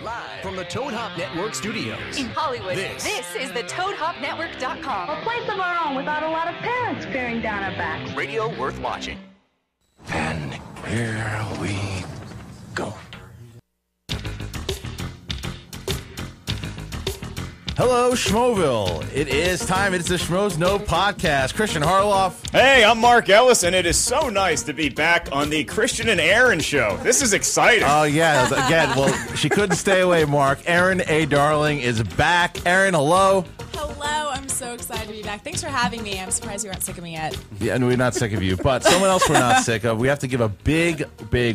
Live from the Toad Hop Network studios. In Hollywood, this is the ToadHopNetwork.com. A place of our own without a lot of parents bearing down our backs. Radio worth watching. And here we go. Hello, Schmoville. It is time. It's the Schmoes Know podcast. Christian Harloff. Hey, I'm Mark Ellis, and it is so nice to be back on the Christian and Erin show. This is exciting. Oh, yeah. Again, well, she couldn't stay away, Mark. Erin A. Darling is back. Erin, hello. Hello. I'm so excited to be back. Thanks for having me. I'm surprised you aren't sick of me yet. Yeah, and we're not sick of you, but someone else we're not sick of. We have to give a big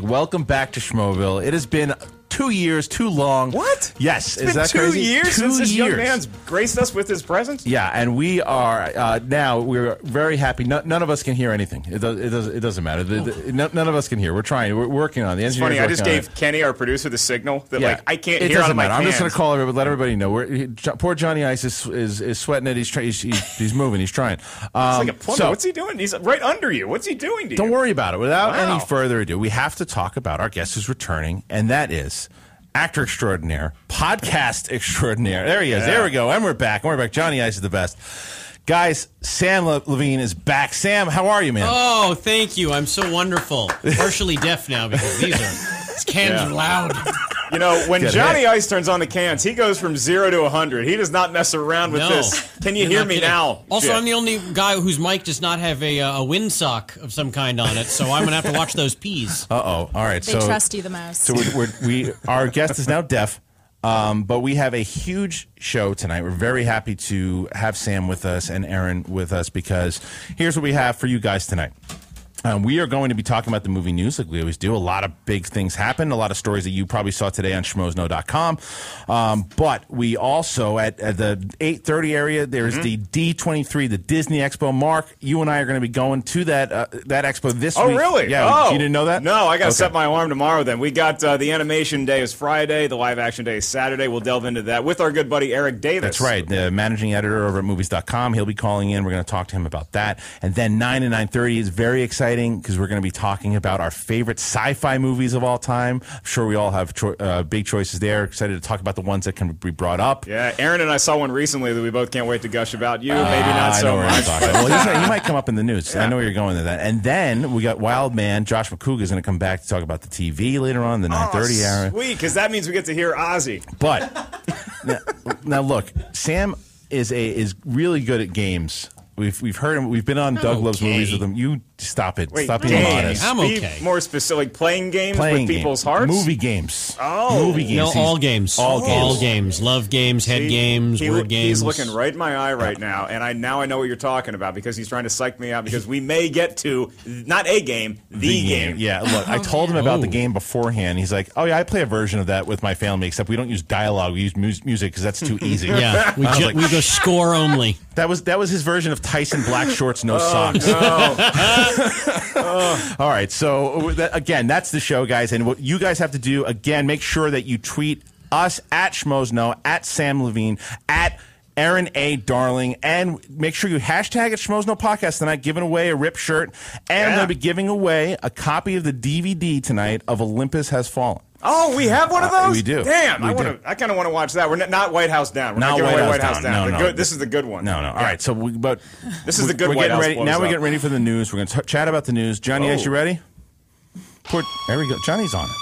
welcome back to Schmoville. It has been 2 years too long. What? Yes. It's been 2 years since this young man's graced us with his presence? Yeah, and we are now, we're very happy. None of us can hear anything. It doesn't matter. None of us can hear. We're trying. We're working on it. The It's funny. I just gave Kenny, our producer, the signal that I can't hear out of my hands. I'm just going to call everybody, let everybody know. Poor Johnny Ice is sweating it. He's moving. He's trying. He's like a plumber. What's he doing? He's right under you. What's he doing to you? Don't worry about it. Without any further ado, we have to talk about our guest who's returning, and that is actor extraordinaire, podcast extraordinaire. There he is. Yeah. There we go. And we're back. Johnny Ice is the best. Guys, Samm Levine is back. Sam, how are you, man? Oh, thank you. I'm so wonderful. Partially deaf now because these cans are loud. You know, when Johnny Ice turns on the cans, he goes from 0 to 100. He does not mess around with this. Can you hear me now? Also, Shit. I'm the only guy whose mic does not have a windsock of some kind on it, so I'm going to have to watch those P's. Uh-oh. All right. They trust you the most. So our guest is now deaf, but we have a huge show tonight. We're very happy to have Sam with us and Erin with us because here's what we have for you guys tonight. We are going to be talking about the movie news like we always do. A lot of big things happen, a lot of stories that you probably saw today on schmoesknow.com. But we also, at the 8:30 area, there's the D23, the Disney Expo. Mark, you and I are going to be going to that expo this week. Oh, really? Yeah, you didn't know that? No, I got to set my alarm tomorrow then. We got the animation day is Friday, the live action day is Saturday. We'll delve into that with our good buddy Eric Davis. That's right, the managing editor over at movies.com. He'll be calling in. We're going to talk to him about that. And then 9 and 9:30 is very exciting, because we're going to be talking about our favorite sci-fi movies of all time. I'm sure we all have big choices there. Excited to talk about the ones that can be brought up. Yeah, Erin and I saw one recently that we both can't wait to gush about. You, maybe not so much. Well, he might come up in the news. Yeah. I know where you're going to that. And then we got Wild Man. Josh McCouga is going to come back to talk about the TV later on, the 9:30 hour. Sweet, because that means we get to hear Ozzy. But now look, Sam is really good at games. We've heard him. We've been on Doug Loves Movies with him. You stop it. Wait, stop being modest. I'm okay. Be more specific. Playing games with people's hearts? Movie games. Oh. Movie games. No, all games. All games. Love games, head games, word games. He's looking right in my eye right now, and I know what you're talking about because he's trying to psych me out because we may get to, not a game, the game. Yeah, look, I told him about the game beforehand. He's like, oh, yeah, I play a version of that with my family, except we don't use dialogue. We use music because that's too easy. Yeah, we go score only. That was his version of Tyson Black Shorts, No Socks. No. All right, so again, that's the show, guys. And what you guys have to do, again, make sure that you tweet us at Schmoesknow, at Samm Levine, at Erin A. Darling, and make sure you hashtag at Schmoesknow Podcast tonight, giving away a Rip shirt. And I'm going to be giving away a copy of the DVD tonight of Olympus Has Fallen. Oh, we have one of those? We do. Damn, I kind of want to watch that. We're not White House Down. We're not giving away White House Down. No. This is the good one. No. All right, so this is the good White House. Now we're getting ready for the news. We're going to chat about the news. Johnny, Ice, you ready? There we go. Johnny's on it.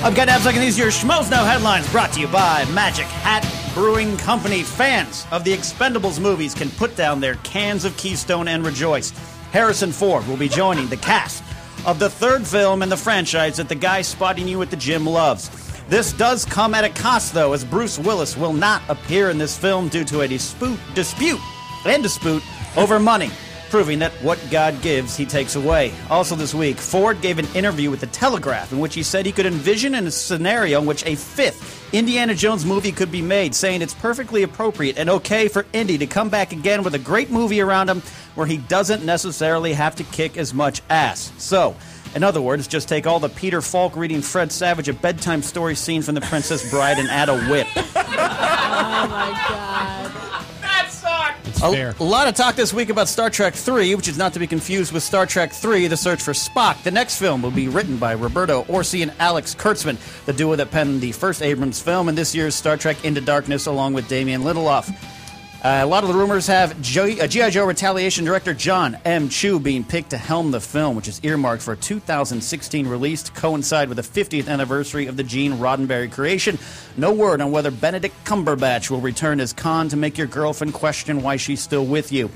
I've got abs like these your Schmoesknow headlines brought to you by Magic Hat Brewing Company. Fans of the Expendables movies can put down their cans of Keystone and rejoice. Harrison Ford will be joining the cast of the third film in the franchise that the guy spotting you at the gym loves. This does come at a cost, though, as Bruce Willis will not appear in this film due to a dispute over money, proving that what God gives, he takes away. Also this week, Ford gave an interview with The Telegraph in which he said he could envision a scenario in which a fifth Indiana Jones movie could be made, saying it's perfectly appropriate and okay for Indy to come back again with a great movie around him where he doesn't necessarily have to kick as much ass. So, in other words, just take all the Peter Falk reading Fred Savage a bedtime story scene from The Princess Bride and add a whip. Oh, my God. That sucked! That's fair. A lot of talk this week about Star Trek 3, which is not to be confused with Star Trek 3, The Search for Spock. The next film will be written by Roberto Orci and Alex Kurtzman, the duo that penned the first Abrams film and this year's Star Trek Into Darkness, along with Damien Lindelof. A lot of the rumors have G.I. Joe Retaliation director John M. Chu being picked to helm the film, which is earmarked for a 2016 release to coincide with the 50th anniversary of the Gene Roddenberry creation. No word on whether Benedict Cumberbatch will return as Khan to make your girlfriend question why she's still with you.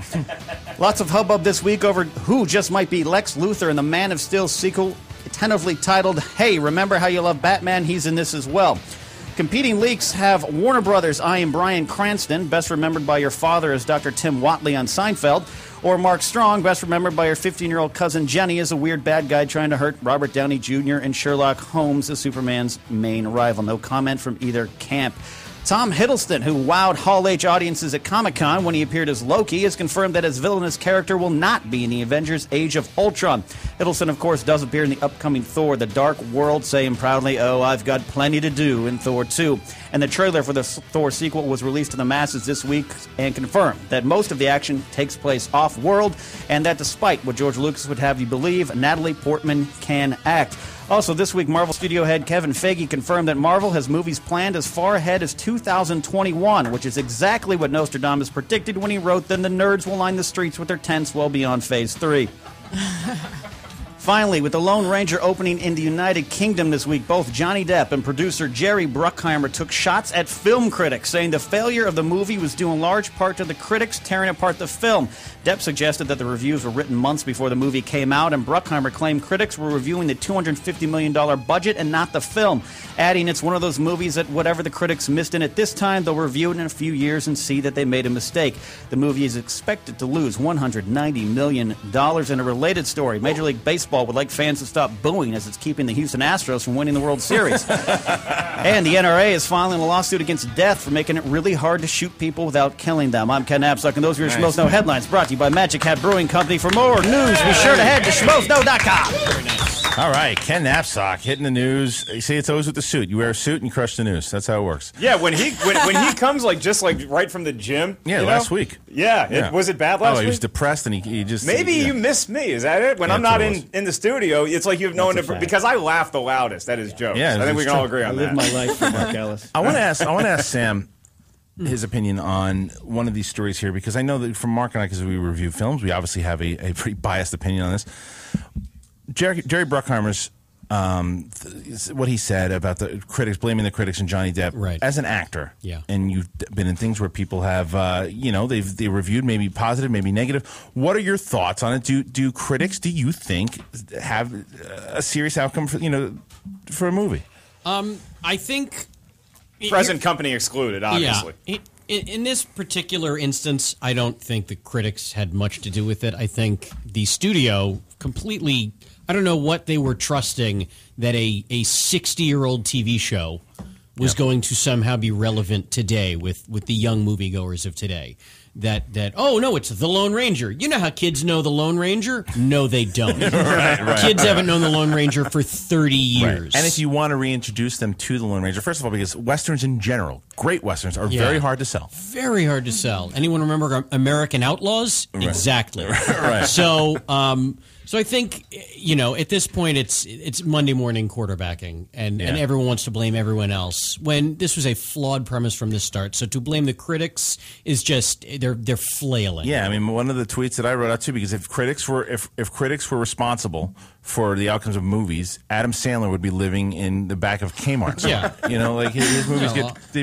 Lots of hubbub this week over who just might be Lex Luthor in the Man of Steel sequel, tentatively titled, Hey, Remember How You Love Batman? He's in this as well. Competing leaks have Warner Brothers eyeing Bryan Cranston, best remembered by your father as Dr. Tim Whatley on Seinfeld, or Mark Strong, best remembered by your 15-year-old cousin Jenny as a weird bad guy trying to hurt Robert Downey Jr. and Sherlock Holmes as Superman's main rival. No comment from either camp. Tom Hiddleston, who wowed Hall H audiences at Comic-Con when he appeared as Loki, has confirmed that his villainous character will not be in the Avengers Age of Ultron. Hiddleston, of course, does appear in the upcoming Thor The Dark World, saying proudly, "Oh, I've got plenty to do in Thor 2. And the trailer for the Thor sequel was released to the masses this week and confirmed that most of the action takes place off-world, and that despite what George Lucas would have you believe, Natalie Portman can act. Also, this week, Marvel studio head Kevin Feige confirmed that Marvel has movies planned as far ahead as 2021, which is exactly what Nostradamus predicted when he wrote, "Then the nerds will line the streets with their tents well beyond Phase 3. Finally, with The Lone Ranger opening in the United Kingdom this week, both Johnny Depp and producer Jerry Bruckheimer took shots at film critics, saying the failure of the movie was due in large part to the critics tearing apart the film. Depp suggested that the reviews were written months before the movie came out, and Bruckheimer claimed critics were reviewing the $250 million budget and not the film, adding it's one of those movies that whatever the critics missed in it this time, they'll review it in a few years and see that they made a mistake. The movie is expected to lose $190 million. In a related story, Major League Baseball would like fans to stop booing as it's keeping the Houston Astros from winning the World Series. And the NRA is filing a lawsuit against Death for making it really hard to shoot people without killing them. I'm Ken Knapsack, and those are your Schmoes Know headlines, brought to you by Magic Hat Brewing Company. For more news, be sure to head to schmoesknow.com. Very nice. All right, Ken Knapsack hitting the news. You see, it's always with the suit. You wear a suit and you crush the news. That's how it works. Yeah, when he comes just right from the gym. Yeah, last week. Yeah, was it bad last week? He was depressed and he just. Maybe you missed me. Is that it? When I'm not in the studio, it's like you have no one to. Because I laugh the loudest. That is jokes. Yeah, I think we can all agree on that. I live my life for Mark Ellis. I want to ask Sam his opinion on one of these stories here, because I know that from Mark and I, because we review films, we obviously have a pretty biased opinion on this. Jerry Bruckheimer's what he said about the critics, blaming the critics and Johnny Depp. Right. As an actor, yeah, and you've been in things where people have, they reviewed maybe positive, maybe negative. What are your thoughts on it? Do critics, do you think, have a serious outcome for a movie? I think present company excluded, obviously. Yeah. In this particular instance, I don't think the critics had much to do with it. I think the studio completely, I don't know what they were trusting that a 60-year-old TV show was going to somehow be relevant today with the young moviegoers of today. That oh no, it's The Lone Ranger. You know how kids know The Lone Ranger? No, they don't. right. Kids haven't known The Lone Ranger for 30 years. Right. And if you want to reintroduce them to The Lone Ranger, first of all, because Westerns in general, great Westerns, are very hard to sell. Very hard to sell. Anyone remember American Outlaws? Right. Exactly. Right. So I think, at this point it's Monday morning quarterbacking, and everyone wants to blame everyone else when this was a flawed premise from the start. So to blame the critics is just they're flailing. Yeah, I mean, one of the tweets that I wrote out too, because if critics were responsible for the outcomes of movies, Adam Sandler would be living in the back of Kmart. Yeah, his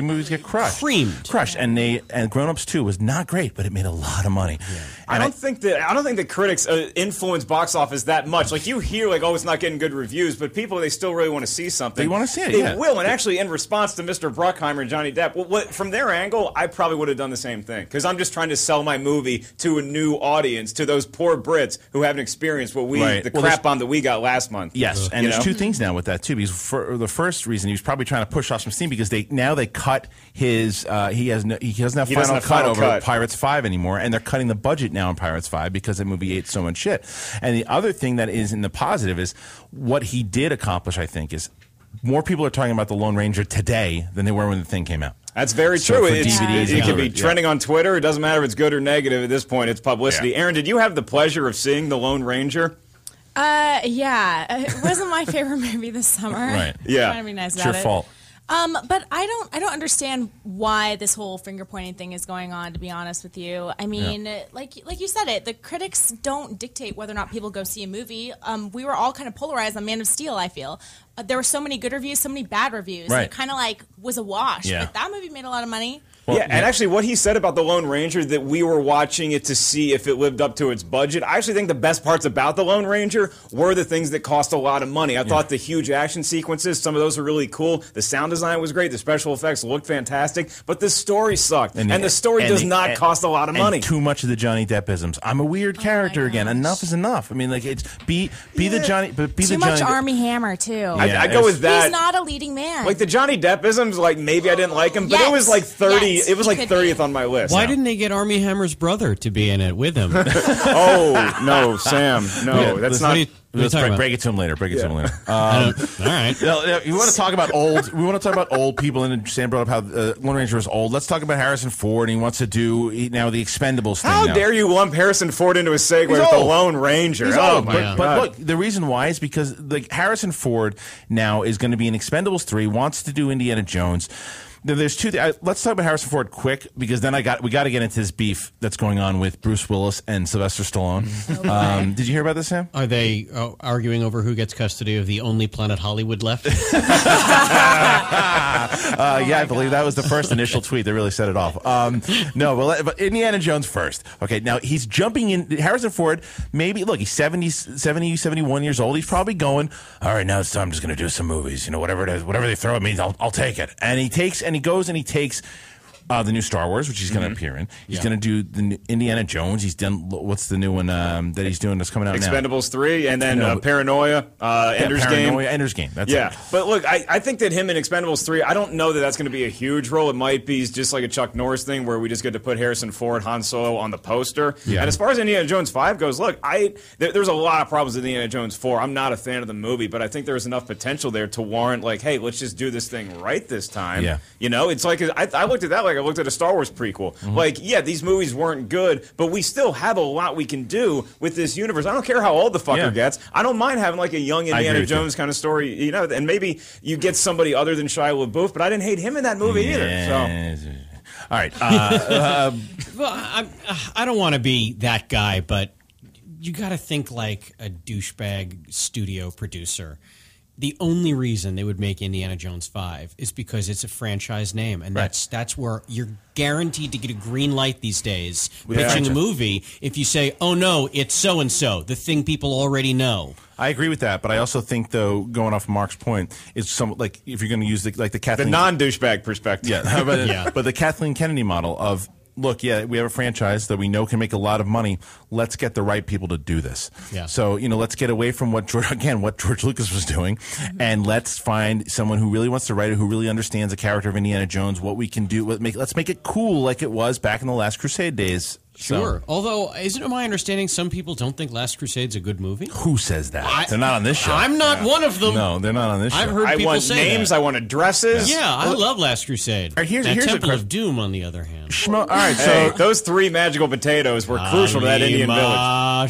movies get crushed, and Grown Ups 2 was not great, but it made a lot of money. Yeah. I don't think that critics influence box office that much. Like you hear, it's not getting good reviews, but people, they still really want to see something. They want to see it. They will, and actually, in response to Mr. Bruckheimer and Johnny Depp, from their angle, I probably would have done the same thing, because I'm just trying to sell my movie to a new audience, to those poor Brits who haven't experienced what crap bomb that we got last month. Yes, and there's two things now with that too. Because for the first reason, he was probably trying to push off some steam because they cut his he doesn't have final cut over Pirates 5 anymore, and they're cutting the budget now on Pirates 5 because the movie ate so much shit. And the other thing that is in the positive is what he did accomplish, I think, is more people are talking about The Lone Ranger today than they were when the thing came out. That's very So true. for It DVDs, could be trending on Twitter. It doesn't matter if it's good or negative at this point. It's publicity. Yeah. Erin, did you have the pleasure of seeing The Lone Ranger? Yeah. It wasn't my favorite movie this summer. Right. Yeah. I'm trying to be nice It's about your it. fault. But I don't understand why this whole finger pointing thing is going on. To be honest with you, I mean, like you said, the critics don't dictate whether or not people go see a movie. We were all kind of polarized on Man of Steel. I feel there were so many good reviews, so many bad reviews. Right. It kind of like was a wash. Yeah. But that movie made a lot of money. Well, and actually what he said about The Lone Ranger, that we were watching it to see if it lived up to its budget. I actually think the best parts about The Lone Ranger were the things that cost a lot of money. I thought the huge action sequences, some of those were really cool. The sound design was great. The special effects looked fantastic. But the story sucked. And the story does not cost a lot of money. Too much of the Johnny Depp-isms. I'm a weird character again. Enough is enough. I mean, like, it's be the Johnny, but be Too the much Johnny Army Hammer too. I go with that. He's not a leading man. Like the Johnny Depp-isms, like maybe I didn't like him, but it was like 30. Yes, it was like he could 30th on my list. Why didn't they get Armie Hammer's brother to be in it with him? Oh no, Sam, no, that's What not. are you Let's talking about? break it to him later. Break it to him later. All right. You want to talk about old? We want to talk about old people, and Sam brought up how Lone Ranger was old. Let's talk about Harrison Ford. And he wants to do now the Expendables thing. How now. dare you lump Harrison Ford into a segue with the Lone Ranger? He's Oh old. my But God. look, the reason why is because like Harrison Ford now is going to be in Expendables 3. Wants to do Indiana Jones. There's two. Let's talk about Harrison Ford quick, because then we got to get into this beef that's going on with Bruce Willis and Sylvester Stallone. Did you hear about this, Sam? Are they arguing over who gets custody of the only Planet Hollywood left? Yeah, I believe that was the first initial tweet that really set it off. No, but Indiana Jones first. Okay, now he's jumping in. Harrison Ford, maybe, look, he's 70, 71 years old. He's probably going, all right, now it's time. I'm just going to do some movies. You know, whatever it is, whatever they throw at me, I'll take it. And he goes and he takes the new Star Wars, which he's going to appear in. He's going to do the Indiana Jones. He's done, what's the new one that he's doing that's coming out now? Expendables 3, and then Paranoia, Ender's Paranoia, Game. Ender's Game. That's Yeah, it. but look, I think that him in Expendables 3, I don't know that that's going to be a huge role. It might be just like a Chuck Norris thing where we just get to put Harrison Ford, Han Solo on the poster. Yeah. And as far as Indiana Jones 5 goes, look, there's a lot of problems with Indiana Jones 4. I'm not a fan of the movie, but I think there's enough potential there to warrant, like, hey, let's just do this thing right this time. Yeah. You know, it's like, I looked at that like I looked at a Star Wars prequel. Like, yeah, these movies weren't good, but we still have a lot we can do with this universe. I don't care how old the fucker gets. I don't mind having like a young Indiana Jones kind of story, you know, and maybe you get somebody other than Shia LaBeouf, but I didn't hate him in that movie either. So. All right. Well, I don't want to be that guy, but you got to think like a douchebag studio producer. The only reason they would make Indiana Jones 5 is because it's a franchise name, and that's where you're guaranteed to get a green light these days pitching a movie if you say, oh no, it's so-and-so, the thing people already know. I agree with that, but I also think, though, going off Mark's point, it's some like if you're going to use the Kathleen, The non-douchebag perspective. Yeah, but the Kathleen Kennedy model of, look, yeah, we have a franchise that we know can make a lot of money. Let's get the right people to do this. Yeah. So, you know, let's get away from what George Lucas was doing, and let's find someone who really wants to write it, who really understands the character of Indiana Jones, what we can do. Let's make it cool like it was back in the Last Crusade days. Sure. So. Although, isn't it my understanding some people don't think Last Crusade's a good movie? Who says that? They're not on this show. I'm not one of them. No, they're not on this show. I've heard people say names, that. I wanted dresses. Yeah, I love Last Crusade. Here's Temple of Doom, on the other hand. All right, so hey, those 3 magical potatoes were crucial to that Indian village. I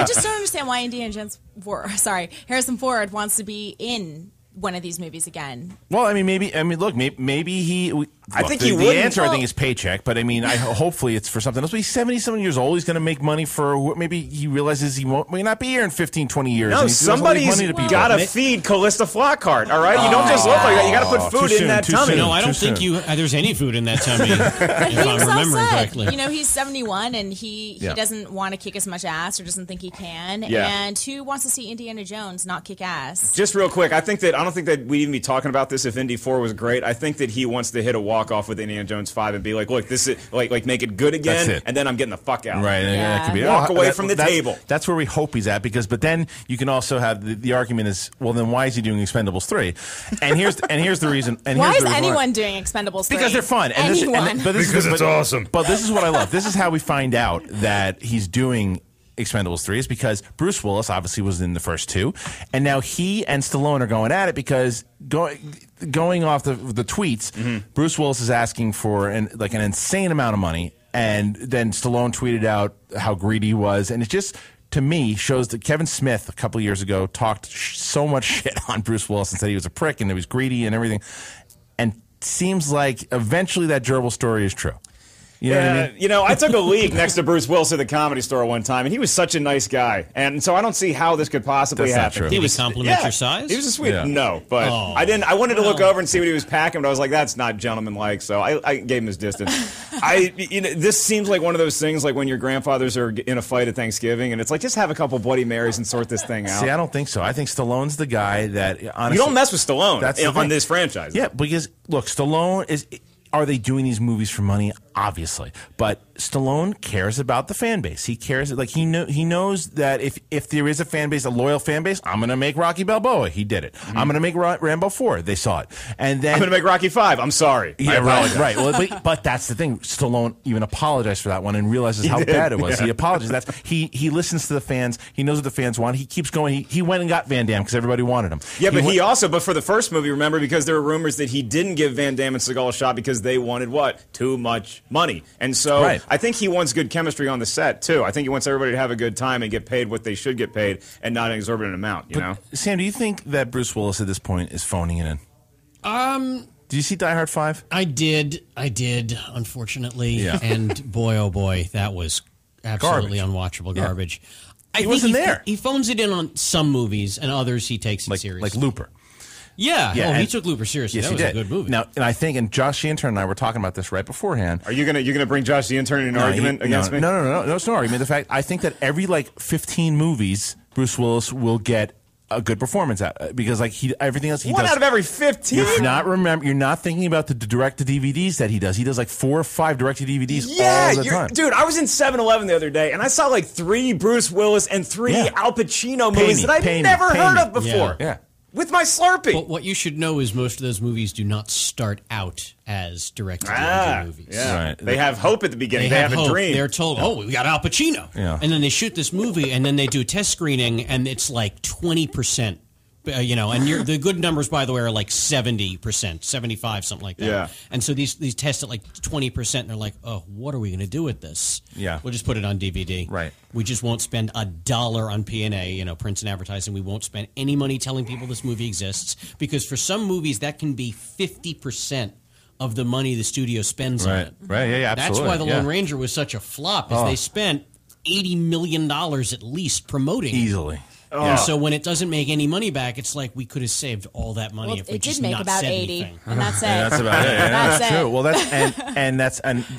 just don't understand why Harrison Ford wants to be in one of these movies again. Well, I mean, maybe he. I think the wouldn't. answer, I think, is paycheck. But I mean, hopefully it's for something else. But he's 77 years old. He's going to make money for. Maybe he realizes he may not be here in 15, 20 years. No, and somebody's got to feed Callista Flockhart. All right, you don't just look like that. You got to put food in that tummy. No, I don't think there's any food in that tummy. If I'm remembering correctly. You know, he's 71 and he doesn't want to kick as much ass or doesn't think he can. Yeah. And who wants to see Indiana Jones not kick ass? Just real quick, I don't think that we'd even be talking about this if Indy 4 was great. I think that he wants to hit a walk off with Indiana Jones 5 and be like, look, this is like make it good again, and then I'm getting the fuck out. Right, that could be walk away from the table. That's where we hope he's at, but then you can also have the argument is, well, then why is he doing Expendables 3? And here's the reason. And why here's is the reason anyone doing Expendables 3? Because they're fun. Because it's awesome. But this is what I love. This is how we find out that he's doing Expendables 3 is because Bruce Willis obviously was in the first 2, and now he and Stallone are going at it because going off the tweets, Bruce Willis is asking for an insane amount of money, and then Stallone tweeted out how greedy he was, and it just, to me, shows that Kevin Smith a couple of years ago talked so much shit on Bruce Willis and said he was a prick and he was greedy and everything, and seems like eventually that gerbil story is true. You know what I mean? I took a leak next to Bruce Willis at the Comedy Store one time, and he was such a nice guy. And so I don't see how this could possibly happen. Did he compliment your size? He was a sweet. Yeah. No, but I didn't. I wanted to look over and see what he was packing, but I was like, that's not gentlemanlike. So I gave him his distance. This seems like one of those things, like when your grandfathers are in a fight at Thanksgiving, and it's like, just have a couple Bloody Marys and sort this thing out. See, I don't think so. I think Stallone's the guy that honestly, you don't mess with Stallone on this franchise. Yeah, because look, Stallone is. Are they doing these movies for money? Obviously, but Stallone cares about the fan base. He cares, like he knows that if there is a fan base, a loyal fan base, I'm going to make Rocky Balboa. He did it. I'm going to make Rambo 4. They saw it, and then I'm going to make Rocky 5. I'm sorry. Yeah, right. Well, but that's the thing. Stallone even apologized for that one and realizes how bad it was. Yeah. He apologized. He listens to the fans. He knows what the fans want. He keeps going. He went and got Van Damme because everybody wanted him. Yeah, but for the first movie, remember, because there were rumors that he didn't give Van Damme and Seagal a shot because they wanted what? Too much money. And so I think he wants good chemistry on the set, too. I think he wants everybody to have a good time and get paid what they should get paid and not an exorbitant amount, you know? Sam, do you think that Bruce Willis at this point is phoning it in? Did you see Die Hard 5? I did, unfortunately. Yeah. And boy, oh boy, that was absolutely unwatchable garbage. He wasn't there. He phones it in on some movies, and others he takes it seriously. Like Looper. Yeah. He took Looper seriously. Yes, that was a good movie. Now, and I think, and Josh the Intern and I were talking about this right beforehand. Are you gonna bring Josh the Intern in an argument against me? No, it's no argument. The fact, I think that every 15 movies, Bruce Willis will get a good performance out, because everything else he does. One out of every 15. You're not thinking about the direct to DVDs that he does. He does 4 or 5 direct to DVDs all the time. Dude, I was in 7-Eleven the other day and I saw 3 Bruce Willis and 3 Al Pacino movies that I'd never heard of before. Yeah. With my Slurpee. But what you should know is most of those movies do not start out as direct-to-DVD movies. Yeah. Right. They have hope at the beginning. They have a dream. They're told, we got Al Pacino. Yeah. And then they shoot this movie, and then they do a test screening, and it's 20%. And the good numbers, by the way, are 70%, 75, something like that. Yeah. And so these test at 20%, and they're like, oh, what are we going to do with this? Yeah. We'll just put it on DVD. Right. We just won't spend $1 on P&A, prints and advertising. We won't spend any money telling people this movie exists, because for some movies, that can be 50% of the money the studio spends on it. Right, yeah, absolutely. That's why The Lone Ranger was such a flop, is they spent $80 million at least promoting it. Easily. And so when it doesn't make any money back, it's like we could have saved all that money if we just not said anything. It did make about 80, and that's it. That's about it. That's true. Well,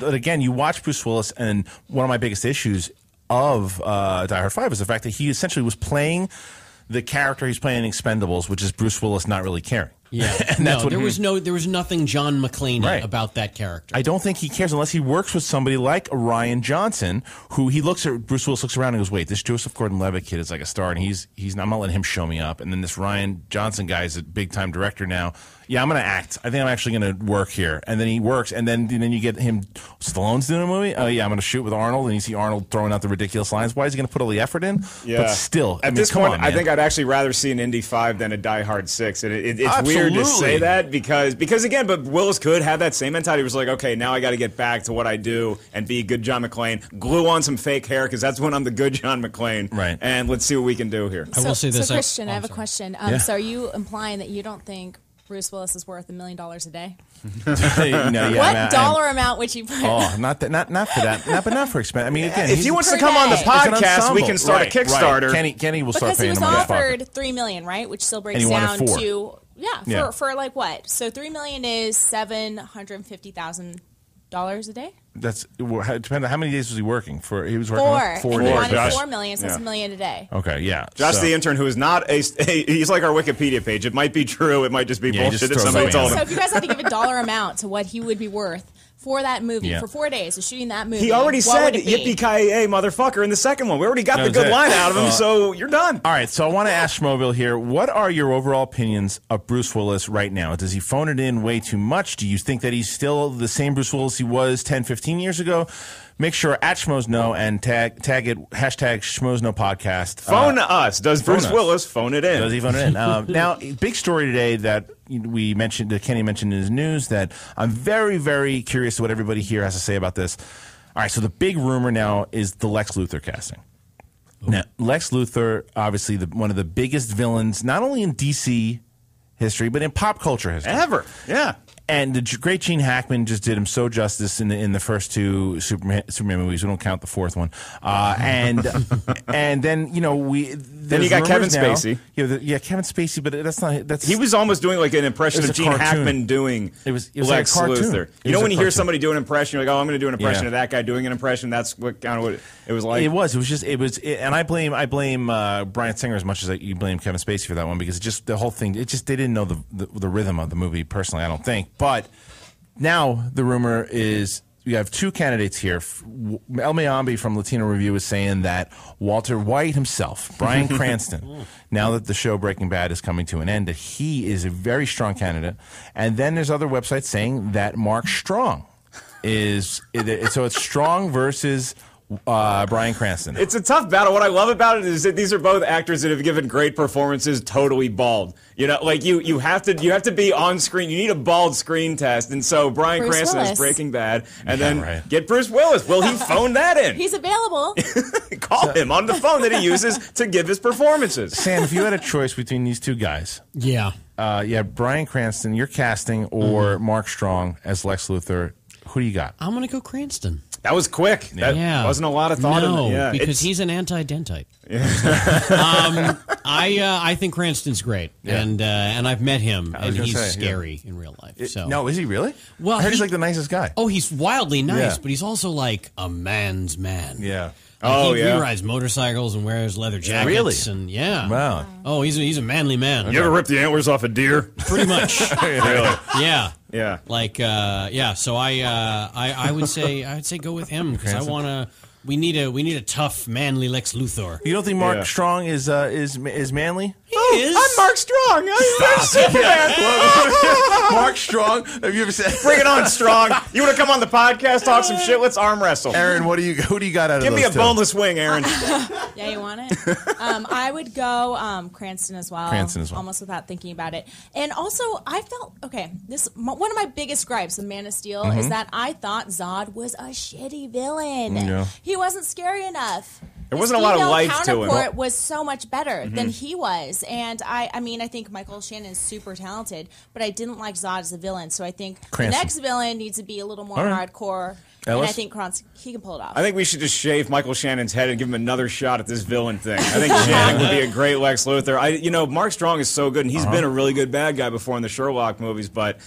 but again, you watch Bruce Willis, and one of my biggest issues of Die Hard 5 is the fact that he essentially was playing the character he's playing in Expendables, which is Bruce Willis not really caring. Yeah, and that's there was nothing John McClane about that character. I don't think he cares unless he works with somebody like Ryan Johnson, who he looks at. Bruce Willis looks around and goes, "Wait, this Joseph Gordon-Levitt kid is a star, and he's I'm not letting him show me up." And then this Ryan Johnson guy is a big time director now. Yeah, I'm going to act. I think I'm actually going to work here. And then he works, and then you get him. Stallone's doing a movie. Oh yeah, I'm going to shoot with Arnold, and you see Arnold throwing out the ridiculous lines. Why is he going to put all the effort in? Yeah. But still, at this point, I think I'd actually rather see an Indy 5 than a Die Hard 6. And it's weird to say that because again, but Willis could have that same mentality. He was like, okay, now I got to get back to what I do and be good John McClane. Glue on some fake hair because that's when I'm the good John McClane. Right. And let's see what we can do here. I will say this. So Christian, I have a question. So are you implying that you don't think Bruce Willis is worth $1 million a day? What dollar amount would you put? Oh, not for that. Not for expense. I mean, again, if he wants to come on the podcast, we can start a Kickstarter. Right. Kenny will start paying him. Because he was offered $3 million, right? Which still breaks down to for what? So $3 million is $750,000 a day. That's depends on how many days was he working for. He was working 4 4 days. days. He wanted $4 million, so it's $1 million a day. Okay, yeah. Josh the Intern, who is not he's like our Wikipedia page. It might be true. It might just be bullshit that somebody told him. So if you guys had to give a dollar amount to what he would be worth for that movie, for 4 days of shooting that movie, he already said yippee-ki-yay, motherfucker, in the second one. We already got the good line out of him, so you're done. All right, so I want to ask Schmoville here, what are your overall opinions of Bruce Willis right now? Does he phone it in way too much? Do you think that he's still the same Bruce Willis he was 10, 15 years ago? make sure at Schmoes Know and tag it Schmoes Know podcast. Phone us. Does Bruce Willis phone it in? Does he phone it in? Now, big story today that we mentioned, that Kenny mentioned in his news, that I'm very, very curious what everybody here has to say about this. All right, so the big rumor now is the Lex Luthor casting. Now, Lex Luthor, obviously one of the biggest villains, not only in DC history, but in pop culture history. Ever. Yeah. And the great Gene Hackman just did him so justice in the first two Superman movies. We don't count the fourth one. And then then you got Kevin Spacey. Kevin Spacey, but that's he was almost doing like an impression of Gene Hackman doing it was Lex like Luthor. You know when you hear somebody do an impression, you're like, oh, I'm going to do an impression of that guy doing an impression. That's what kind of what it was like. It was, and I blame Bryan Singer as much as you blame Kevin Spacey for that one, because just the whole thing. They didn't know the rhythm of the movie. Personally, I don't think. But now the rumor is we have two candidates here. El Mayambi from Latino Review is saying that Walter White himself, Bryan Cranston, now that the show Breaking Bad is coming to an end, that he is a very strong candidate. And then there's other websites saying that Mark Strong is. So it's Strong versus Bryan Cranston. It's a tough battle. What I love about it is that these are both actors that have given great performances totally bald. You know, like you have to be on screen. You need a bald screen test. And so Bryan Cranston is Breaking Bad, and then get Bruce Willis. Will he phone that in? He's available. Call him on the phone that he uses to give his performances. Sam, if you had a choice between these two guys, Bryan Cranston, you're casting, or Mark Strong as Lex Luthor, who do you got? I'm going to go Cranston. That was quick. That wasn't a lot of thought in it. Yeah, because he's an anti-dentite. I think Cranston's great, and I've met him, and he's scary in real life. No, is he really? Well, I heard he's like the nicest guy. Oh, he's wildly nice, but he's also like a man's man. Yeah. He rides motorcycles and wears leather jackets. Really? And Wow. Oh, he's a manly man. You ever rip the antlers off a deer? Pretty much. Really? Yeah. Yeah. Like so I would say go with him, because we need a tough, manly Lex Luthor. You don't think Mark Strong is manly? He is. I'm Mark Strong. I'm Superman. Mark Strong. Have you ever said? Bring it on, Strong. You want to come on the podcast, talk some shit? Let's arm wrestle. Aaron, who do you got out of Give those me a two? boneless wing, Aaron. Yeah, you want it? I would go Cranston as well. Almost without thinking about it. And also, I felt, one of my biggest gripes of Man of Steel is that I thought Zod was a shitty villain. Yeah. He wasn't scary enough. There wasn't a lot of life to him. Counterpart was so much better than he was. And I think Michael Shannon is super talented, but I didn't like Zod as a villain. So I think Cranston. the next villain needs to be a little more hardcore. Ellis? And I think he can pull it off. I think we should just shave Michael Shannon's head and give him another shot at this villain thing. I think Shannon would be a great Lex Luthor. Mark Strong is so good, and he's been a really good bad guy before in the Sherlock movies, but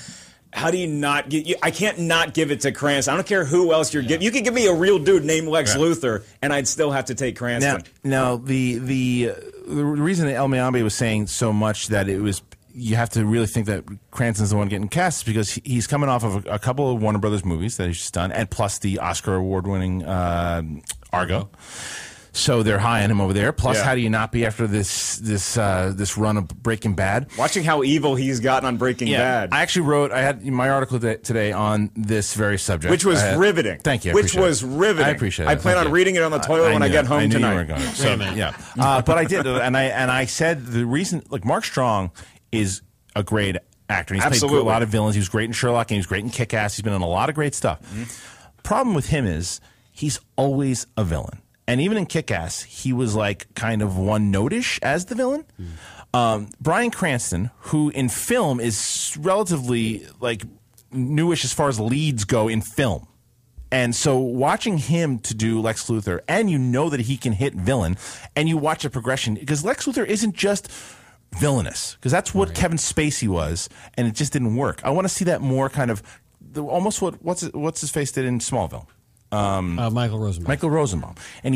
how do you not get? I can't not give it to Cranston. I don't care who else you're giving. You could give me a real dude named Lex Luthor, and I'd still have to take Cranston. Now the reason that El Mayambi was saying so much that it was, you have to really think that Cranston's the one getting cast, is because he's coming off of a couple of Warner Brothers movies that he's just done, and plus the Oscar award-winning Argo. So they're high on him over there. Plus, how do you not be after this run of Breaking Bad? Watching how evil he's gotten on Breaking Bad. I actually I had my article today on this very subject. Which was riveting. Thank you. Which was riveting. I appreciate it. I plan on reading it on the toilet when I get home tonight. You were going to. So, but I did, and I said the reason, like, Mark Strong is a great actor. He's played a lot of villains. He was great in Sherlock, and he was great in Kick-Ass. He's been in a lot of great stuff. Problem with him is he's always a villain. And even in Kick-Ass, he was like kind of one-note-ish as the villain. Bryan Cranston, who in film is relatively like newish as far as leads go in film. And so watching him to do Lex Luthor, and you know that he can hit villain, and you watch a progression, because Lex Luthor isn't just villainous, because that's what Kevin Spacey was, and it just didn't work. I want to see that more kind of almost what's his face did in Smallville. Michael Rosenbaum. Michael Rosenbaum. And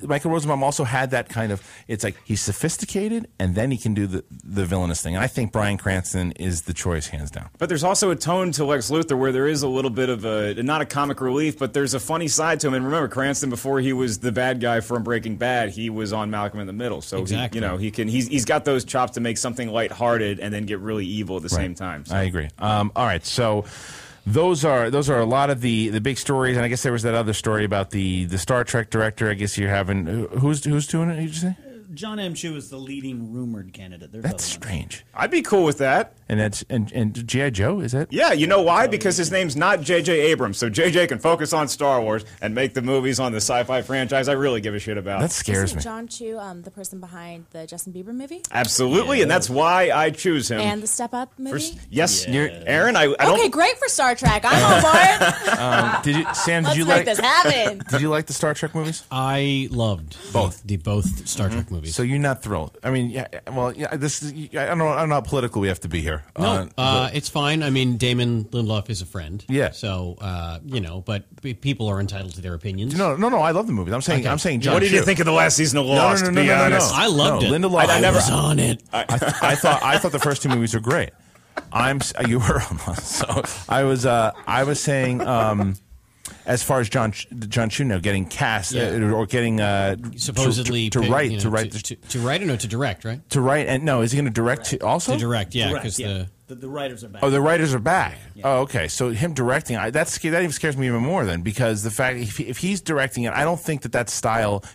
Michael Rosenbaum also had that kind of, it's like he's sophisticated and then he can do the villainous thing. And I think Bryan Cranston is the choice, hands down. But there's also a tone to Lex Luthor where there is a little bit of not a comic relief, but there's a funny side to him. And remember, Cranston, before he was the bad guy from Breaking Bad, he was on Malcolm in the Middle. So he's got those chops to make something lighthearted and then get really evil at the same time. So. I agree. All right, so those are a lot of the big stories, and I guess there was that other story about the Star Trek director. I guess you're having who's doing it? Did you say? John M. Chu is the leading rumored candidate. There's That's strange. I'd be cool with that. And that's and G.I. Joe, is that? Yeah, you know why? Because his name's not J.J. Abrams, so J.J. can focus on Star Wars and make the movies on the sci-fi franchise I really give a shit about. That scares me. John Chu, the person behind the Justin Bieber movie? Absolutely, and that's why I choose him. And the Step Up movie? Yes, Aaron, I don't... Okay, great for Star Trek. I'm on board. Sam, Let's make this happen. Did you like the Star Trek movies? I loved both Star Trek movies. So you're not thrilled? I mean, this is, I don't know how political we have to be here. No, it's fine. I mean, Damon Lindelof is a friend. Yeah. So, but people are entitled to their opinions. No, I love the movie. I'm saying John. What did you think of the last season of Lost? No. I loved it. Lindelof. I was on it. I thought the first two movies were great. You were so I was saying. As far as John Chu now getting cast or getting supposedly to write or no, to direct, right? To write, and no, is he going to direct also? To direct, yeah, because the writers are back. Oh, the writers are back. Yeah. Oh, okay. So him directing, that even scares me even more then, because the fact if he's directing it, I don't think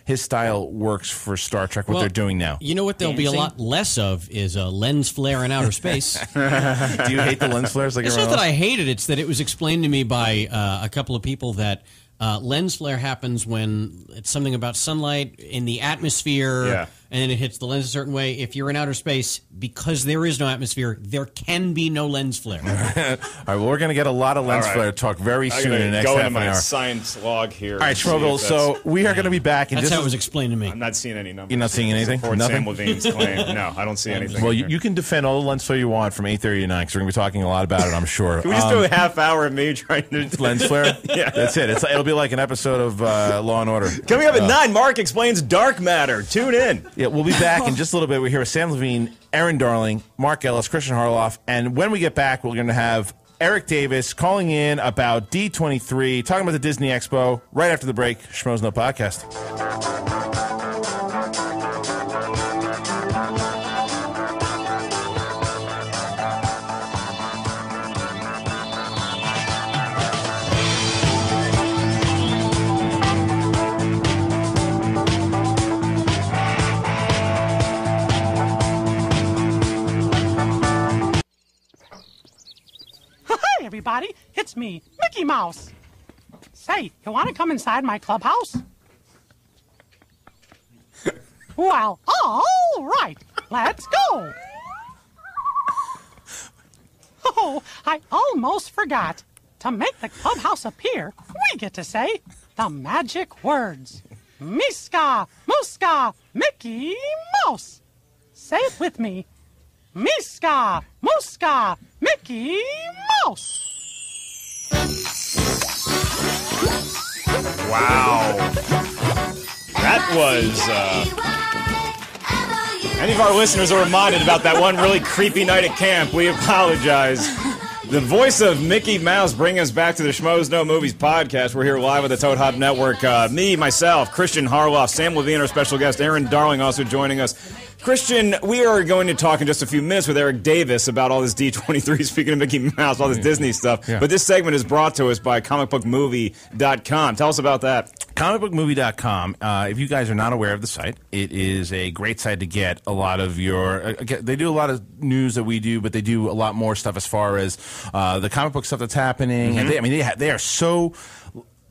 his style works for Star Trek. What they're doing now. You know what? There'll be a lot less of is a lens flare in outer space. Do you hate the lens flares? It's not that I hate it; it's that it was explained to me by a couple of people that. Lens flare happens when it's something about sunlight in the atmosphere, and then it hits the lens a certain way. If you're in outer space, because there is no atmosphere, there can be no lens flare. All right, well, we're going to get a lot of lens flare talk very soon in the next half an hour. Science log here. All right, Schmoville, so we are going to be back. That's how it was explained to me. I'm not seeing any numbers. You're not seeing anything? Nothing? Samm Levine's claim. No, I don't see anything. Well, you can defend all the lens flare you want from 8:30 to 9, because we're going to be talking a lot about it, I'm sure. Can we just do a half hour of me trying to... Lens flare? Yeah. That's it. It'll be like an episode of Law and Order. Coming up at 9, Mark explains dark matter. Tune in. Yeah, we'll be back in just a little bit. We're here with Samm Levine, Erin Darling, Mark Ellis, Christian Harloff, and when we get back, we're going to have Eric Davis calling in about D23, talking about the Disney Expo, right after the break. Schmoes No Podcast. Everybody, it's me, Mickey Mouse. Say, you want to come inside my clubhouse? Well, all right, let's go. Oh, I almost forgot. To make the clubhouse appear, we get to say the magic words. Miska, Muska, Mickey Mouse. Say it with me. Miska, Muska, Mickey Mouse. Wow. That was, any of our listeners are reminded about that one really creepy night at camp. We apologize. The voice of Mickey Mouse bringing us back to the Schmoes No Movies podcast. We're here live at the Toad Hop Network. Me, myself, Christian Harloff, Samm Levine, our special guest, Erin Darling also joining us. Christian, we are going to talk in just a few minutes with Eric Davis about all this D23, speaking of Mickey Mouse, all this Disney stuff. Yeah. But this segment is brought to us by comicbookmovie.com. Tell us about that. Comicbookmovie.com, if you guys are not aware of the site, it is a great site to get a lot of your... they do a lot of news that we do, but they do a lot more stuff as far as the comic book stuff that's happening. Mm-hmm. And they are so...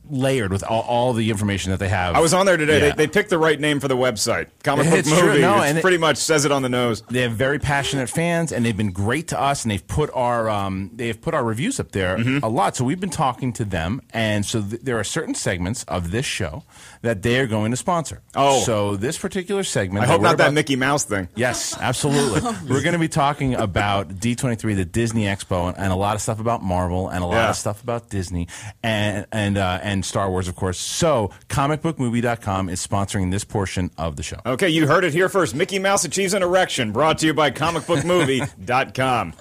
layered with all the information that they have. I was on there today. Yeah. They picked the right name for the website. Comic Book Movie. It pretty much says it on the nose. They have very passionate fans, and they've been great to us, and they've put our reviews up there a lot. So we've been talking to them, and so there are certain segments of this show that they are going to sponsor. Oh. So this particular segment... I hope not that Mickey Mouse thing. Yes, absolutely. We're going to be talking about D23, the Disney Expo, and a lot of stuff about Marvel, and a lot of stuff about Disney, and Star Wars, of course. So, comicbookmovie.com is sponsoring this portion of the show. Okay, you heard it here first. Mickey Mouse achieves an erection, brought to you by comicbookmovie.com.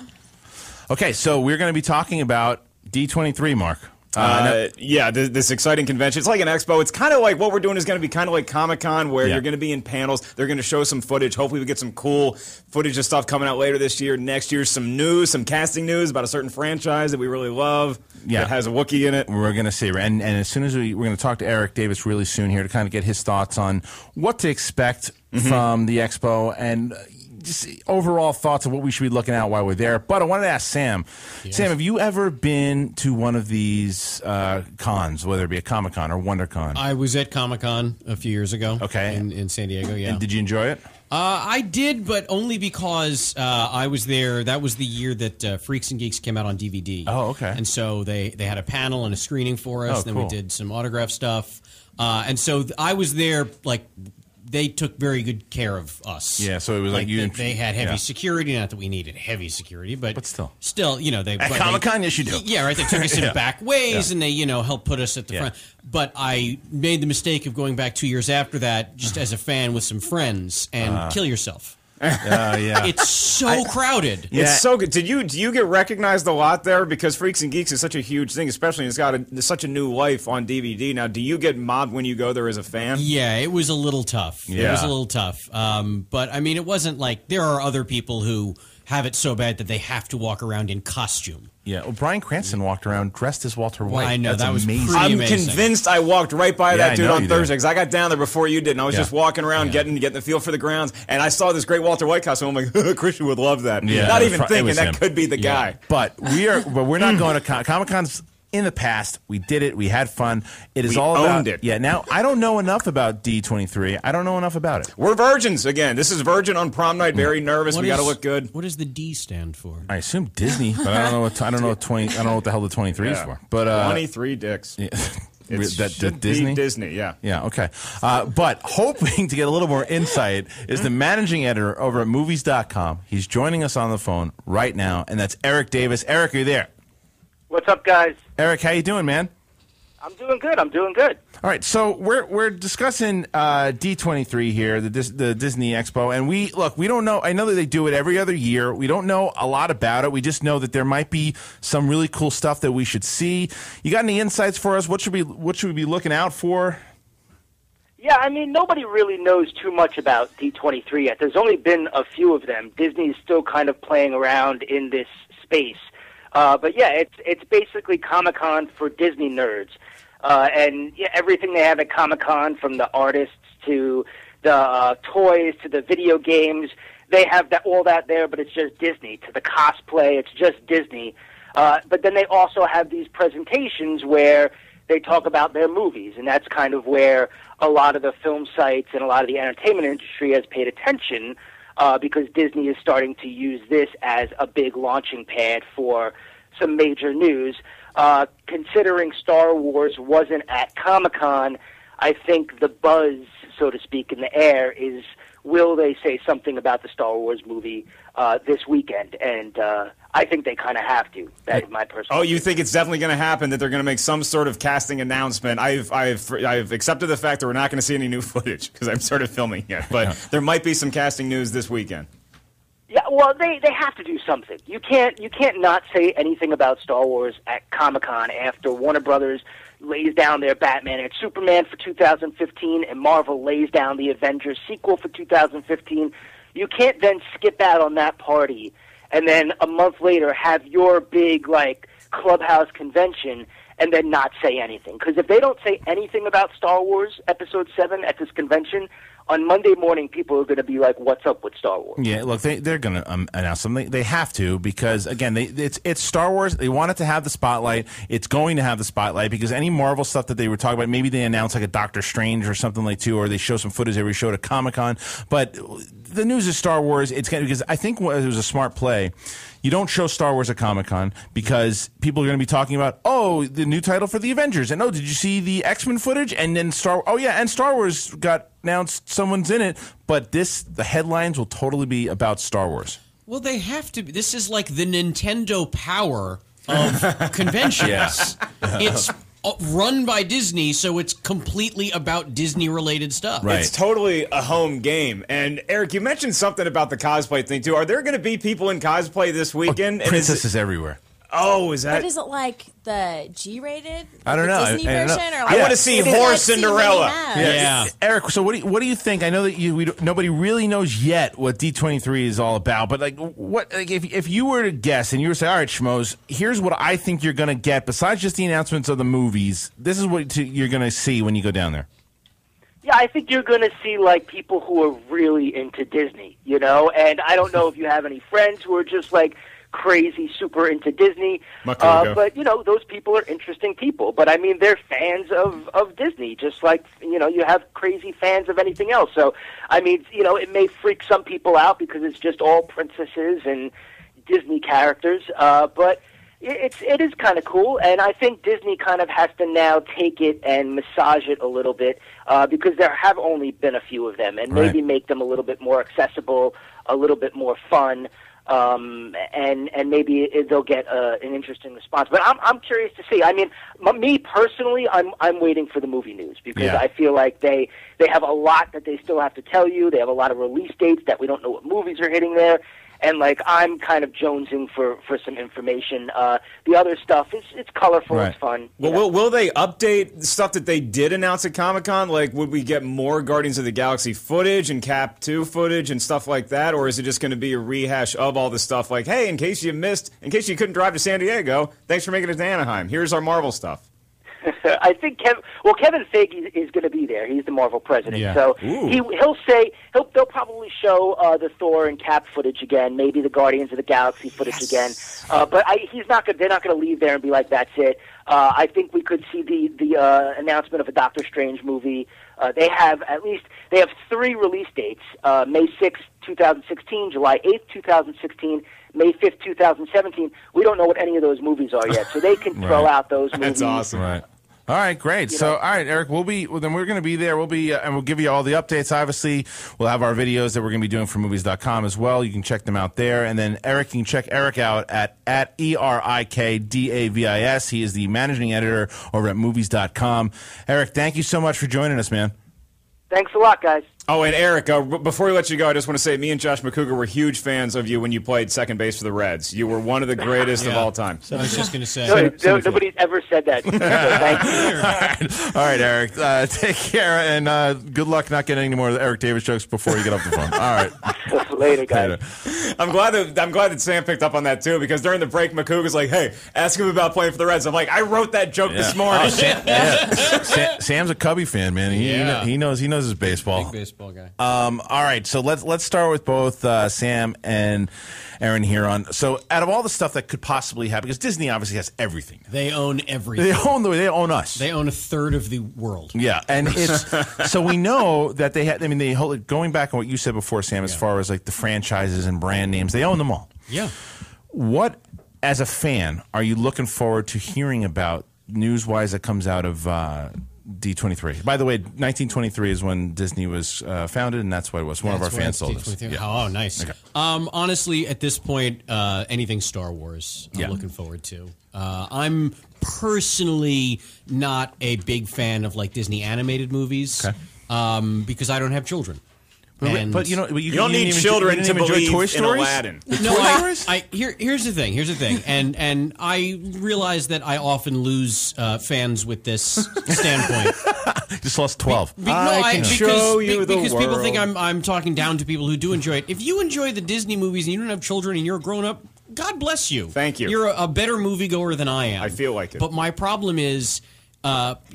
Okay, so we're going to be talking about D23, Mark. This exciting convention. It's like an expo. It's kind of like what we're doing is going to be kind of like Comic-Con, where you're going to be in panels. They're going to show some footage. Hopefully we get some cool footage of stuff coming out later this year. Next year, some news, some casting news about a certain franchise that we really love that has a Wookiee in it. We're going to see. And as soon as we're going to talk to Eric Davis really soon here to kind of get his thoughts on what to expect from the expo and just overall thoughts of what we should be looking at while we're there. But I wanted to ask Sam. Yes. Sam, have you ever been to one of these cons, whether it be a Comic-Con or WonderCon? I was at Comic-Con a few years ago. Okay. In San Diego, yeah. And did you enjoy it? I did, but only because I was there. That was the year that Freaks and Geeks came out on DVD. Oh, okay. And so they had a panel and a screening for us. Oh, then cool. we did some autograph stuff. And so I was there, like, they took very good care of us. Yeah, so it was like you. They had heavy security. Not that we needed heavy security, but still, you know, they at Comic-Con, yes, you do. Yeah, right. They took us in back ways, and they, you know, helped put us at the front. But I made the mistake of going back 2 years after that, just as a fan with some friends, and kill yourself. It's so crowded. Yeah. It's so good. Do you get recognized a lot there? Because Freaks and Geeks is such a huge thing, especially it's got such a new life on DVD. Now, do you get mobbed when you go there as a fan? Yeah, it was a little tough. Yeah. It was a little tough. But, I mean, it wasn't like there are other people who have it so bad that they have to walk around in costume. Yeah, well, Bryan Cranston walked around dressed as Walter White. Well, I know, That's that was amazing. pretty I'm convinced I walked right by that dude on Thursday because I got down there before you did, and I was just walking around getting the feel for the grounds, and I saw this great Walter White costume. I'm like, Christian would love that. Yeah, not even thinking that could be the guy. But we're not going to Comic-Con's. In the past, we did it. We had fun. It is all about owned it. Yeah. Now I don't know enough about D23. I don't know enough about it. We're virgins again. This is Virgin on prom night. Very nervous. We got to look good. What does the D stand for? I assume Disney, but I don't know what I don't know what the hell the 23 is for. But 23 dicks. Yeah. That Disney? Disney, yeah. Yeah, okay. But hoping to get a little more insight is the managing editor over at movies.com. He's joining us on the phone right now, and that's Eric Davis. Eric, are you there? What's up, guys? Eric, how you doing, man? I'm doing good. All right, so we're discussing D23 here, the Disney Expo, and we don't know. I know that they do it every other year. We don't know a lot about it. We just know that there might be some really cool stuff that we should see. You got any insights for us? What should we be looking out for? Yeah, I mean, nobody really knows too much about D23 yet. There's only been a few of them. Disney is still kind of playing around in this space. But yeah, it's basically Comic-Con for Disney nerds. And yeah, everything they have at Comic-Con, from the artists to the toys to the video games, they have all that there, but it's just Disney. To the cosplay, it's just Disney. But then they also have these presentations where they talk about their movies, and that's kind of where a lot of the film sites and a lot of the entertainment industry has paid attention, because Disney is starting to use this as a big launching pad for some major news. Considering Star Wars wasn't at Comic-Con, I think the buzz, so to speak, in the air is, will they say something about the Star Wars movie this weekend? And I think they kind of have to. That is my personal you think it's definitely going to happen, that they're going to make some sort of casting announcement? I've accepted the fact that we're not going to see any new footage because I'm sort of filming it. But there might be some casting news this weekend. Yeah, well, they have to do something. You can't not say anything about Star Wars at Comic-Con after Warner Brothers lays down their Batman and Superman for 2015 and Marvel lays down the Avengers sequel for 2015. You can't then skip out on that party and then a month later have your big, like, clubhouse convention and then not say anything. Because if they don't say anything about Star Wars Episode 7 at this convention, on Monday morning, people are going to be like, what's up with Star Wars? Yeah, look, they're going to announce something. They have to, because, again, it's Star Wars. They want it to have the spotlight. It's going to have the spotlight, because any Marvel stuff that they were talking about, maybe they announce like a Doctor Strange or something like that, or they show some footage they were showed at Comic-Con. But the news is Star Wars. It's kind of, because I think it was a smart play. You don't show Star Wars at Comic-Con because people are going to be talking about, the new title for the Avengers. And, did you see the X-Men footage? And then Star Wars got announced, someone's in it. But the headlines will totally be about Star Wars. Well, they have to. This is like the Nintendo Power of conventions. It's run by Disney, so it's completely about Disney-related stuff. Right. It's totally a home game. And, Eric, you mentioned something about the cosplay thing, too. Are there going to be people in cosplay this weekend? Princesses everywhere. Oh, is that? But is it like the G-rated? I don't know. Disney I don't version? know. Or like, I want to see Whore Cinderella. Yeah. Eric, so what do you think? I know that nobody really knows yet what D23 is all about, but like, what if you were to guess and you were to say, all right, Schmoes, here's what I think you're going to get besides just the announcements of the movies. This is what you're going to see when you go down there. Yeah, I think you're going to see, like, people who are really into Disney, you know? And I don't know if you have any friends who are just, like, crazy, super into Disney. But, you know, those people are interesting people. But, I mean, they're fans of Disney, just like, you know, you have crazy fans of anything else. So, I mean, you know, it may freak some people out because it's just all princesses and Disney characters. But it is kind of cool, and I think Disney kind of has to now take it and massage it a little bit because there have only been a few of them, and maybe make them a little bit more accessible, a little bit more fun, and maybe they'll get an interesting response. But I'm curious to see. I mean, me personally, I'm waiting for the movie news because I feel like they have a lot that they still have to tell you. They have a lot of release dates that we don't know what movies are hitting there. And, like, I'm kind of jonesing for some information. The other stuff, it's colorful, it's fun. Well, will they update stuff that they did announce at Comic-Con? Like, would we get more Guardians of the Galaxy footage and Cap 2 footage and stuff like that? Or is it just going to be a rehash of all the stuff like, hey, in case you couldn't drive to San Diego, thanks for making it to Anaheim. Here's our Marvel stuff. I think Kevin Feige is going to be there. He's the Marvel president, so they'll probably show the Thor and Cap footage again, maybe the Guardians of the Galaxy footage again. But they're not going to leave there and be like, that's it. I think we could see the announcement of a Doctor Strange movie. They have 3 release dates: May 6th, 2016, July 8th, 2016. May 5th, 2017. We don't know what any of those movies are yet, so they can throw out those movies. That's awesome. Right. All right, great. So, all right, Eric, we're going to be there. We'll be, and we'll give you all the updates. Obviously, we'll have our videos that we're going to be doing for movies.com as well. You can check them out there. And then Eric, you can check Eric out at ERIKDAVIS. He is the managing editor over at movies.com. Eric, thank you so much for joining us, man. Thanks a lot, guys. Oh, and Eric, before we let you go, I just want to say me and Josh McCougar were huge fans of you when you played second base for the Reds. You were one of the greatest of all time. So I was just going to say. Nobody's ever said that. So thank you. All right, Eric. Take care, and good luck not getting any more Eric Davis jokes before you get off the phone. All right. Later, guys. Later. I'm glad that Sam picked up on that, too, because during the break, McCougar's like, hey, ask him about playing for the Reds. I'm like, I wrote that joke this morning. Sam's a Cubby fan, man. He knows his baseball. Big baseball guy. All right, so let's start with both Sam and Erin here on. So, out of all the stuff that could possibly happen, because Disney obviously has everything. They own everything. They own us. They own a third of the world. Yeah, and it's so we know that they had. I mean, going back on what you said before, Sam, as far as like the franchises and brand names, they own them all. Yeah. What, as a fan, are you looking forward to hearing about news-wise that comes out of D23? By the way, 1923 is when Disney was founded, and that's what it was. One of our fans told us. Yeah. Oh, nice. Okay. Honestly, at this point, anything Star Wars I'm looking forward to. I'm personally not a big fan of like Disney animated movies because I don't have children. But you know, you don't need children to believe Toy in Stories? Aladdin. No, here's the thing. And I realize that I often lose fans with this standpoint. Just lost 12. Because people think I'm talking down to people who do enjoy it. If you enjoy the Disney movies and you don't have children and you're a grown up, God bless you. Thank you. You're a better moviegoer than I am. I feel like it. But my problem is,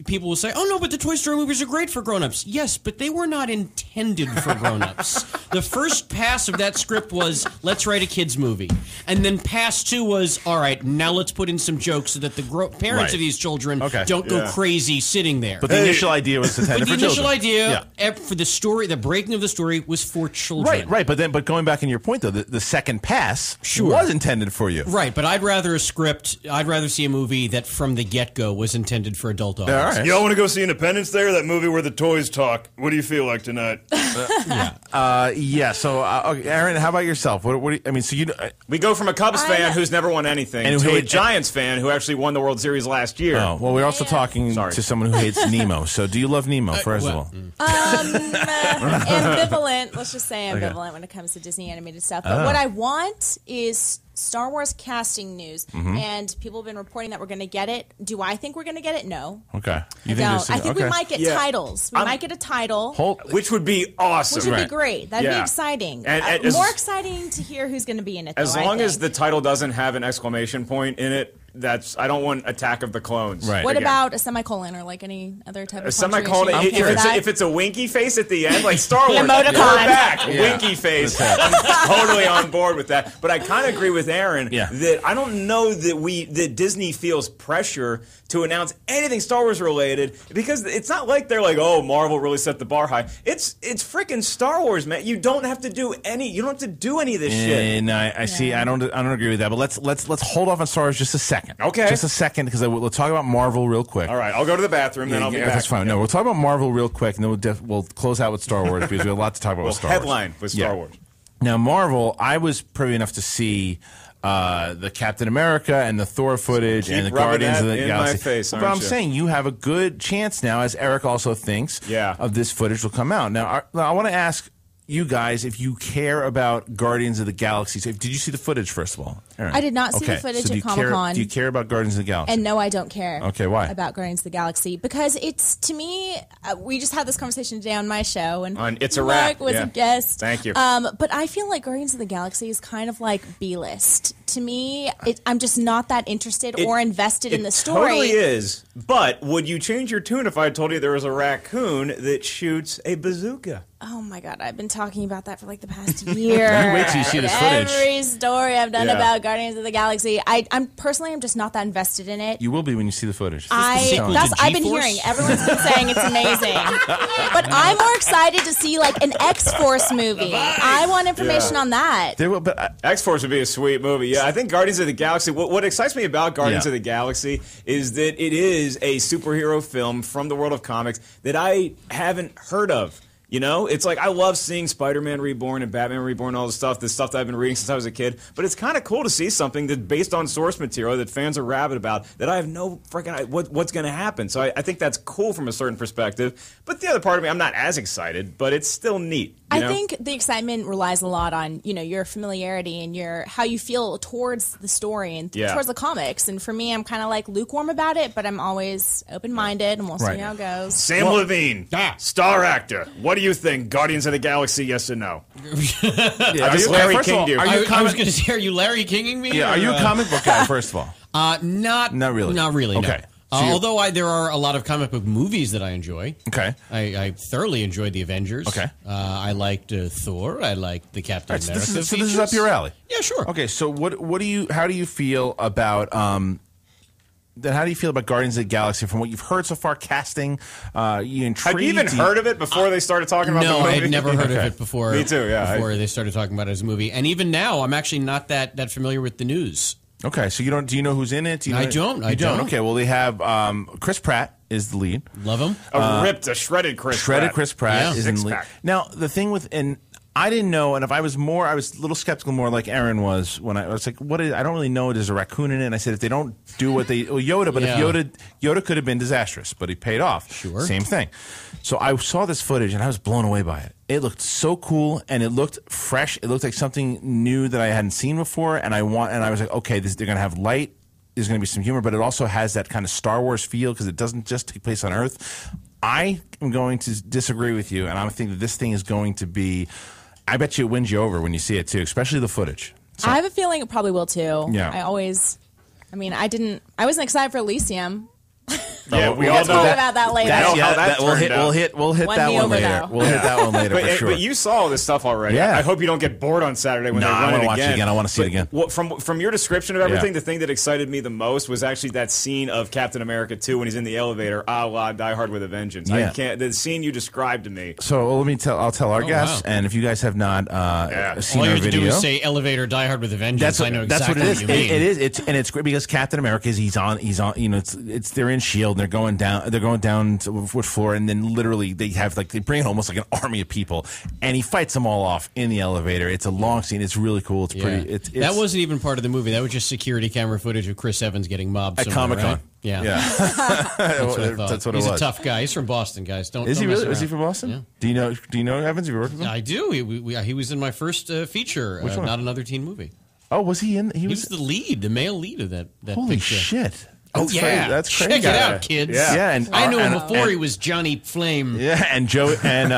people will say, oh, no, but the Toy Story movies are great for grown-ups. Yes, but they were not intended for grown-ups. The first pass of that script was, let's write a kids movie. And then pass 2 was, all right, now let's put in some jokes so that the parents of these children don't go crazy sitting there. But the initial idea was intended for children. But the initial idea for the story, the breaking of the story, was for children. Right. But going back in your point, though, the second pass was intended for you. Right, but I'd rather see a movie that from the get-go was intended for adult audience. All right. Y'all want to go see Independence Day, or that movie where the toys talk? What do you feel like tonight? So, Erin, how about yourself? What do you, I mean, so we go from a Cubs fan who's never won anything to a Giants fan who actually won the World Series last year. Oh, well, we're also talking to someone who hates Nemo. So, do you love Nemo, first of all? Ambivalent. Let's just say ambivalent when it comes to Disney animated stuff. But what I want is Star Wars casting news, and people have been reporting that we're going to get it. Do I think we're going to get it? No. Okay. I don't. I think we might get titles. We might get a title. Which would be awesome. Which would be great. That'd be exciting. And more exciting to hear who's going to be in it, as long as the title doesn't have an exclamation point in it, I don't want Attack of the Clones. Right. What about a semicolon or like any other type of a semicolon? If it's a winky face at the end, like Star Wars, emoticon. We're back. Winky face. I'm totally on board with that. But I kind of agree with Erin that I don't know that Disney feels pressure to announce anything Star Wars related, because it's not like they're like, oh, Marvel really set the bar high. It's freaking Star Wars, man. You don't have to do any. You don't have to do any of this shit. No, I see. I don't agree with that. But let's hold off on Star Wars just a second. Okay. Just a second, because we'll talk about Marvel real quick. All right, I'll go to the bathroom, then I'll be back. That's fine. No, we'll talk about Marvel real quick, and then we'll close out with Star Wars, because we have a lot to talk about with Star Wars. Headline with Star Wars. Now, Marvel, I was privy enough to see the Captain America and the Thor footage and the Guardians of the Galaxy. My face, but I'm saying you have a good chance now, as Eric also thinks, of this footage will come out. Now, I want to ask you guys if you care about Guardians of the Galaxy. So did you see the footage, first of all, Erin? I did not see the footage at Comic-Con. Do you care about Guardians of the Galaxy? And no, I don't care. Okay, why? About Guardians of the Galaxy. Because it's, to me, we just had this conversation today on my show, and It's a Wrap. Mark was a guest. Thank you. But I feel like Guardians of the Galaxy is kind of like B-list. To me, I'm just not that interested or invested in the story. It totally is. But would you change your tune if I told you there was a raccoon that shoots a bazooka? Oh my God, I've been talking about that for like the past year. You wait till you see this footage. Every story I've done about Guardians of the Galaxy, I'm just not that invested in it. You will be when you see the footage. I've been hearing. Everyone's been saying it's amazing. But I'm more excited to see like an X-Force movie. I want information on that. X-Force would be a sweet movie. Yeah, I think Guardians of the Galaxy, what excites me about Guardians of the Galaxy is that it is a superhero film from the world of comics that I haven't heard of. You know, it's like I love seeing Spider-Man Reborn and Batman Reborn, all the stuff that I've been reading since I was a kid. But it's kind of cool to see something that's based on source material that fans are rabid about that I have no freaking what's going to happen. So I think that's cool from a certain perspective. But the other part of me, I'm not as excited, but it's still neat. I think the excitement relies a lot on, your familiarity and how you feel towards the story and towards the comics. And for me, I'm kind of like lukewarm about it, but I'm always open-minded, and we'll see how it goes. Samm Levine, star actor. What do you think? Guardians of the Galaxy, yes or no? I was Larry King you. I was going to say, are you Larry Kinging me? Yeah, are you a comic book guy, first of all? Not really. Not really, okay. No. Although there are a lot of comic book movies that I enjoy. Okay. I thoroughly enjoyed the Avengers. Okay. I liked Thor. I liked the Captain America. So this is up your alley. Yeah, sure. Okay, so how do you feel about how do you feel about Guardians of the Galaxy from what you've heard so far? Casting, Have you even heard of it before they started talking about the movie? No, I had never heard of it before. Me too, yeah. Before they started talking about it as a movie. And even now, I'm actually not that familiar with the news. Okay, so do you know who's in it? I don't. Okay, well, they have Chris Pratt is the lead. Love him. A shredded Chris Pratt. Chris Pratt is in the lead. Now, the thing I didn't know, and if I was a little skeptical, more like Erin was when I was like, I don't really know. There's a raccoon in it. And I said, if they don't do what Yoda, but if Yoda could have been disastrous, but he paid off. Sure. Same thing. So I saw this footage and I was blown away by it. It looked so cool and it looked fresh. It looked like something new that I hadn't seen before. And I was like, okay, they're going to have light. There's going to be some humor, but it also has that kind of Star Wars feel because it doesn't just take place on Earth. I am going to disagree with you, and I think that this thing is going to be. I bet you it wins you over when you see it too, especially the footage. So. I have a feeling it probably will too. Yeah. I wasn't excited for Elysium. Yeah, we all know talk about that later. We'll hit that one later. We'll hit that one later for sure. But you saw all this stuff already. Yeah. I hope you don't get bored on Saturday when they run it again. I want to watch it again. I want to see it again. From your description of everything, the thing that excited me the most was actually that scene of Captain America 2 when he's in the elevator, a la Die Hard with a Vengeance. Yeah. The scene you described to me. So I'll tell our guests, and if you guys have not seen all our video. All you have to do is say elevator, Die Hard with a Vengeance. I know exactly what you mean. It is. It's great because Captain America he's on. They're in S.H.I.E.L.D. and they're going down to which floor, and then literally they bring in almost like an army of people, and he fights them all off in the elevator. It's a long scene. It's really cool. It's pretty. That wasn't even part of the movie. That was just security camera footage of Chris Evans getting mobbed at Comic-Con. Right? Yeah. That's what He's a tough guy. He's from Boston, guys. Is he really? Is he from Boston? Yeah. Do you know Evans? Have you worked with him? I do. He was in my first feature, Not Another Teen Movie. Oh, was he in? He was the lead, the male lead of that Holy picture. shit. That's that's crazy. Check it out, kids. Yeah, and I knew him before he was Johnny Flame. Yeah, and Joe, and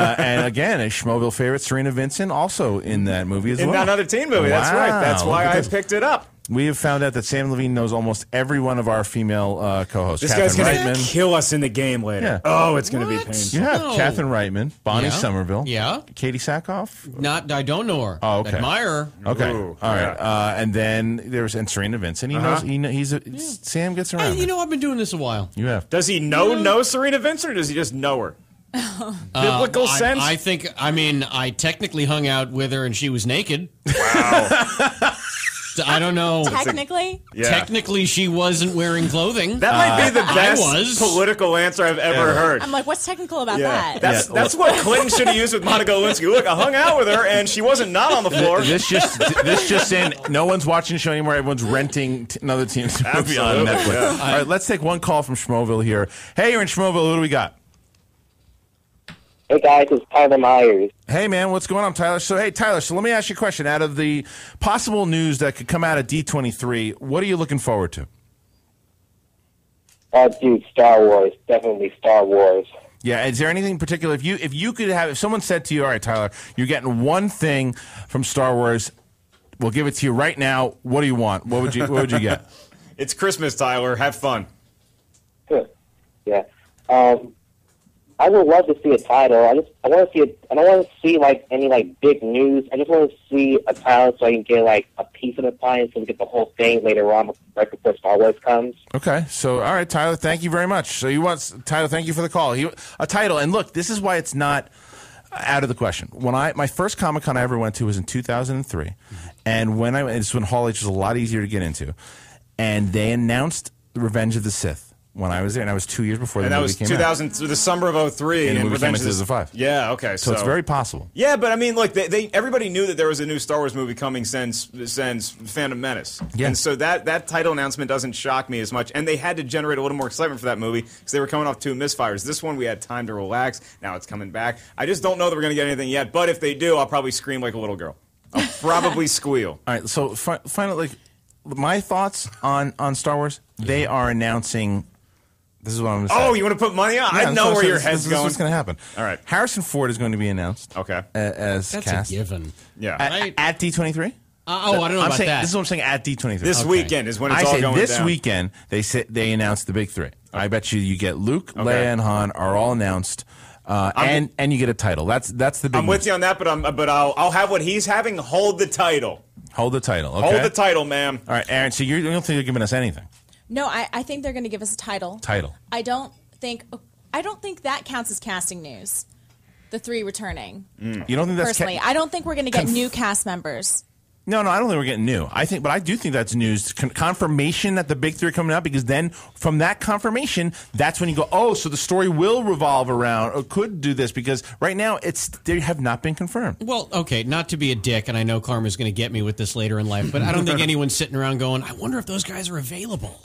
again, a Schmoville favorite, Serena Vincent, also in that movie as well. In another teen movie. That's right. That's why I picked it up. We have found out that Samm Levine knows almost every one of our female co-hosts. This guy's going to kill us in the game later. Yeah. Oh, it's going to be painful. You have Catherine Reitman, Bonnie Somerville, Katie Sackhoff. I don't know her. Oh, okay. Admire her. Okay, all right. And then there's Serena Vincent. He knows. Sam gets around. Hey, I've been doing this a while. You have. Does he know Serena Vincent, or does he just know her? Biblical sense. I think. I technically hung out with her, and she was naked. Wow. I don't know. Technically? Technically, she wasn't wearing clothing. That might be the best political answer I've ever heard. I'm like, what's technical about that? That's what Clinton should have used with Monica Lewinsky. Look, I hung out with her, and she wasn't not on the floor. This just in. No one's watching the show anymore. Everyone's renting another team's movie on Netflix. All right, let's take one call from Schmoville here. Hey, you're in Schmoville. Who do we got? Hey guys, it's Tyler Myers. Hey man, what's going on, Tyler? So let me ask you a question. Out of the possible news that could come out of D23, what are you looking forward to? Dude, Star Wars. Definitely Star Wars. Yeah, is there anything particular? If someone said to you, all right, Tyler, you're getting one thing from Star Wars, we'll give it to you right now. What do you want? What would you get? It's Christmas, Tyler. Have fun. Yeah. I would love to see a title. I want to see it. I don't want to see any big news. I just want to see a title so I can get a piece of the pie and so we get the whole thing later on, right before Star Wars comes. Okay, so all right, Tyler, thank you very much. So Tyler, thank you for the call. A title, and look, this is why it's not out of the question. When my first Comic-Con I ever went to was in 2003, and it's when Hall H was a lot easier to get into, and they announced Revenge of the Sith. When I was there, and I was 2 years before the movie came out. And that was 2000, the summer of 03. And the movie came in Revenge 2005. Yeah, okay. So it's very possible. Yeah, but I mean, look, everybody knew that there was a new Star Wars movie coming since Phantom Menace. Yeah. And so that title announcement doesn't shock me as much. And they had to generate a little more excitement for that movie because they were coming off 2 misfires. This one, we had time to relax. Now it's coming back. I just don't know that we're going to get anything yet. But if they do, I'll probably scream like a little girl. I'll probably squeal. All right, so finally, my thoughts on Star Wars, they are announcing... This is what I'm going to say. Oh, you want to put money on? I know where your head's going. This is what's going to happen. All right. Harrison Ford is going to be announced. Okay. As That's cast. a given. Yeah. At D23? I don't know about that. This is what I'm saying at D23. This weekend is when it's all going down. This weekend, they announced the big 3. Okay. I bet you get Luke, Leia, and Han are all announced. And you get a title. That's the big I'm with you on that, but I'll have what he's having. Hold the title. Hold the title, okay? Hold the title, ma'am. All right, Aaron, so you don't think they're giving us anything? No, I think they're going to give us a title. I don't think that counts as casting news. The 3 returning. You don't think that's personally? I don't think we're going to get new cast members. No, I don't think we're getting new. But I do think that's news. Confirmation that the big 3 are coming out, because then from that confirmation, that's when you go, oh, so the story will revolve around or could do this, because right now they have not been confirmed. Well, okay, not to be a dick, and I know Karma's going to get me with this later in life, but I don't think anyone's sitting around going, I wonder if those guys are available.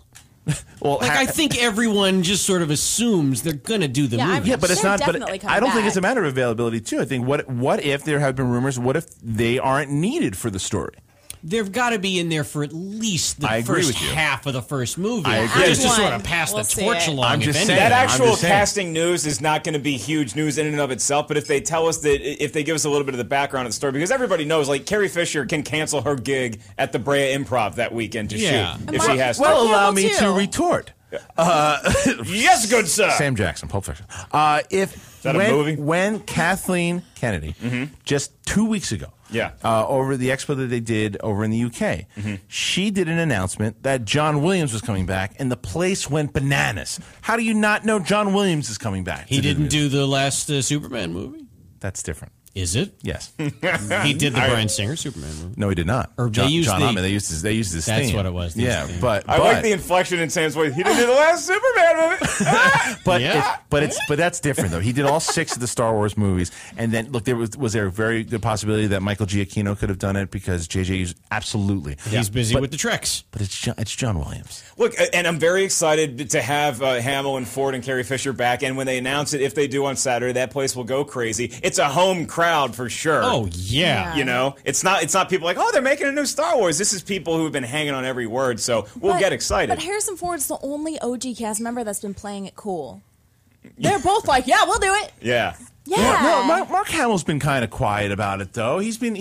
Well, I think everyone just sort of assumes they're going to do the movie. Yeah, but it's not. But I don't think it's a matter of availability too. I think what if there have been rumors? What if they aren't needed for the story? They've got to be in there for at least the first half of the first movie. I agree. Just to sort of pass the torch along. I'm just saying. That actual casting news is not going to be huge news in and of itself, but if they tell us that, if they give us a little bit of the background of the story, because everybody knows, like, Carrie Fisher can cancel her gig at the Brea Improv that weekend to shoot if she has to. Well, allow me to retort. Yes, good sir. Sam Jackson, Pulp Fiction. Is that a movie? When Kathleen Kennedy, just 2 weeks ago, over the expo that they did over in the UK, she did an announcement that John Williams was coming back, and the place went bananas. How do you not know John Williams is coming back? He didn't do the last Superman movie? That's different. Is it? Yes. He did the Bryan Singer Superman movie. No, he did not. Or John used Ahmed, they used his That's theme. what it was. Yeah, but I like the inflection in Sam's voice. He didn't do the last Superman movie. but that's different though. He did all 6 of the Star Wars movies, and then look, was there a very good possibility that Michael Giacchino could have done it, because JJ absolutely he's busy with the treks. But it's John Williams. Look, and I'm very excited to have Hamill and Ford and Carrie Fisher back. And when they announce it, if they do on Saturday, that place will go crazy. It's a home crowd. crowd for sure. Oh, yeah. You know, it's not people like, oh, they're making a new Star Wars. This is people who have been hanging on every word, so we'll get excited. But Harrison Ford's the only OG cast member that's been playing it cool. They're both like, yeah, we'll do it. Yeah. Yeah. No, Mark Hamill's been kind of quiet about it, though. He's been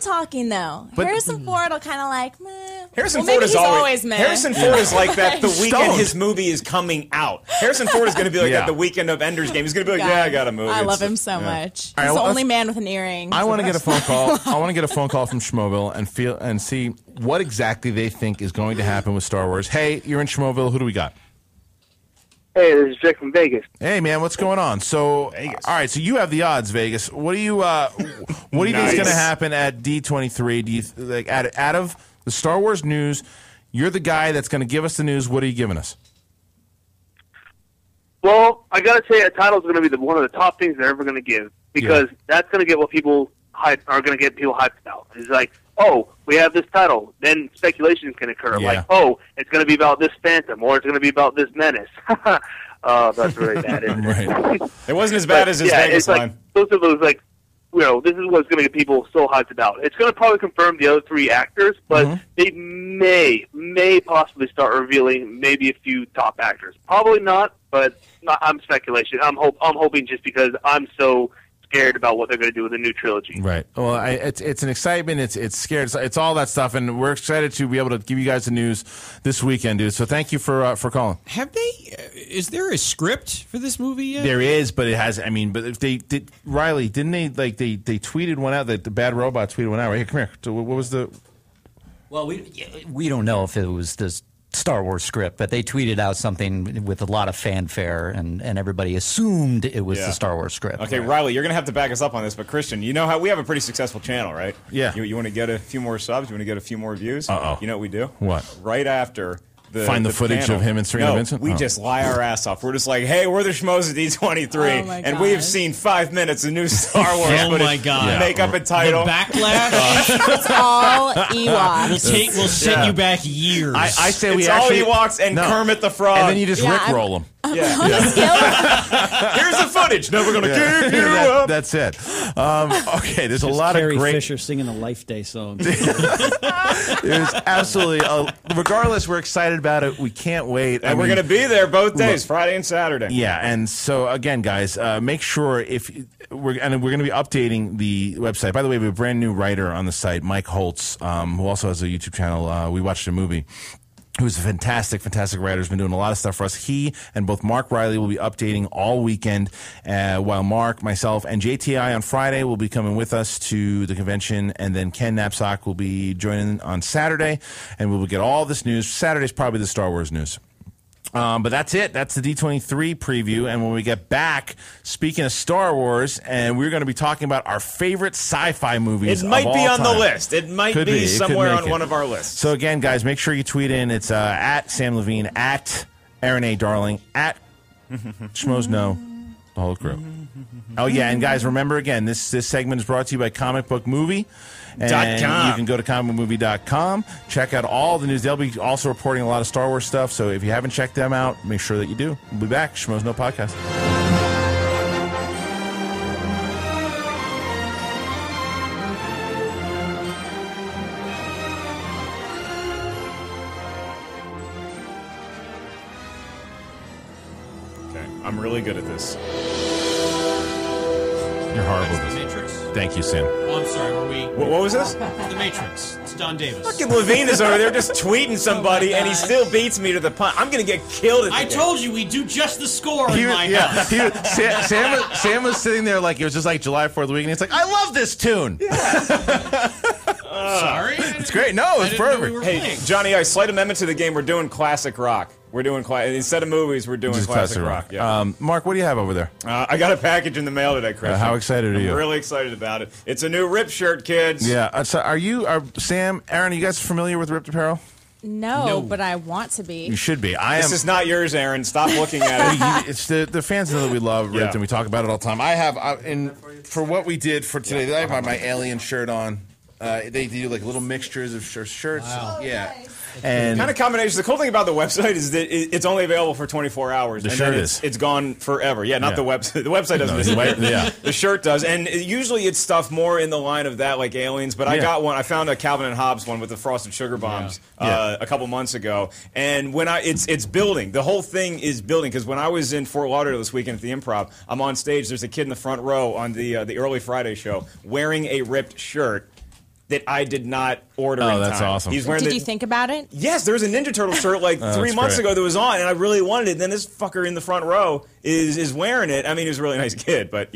talking, though. But- Harrison Ford will kind of like, meh. Harrison Well, Ford maybe is he's always meh. Harrison Ford is like that the weekend Stoned. his movie is coming out. Harrison Ford is going to be like Yeah. at the weekend of Ender's Game. He's going to be like, God, yeah, I got a movie. I love It's- him so yeah. much. All right, He's well, the only let's- man with an earring. I want to get a phone call. I want to get a phone call from Schmoville and see what exactly they think is going to happen with Star Wars. Hey, you're in Schmoville. Who do we got? Hey, this is Vic from Vegas. Hey, man, what's going on? So, Vegas. all right, so you have the odds, Vegas. What do you think is going to happen at D23? Do you like out of the Star Wars news? You're the guy that's going to give us the news. What are you giving us? Well, I gotta say, a title is going to be one of the top things they're ever going to give because that's going to get what people are going to get people hyped about. It's like, oh, we have this title. Then speculation can occur. Yeah. Like, oh, it's going to be about this Phantom, or it's going to be about this Menace. That's really bad, isn't it? Right. It wasn't as bad as his Vegas it's like, line. those are those, like, you know, this is what's going to get people so hyped about. It's going to probably confirm the other three actors, but they may possibly start revealing maybe a few top actors. Probably not, but I'm speculation. I'm hoping just because I'm so scared about what they're going to do with the new trilogy. Right. Well, it's an excitement. It's scared. It's all that stuff, and we're excited to be able to give you guys the news this weekend, dude. So thank you for calling. Have they? Is there a script for this movie yet? There is, but it has. I mean, but if they did, Riley, didn't they like they tweeted one out? The Bad Robot tweeted one out. Right here, come here. So what was the? Well, we don't know if it was the Star Wars script, but they tweeted out something with a lot of fanfare, and everybody assumed it was the Star Wars script. Okay, Riley, you're going to have to back us up on this, but Christian, you know how we have a pretty successful channel, right? Yeah. You want to get a few more subs? You want to get a few more views? Uh-oh. You know what we do? What? Right after Find the footage panel. of him and Serena No, Vincent? we Oh. just lie our ass off. We're just like, hey, we're the schmoes at D23, Oh my and we have gosh. seen 5 minutes of new Star Wars Oh footage. my God. Makeup and title. The backlash. It's all Ewoks. We'll set you back years. I say we It's actually all Ewoks and Kermit the Frog. and then you just Yeah, rickroll them. Yeah. Here's the footage. Never going to give you up. That's it. Okay, there's a Just lot Carrie of great. Fisher singing the Life Day song. There's absolutely. Regardless, we're excited about it. We can't wait. And we're going to be there both days, Friday and Saturday. Yeah, and so again, guys, make sure if we're going to be updating the website. By the way, we have a brand new writer on the site, Mike Holtz, who also has a YouTube channel. We watched a movie. Who's a fantastic writer, has been doing a lot of stuff for us. He and both Mark Riley will be updating all weekend, while Mark, myself, and JTI on Friday will be coming with us to the convention, and then Ken Knapsack will be joining on Saturday, and we will get all this news. Saturday's probably the Star Wars news. But that's it. That's the D23 preview. And when we get back, speaking of Star Wars, and we're going to be talking about our favorite sci-fi movies. It might of be all on the time. list. It might Could be It could somewhere make on it. one of our lists. So again, guys, make sure you tweet in. It's at Samm Levine, at Erin A. Darling, at Schmoes Know, the whole crew. Oh yeah, and guys, remember again, this segment is brought to you by Comic Book Movie. And .com. you can go to comicbookmovie.com, check out all the news. They'll be also reporting a lot of Star Wars stuff, so if you haven't checked them out, make sure that you do. We'll be back. Schmoes No Podcast. Okay, I'm really good at this. You're horrible at The this. Matrix. Thank you, Sam. Oh, I'm sorry. Were we? What was this? The Matrix. It's Don Davis. Fucking Levine is over there just tweeting somebody, and he still beats me to the punch. I'm going to get killed at the I game. told you we do just the score in He was- my yeah, house. he was- Sam was sitting there like it was just like July 4th week, and he's like, I love this tune. Sorry. It's great. No, it's perfect. Hey, Johnny, a slight amendment to the game. We're doing classic rock. We're doing instead of movies, we're doing Just classic rock. Yeah. Mark, what do you have over there? I got a package in the mail today, Chris. How excited are you? I'm really excited about it. It's a new Rip shirt, kids. Yeah. So are Sam, Aaron, are you guys familiar with Ripped Apparel? No, but I want to be. You should be. This is not yours, Aaron. Stop looking at it. It's the fans know that we love Ripped, Yeah. and we talk about it all the time. I have for what we did for today. I have my alien shirt on. They do like little mixtures of shirts. Wow. Yeah. And kind of combination. The cool thing about the website is that it's only available for 24 hours. The and shirt then is. It's gone forever. Yeah, not Yeah. the website. The website doesn't. The shirt does. And usually it's stuff more in the line of that, like aliens. But I got one. I found a Calvin and Hobbes one with the frosted sugar bombs a couple months ago. And when it's building. The whole thing is building. Because when I was in Fort Lauderdale this weekend at the Improv, I'm on stage. There's a kid in the front row on the early Friday show wearing a ripped shirt that I did not order in time. Oh, that's awesome. He's wearing Did you think about it? Yes, there was a Ninja Turtle shirt like 3 months ago that was on, and I really wanted it. And then this fucker in the front row is wearing it. I mean, he was a really nice kid, but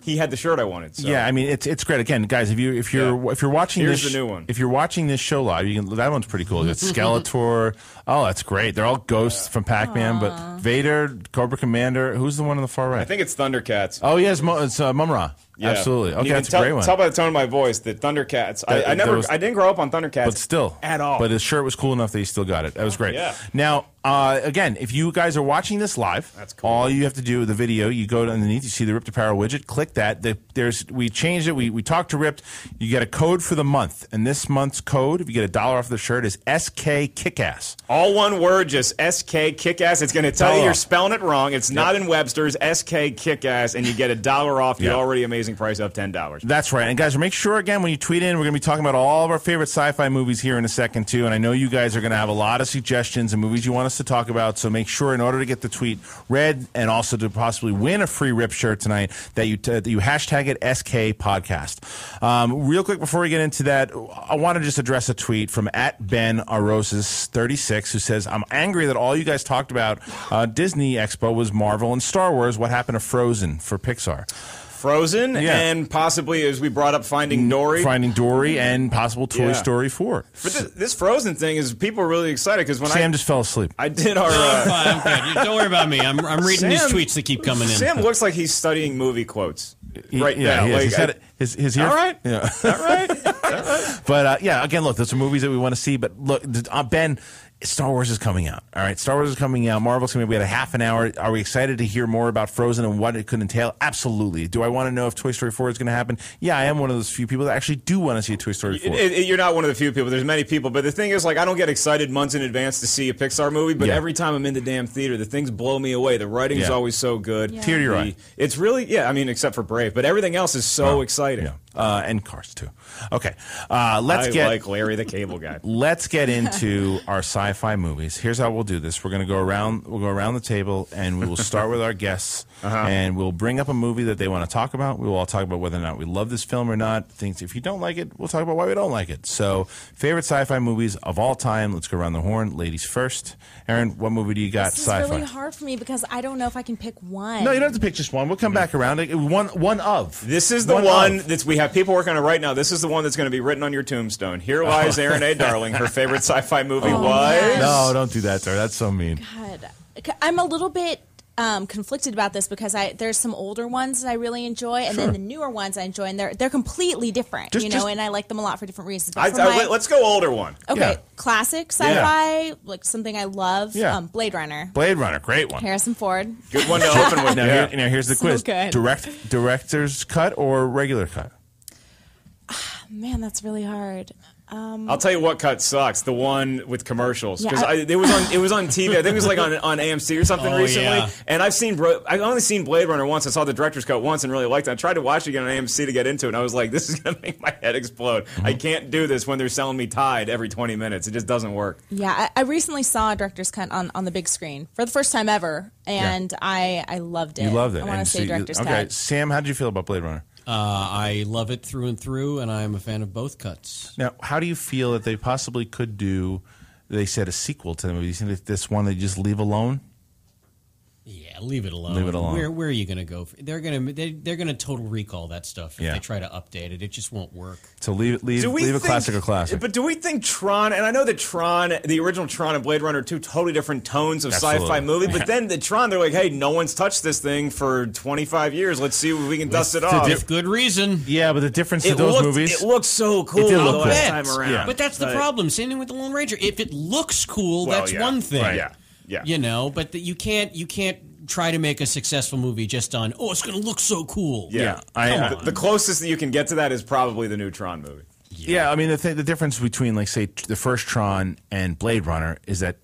he had the shirt I wanted. So. Yeah, I mean it's great. Again, guys, if you're watching Here's this, the new one. If you're watching this show live, that one's pretty cool. It's Skeletor. Oh, that's great. They're all ghosts from Pac-Man, but Vader, Cobra Commander. Who's the one on the far right? I think it's Thundercats. Oh yes, it's Mum-Ra. Yeah. Absolutely. Okay, You that's can a great one. Tell by the tone of my voice that Thundercats. I didn't grow up on Thundercats, But still, at all. But his shirt was cool enough that he still got it. That was great. Yeah. Now, again, if you guys are watching this live, that's cool. All you have to do with the video, you go to underneath, you see the Ripped Apparel widget, click that. We changed it. We talked to Ripped. You get a code for the month, and this month's code, if you get $1 off the shirt, is SK Kickass. All one word, just SK Kickass. It's going to tell you you're spelling it wrong. It's not in Webster's. SK Kickass, and you get $1 off the already amazing price of $10. That's right. And guys, make sure, again, when you tweet in, we're going to be talking about all of our favorite sci-fi movies here in a second, too. And I know you guys are going to have a lot of suggestions and movies you want us to talk about. So make sure, in order to get the tweet read and also to possibly win a free Rip shirt tonight, that you hashtag it SK Podcast. Real quick, before we get into that, I want to just address a tweet from @BenAroses36, who says, I'm angry that all you guys talked about Disney Expo was Marvel and Star Wars. What happened to Frozen for Pixar? Frozen, and possibly, as we brought up, Finding Dory. Finding Dory and possible Toy Story 4. But this Frozen thing is, people are really excited because when Sam just fell asleep. I did our... I'm good. Don't worry about me. I'm reading these tweets that keep coming in. Sam looks like he's studying movie quotes right now. Like, he's got his ear. All right. Yeah. All right. But, again, look, those are movies that we want to see. But, look, Ben... Star Wars is coming out. All right, Star Wars is coming out. Marvel's coming out. We had a half an hour. Are we excited to hear more about Frozen and what it could entail? Absolutely. Do I want to know if Toy Story 4 is going to happen? Yeah, I am one of those few people that actually do want to see a Toy Story 4. You're not one of the few people. There's many people. But the thing is, like, I don't get excited months in advance to see a Pixar movie, but every time I'm in the damn theater, the things blow me away. The writing's always so good. Tear to your eye. It's really, I mean, except for Brave, but everything else is so exciting. And Cars, too. Okay, I like Larry the Cable Guy. Let's get into our sci-fi movies. Here's how we'll do this. We're going to go around. We'll go around the table, and we will start with our guests, and we'll bring up a movie that they want to talk about. We will all talk about whether or not we love this film or not. Things, if you don't like it, we'll talk about why we don't like it. So, favorite sci-fi movies of all time. Let's go around the horn. Ladies first. Erin, what movie do you got? This is Sci-fi. really hard for me because I don't know if I can pick one. No, you don't have to pick just one. We'll come back around. One of. This is the one that we have people working on it right now. This is the one that's going to be written on your tombstone. Here lies Erin A. Darling. Her favorite sci-fi movie was... No, don't do that, sir. That's so mean. God. I'm a little bit conflicted about this because there's some older ones that I really enjoy, and then the newer ones I enjoy, and they're completely different, and I like them a lot for different reasons. But let's go older one. Okay, classic sci-fi, like something I love. Blade Runner. Blade Runner, great one. Harrison Ford. Good one to open with. Now, here's the quiz. Good. Director's cut or regular cut? Man, that's really hard. I'll tell you what cut sucks. The one with commercials, because Yeah, it was on TV. I think it was like on AMC or something recently. Yeah. And I've only seen Blade Runner once. I saw the director's cut once and really liked it. I tried to watch it again on AMC to get into it, and I was like, this is gonna make my head explode. I can't do this when they're selling me Tide every 20 minutes. It just doesn't work. Yeah, I recently saw a director's cut on the big screen for the first time ever, and I loved it. You loved it. I want to say director's cut. Okay, Sam, how did you feel about Blade Runner? I love it through and through, and I'm a fan of both cuts. Now, how do you feel that they possibly could do, they said, a sequel to the movie? Do you think that this one they just leave alone? Yeah, leave it alone. Leave it alone. Where are you going to go? They're going to total recall that stuff if they try to update it. It just won't work. So leave a classic a classic. But do we think Tron, and I know that Tron, the original Tron and Blade Runner are two totally different tones of sci-fi movie, but then the Tron, they're like, hey, no one's touched this thing for 25 years. Let's see if we can dust it off. With good reason. Yeah, but the difference in those movies... It looks so cool the last time around. Yeah. But that's the problem. Same thing with The Lone Ranger. If it looks cool, that's one thing. Right. Yeah. You know, but you can't try to make a successful movie just on, it's going to look so cool. Yeah. The closest that you can get to that is probably the new Tron movie. Yeah, I mean, the difference between, like, say, the first Tron and Blade Runner is that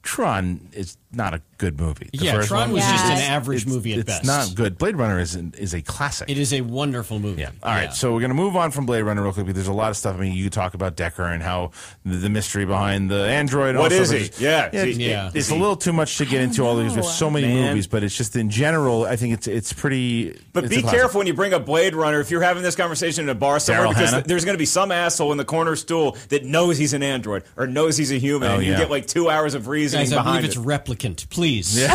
Tron is not a good movie. Tron was just an average movie at best. It's not good. Blade Runner is a classic. It is a wonderful movie. Yeah. All right, so we're going to move on from Blade Runner real quick because there's a lot of stuff. I mean, you talk about Decker and how the mystery behind the android. What is he? It's a little too much to get into all these. There's so many movies, but it's just in general, I think it's pretty. But be careful when you bring up Blade Runner. If you're having this conversation in a bar somewhere, because there's going to be some asshole in the corner stool that knows he's an android or knows he's a human, and you get like 2 hours of reasoning behind I believe it's Replicant, please. Yeah.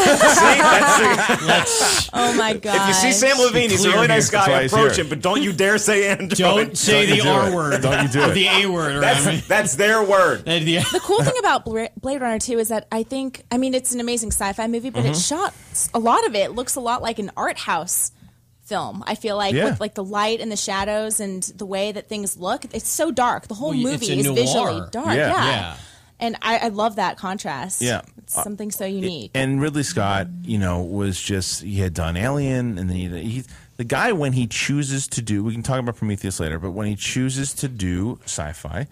Oh my god! If you see Samm Levine, he's a really nice guy. Approach him, but don't you dare say android. Don't say the R word. Don't you do it? The A word. That's their word. The cool thing about Blade Runner 2 is that I mean, it's an amazing sci-fi movie, but it's shot, a lot of it looks a lot like an art house film. I feel like with like the light and the shadows and the way that things look, it's so dark. The whole movie is visually dark. Yeah. And I love that contrast. Yeah. It's something so unique. And Ridley Scott, was just, he had done Alien, and then the guy, when he chooses to do, we can talk about Prometheus later, but when he chooses to do sci-fi,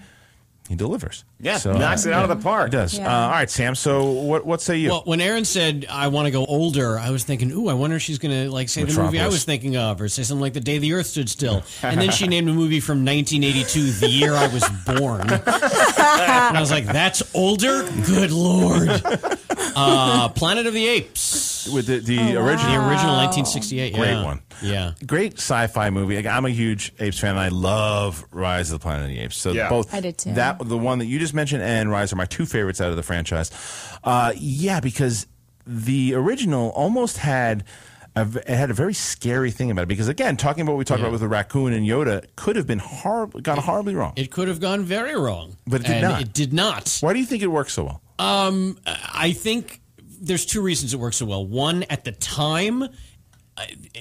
he delivers. Yeah, knocks it out of the park. He does. Yeah. All right, Sam, so what say you? Well, when Erin said, I want to go older, I was thinking, I wonder if she's going to say the movie I was thinking of, or say something like The Day the Earth Stood Still. And then she named a movie from 1982, the year I was born. And I was like, that's older? Good Lord. Planet of the Apes. With the original? The original 1968, Great one. Yeah. Great sci-fi movie. Like, I'm a huge Apes fan, and I love Rise of the Planet of the Apes. So both I did too. The one that you just mentioned and Rise are my two favorites out of the franchise. Because the original almost had a very scary thing about it. Because again, talking about what we talked about with the raccoon and Yoda could have been gone horribly wrong. It could have gone very wrong. But it did not. It did not. Why do you think it worked so well? I think there's two reasons it worked so well. One, at the time,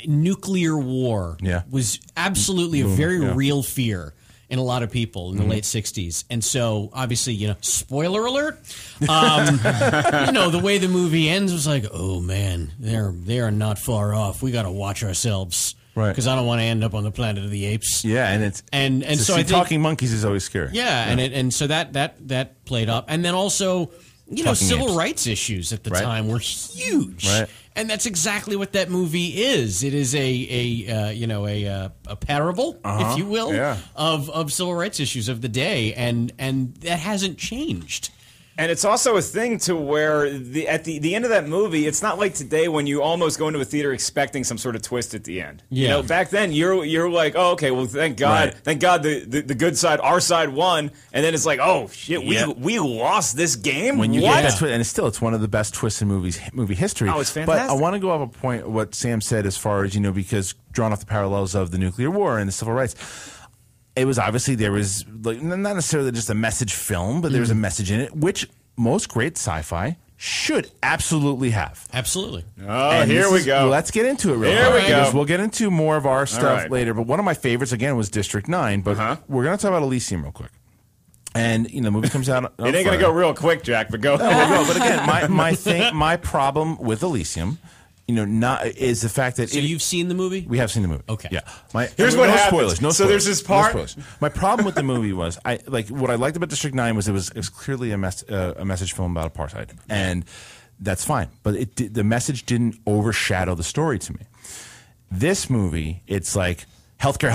nuclear war was absolutely a very real fear in a lot of people in the late 60s. And so, obviously, spoiler alert, the way the movie ends was like, oh, man, they are not far off. We got to watch ourselves. Right. Because I don't want to end up on the Planet of the Apes. Yeah, and so I think talking monkeys is always scary. Yeah, and so that played up. And then also, civil rights issues at the time were huge. Right. And that's exactly what that movie is. It is a parable, if you will, of civil rights issues of the day, and that hasn't changed. And it's also a thing to where at the end of that movie, it's not like today when you almost go into a theater expecting some sort of twist at the end. Yeah. Back then you're like, oh, okay, well, thank God, the good side, our side won, and then it's like, oh shit, we lost this game. When you get that twist, and it's one of the best twists in movie history. Oh, it's fantastic. But I want to go off a point what Sam said as far as because drawn off the parallels of the nuclear war and the civil rights. It was obviously there was not necessarily just a message film, but there was a message in it, which most great sci-fi should absolutely have. Absolutely. Oh, and here we go. Let's get into it real quick. Here we go. We'll get into more of our stuff later, but one of my favorites, again, was District 9, but we're going to talk about Elysium real quick. And, the movie comes out on It ain't going to go real quick, Jack, but go. But again, my problem with Elysium is the fact that... So you've seen the movie? We have seen the movie. Okay. Yeah. Here's what happens. Spoilers. No spoilers. So there's this part... No spoilers. My problem with the movie was, what I liked about District 9 was it was clearly a message film about apartheid. And that's fine. But the message didn't overshadow the story to me. This movie, it's like... Healthcare,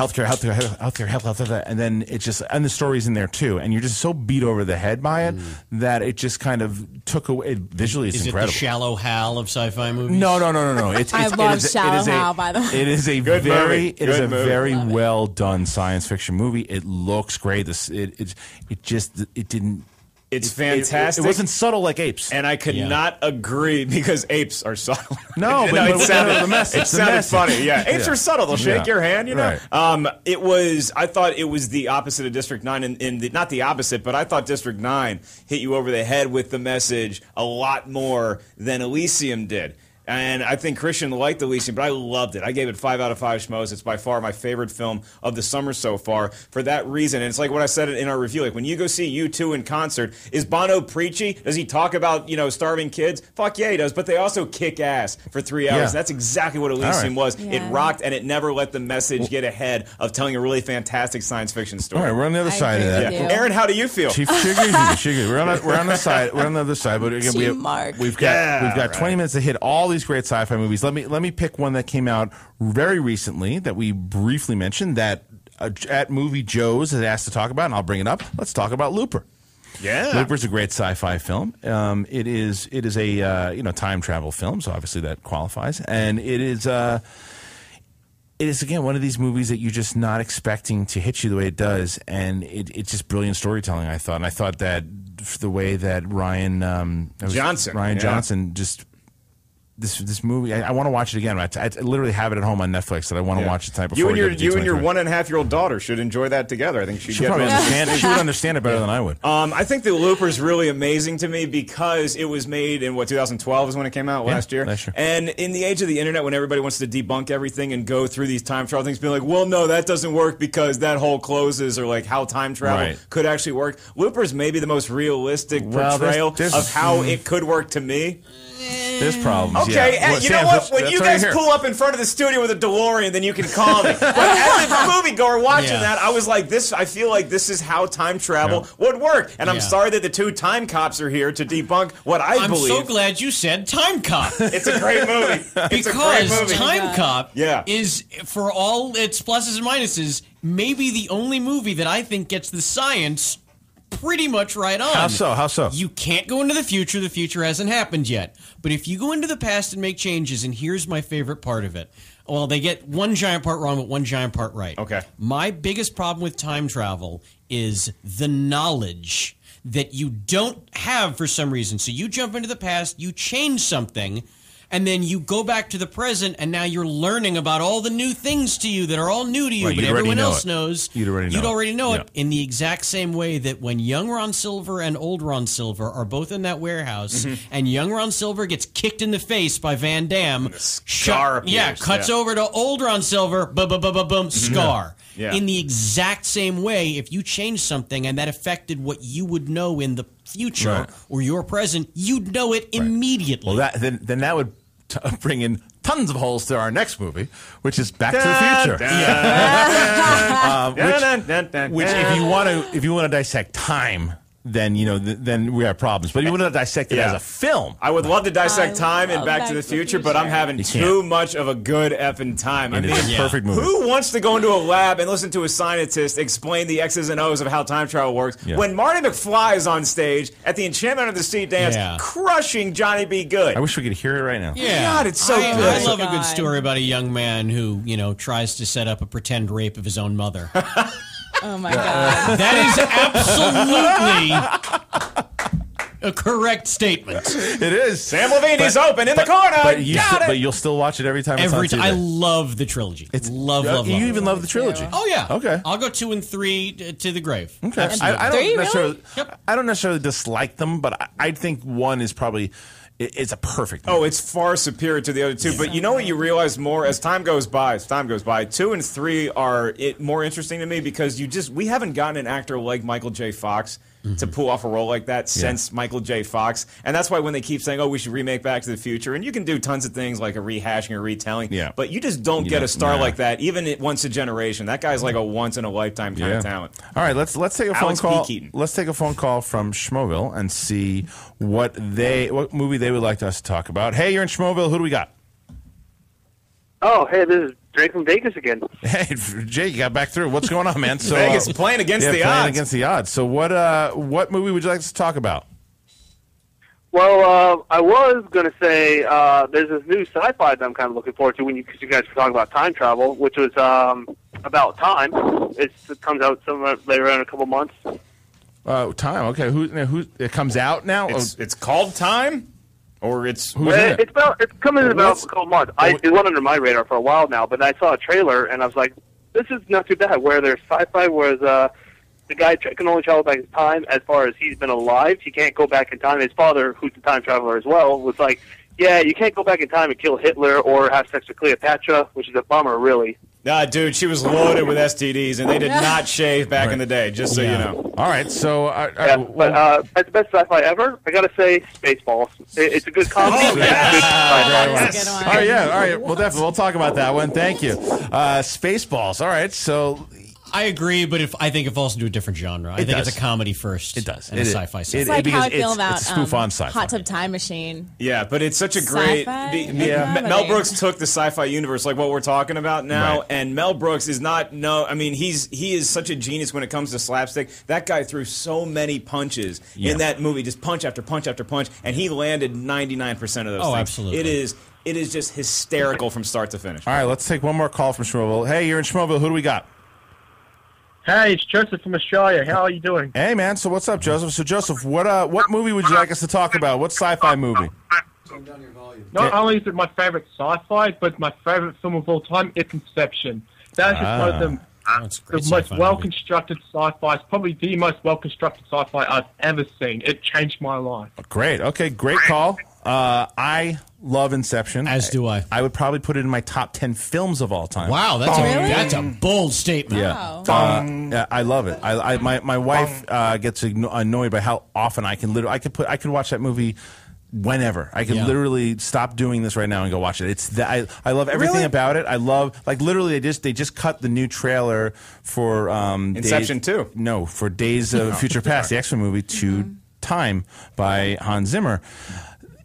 and then it just, and the story's in there too, and you're just so beat over the head by it that it just kind of took away. Visually, it's incredible. Is it the Shallow Hal of sci-fi movies? No. I love Shallow Hal, by the way. It is a very well done science fiction movie. It looks great. It didn't. It's fantastic. It wasn't subtle like Apes. And I could not agree because apes are subtle. No, but it sounded, the message. It sounded funny. Yeah, apes are subtle. They'll shake your hand, Right. I thought it was the opposite of District 9. Not the opposite, but I thought District 9 hit you over the head with the message a lot more than Elysium did. And I think Christian liked the leasing, but I loved it. I gave it 5 out of 5 schmoes. It's by far my favorite film of the summer so far for that reason. And it's like what I said in our review. Like when you go see U2 in concert, is Bono preachy? Does he talk about, starving kids? Fuck yeah, he does. But they also kick ass for 3 hours. Yeah. And that's exactly what Elysium was. Yeah. It rocked, and it never let the message get ahead of telling a really fantastic science fiction story. All right, we're on the other side of that. Yeah. Aaron, how do you feel? Chief Sugar. We're on the side. We're on the other side. But again, we've got 20 minutes to hit all these great sci-fi movies. Let me pick one that came out very recently that we briefly mentioned that at Movie Joe's had asked to talk about, and I'll bring it up. Let's talk about Looper. Yeah, Looper's a great sci-fi film. It is a time travel film, so obviously that qualifies, and it is again one of these movies that you're just not expecting to hit you the way it does, and it's just brilliant storytelling. I thought that the way that Ryan Johnson just. This movie, I want to watch it again. I literally have it at home on Netflix that I want to watch it tonight before you and your 1.5-year-old daughter should enjoy that together. I think she'd probably understand it. She would understand it better than I would. I think The Looper is really amazing to me because it was made in 2012 is when it came out last year. And in the age of the internet, when everybody wants to debunk everything and go through these time travel things, being like, well, no, that doesn't work because that hole closes, or like how time travel could actually work. Looper is maybe the most realistic portrayal of how it could work to me. There's problems. Okay, yeah. you know what? When you guys pull up in front of the studio with a DeLorean, then you can call me. But as a moviegoer watching that, I was like, I feel like this is how time travel would work. And I'm sorry that the 2 time cops are here to debunk what I believe. I'm so glad you said Time Cop. It's a great movie. Because Time Cop is, for all its pluses and minuses, maybe the only movie that I think gets the science pretty much right on. How so? You can't go into the future. The future hasn't happened yet. But if you go into the past and make changes, and here's my favorite part of it. Well, they get one giant part wrong, but one giant part right. Okay. My biggest problem with time travel is the knowledge that you don't have for some reason. So you jump into the past, you change something, and then you go back to the present, and now you're learning about all the new things to you that are all new to you, but everyone else knows. You'd already know it in the exact same way that when young Ron Silver and old Ron Silver are both in that warehouse, and young Ron Silver gets kicked in the face by Van Damme, cuts over to old Ron Silver, boom, scar. Yeah. In the exact same way, if you change something and that affected what you would know in the future or your present, you'd know it immediately. Well, then that would bring in tons of holes to our next movie, which is Back to the Future. Which if you want to dissect time, then then we have problems. But if you want to dissect it as a film, I would love to dissect time and Back to the Future, but I'm having too much of a good effing time. It is a perfect movie. Who wants to go into a lab and listen to a scientist explain the X's and O's of how time travel works when Marty McFly is on stage at the Enchantment of the Sea dance, crushing Johnny B. Good? I wish we could hear it right now. Yeah, God, it's so good. I love a good story about a young man who tries to set up a pretend rape of his own mother. Oh my God. That is absolutely a correct statement. It is. Samm Levine is open in the corner. But you'll still watch it every time. Every it's on time. TV. I love the trilogy. Love. You even love the trilogy. Oh yeah. Okay. I'll go 2 and 3 to the grave. Okay. I don't necessarily dislike them, but I think 1 is probably. It's a perfect movie. Oh, it's far superior to the other 2. But you know what you realize more as time goes by? 2 and 3 are more interesting to me because we haven't gotten an actor like Michael J. Fox to pull off a role like that since Michael J. Fox. And that's why when they keep saying, we should remake Back to the Future, and you can do tons of things like a rehashing or retelling, but you just don't get a star like that, even once a generation. That guy's like a once-in-a-lifetime kind of talent. All right, let's take a phone call. Let's take a phone call from Schmoville and see what movie they would like us to talk about. Hey, you're in Schmoville. Who do we got? Oh, hey, this is Drake from Vegas again. Hey, Jay, you got back through. What's going on, man? So Vegas playing against the odds. Playing against the odds. So what movie would you like us to talk about? Well, I was going to say there's this new sci-fi that I'm kind of looking forward to because you guys were talking about time travel, which was about time. It comes out somewhere later in a couple months. Time. Okay. Who? It comes out now. It's called Time. Or it's it's coming in about a couple months. It went under my radar for a while now, but I saw a trailer and I was like, this is not too bad. Where there's sci-fi, whereas the guy can only travel back in time as far as he's been alive. He can't go back in time. His father, who's a time traveler as well, was like, Yeah, you can't go back in time and kill Hitler or have sex with Cleopatra, which is a bummer, really. Nah, dude, she was loaded with STDs, and they did not shave back in the day, just so you know. All right, so... But that's the best sci-fi ever. I got to say, Spaceballs. It's a good comedy. All right. Well, definitely. We'll talk about that one. Thank you. Spaceballs. All right, so... I agree, but I think it falls into a different genre. I think it's a comedy first. It does. And a sci-fi second. It's like how I feel about it's a spoof on sci-fi. Hot Tub Time Machine. Yeah, but it's such a great... Mel Brooks took the sci-fi universe, like what we're talking about now, and Mel Brooks is not... he is such a genius when it comes to slapstick. That guy threw so many punches in that movie, just punch after punch after punch, and he landed 99% of those things. Absolutely. It is just hysterical from start to finish. All right, let's take one more call from Schmoville. Hey, you're in Schmoville. Who do we got? Hey, it's Joseph from Australia. How are you doing? Hey, man. So what's up, Joseph? So, Joseph, what movie would you like us to talk about? What sci-fi movie? Not only is it my favorite sci-fi, but my favorite film of all time is Inception. That's just one of the most well-constructed sci-fi. It's probably the most well-constructed sci-fi I've ever seen. It changed my life. Great. Okay, great call. I love Inception. As do I. I would probably put it in my top 10 films of all time. Wow, that's a bold statement. Yeah, yeah, I love it. My wife gets annoyed by how often I can literally I could watch that movie whenever. I could literally stop doing this right now and go watch it. It's that I love everything about it. I love literally they just cut the new trailer for Inception 2. No, for Days of Future Past, the X-Men movie to Time by Hans Zimmer.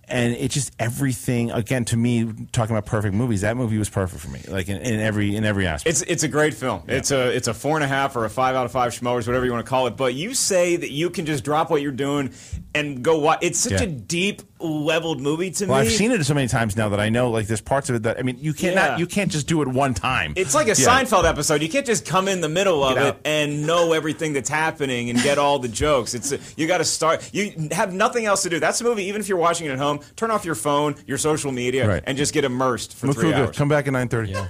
And it's just everything. Again, to me, talking about perfect movies, that movie was perfect for me. Like in every aspect. It's a great film. Yeah. It's a 4.5 or a 5 out of 5 schmoes, whatever you want to call it. But you say that you can just drop what you're doing and go watch. It's such a deep leveled movie to me. I've seen it so many times now that I know there's parts of it that you can't just do it one time. It's like a Seinfeld episode. You can't just come in the middle of it and know everything that's happening and get all the jokes. You got to start. You have nothing else to do. That's a movie. Even if you're watching it at home, turn off your phone, your social media, and just get immersed for 3 hours. Come back at 9:30. Yeah.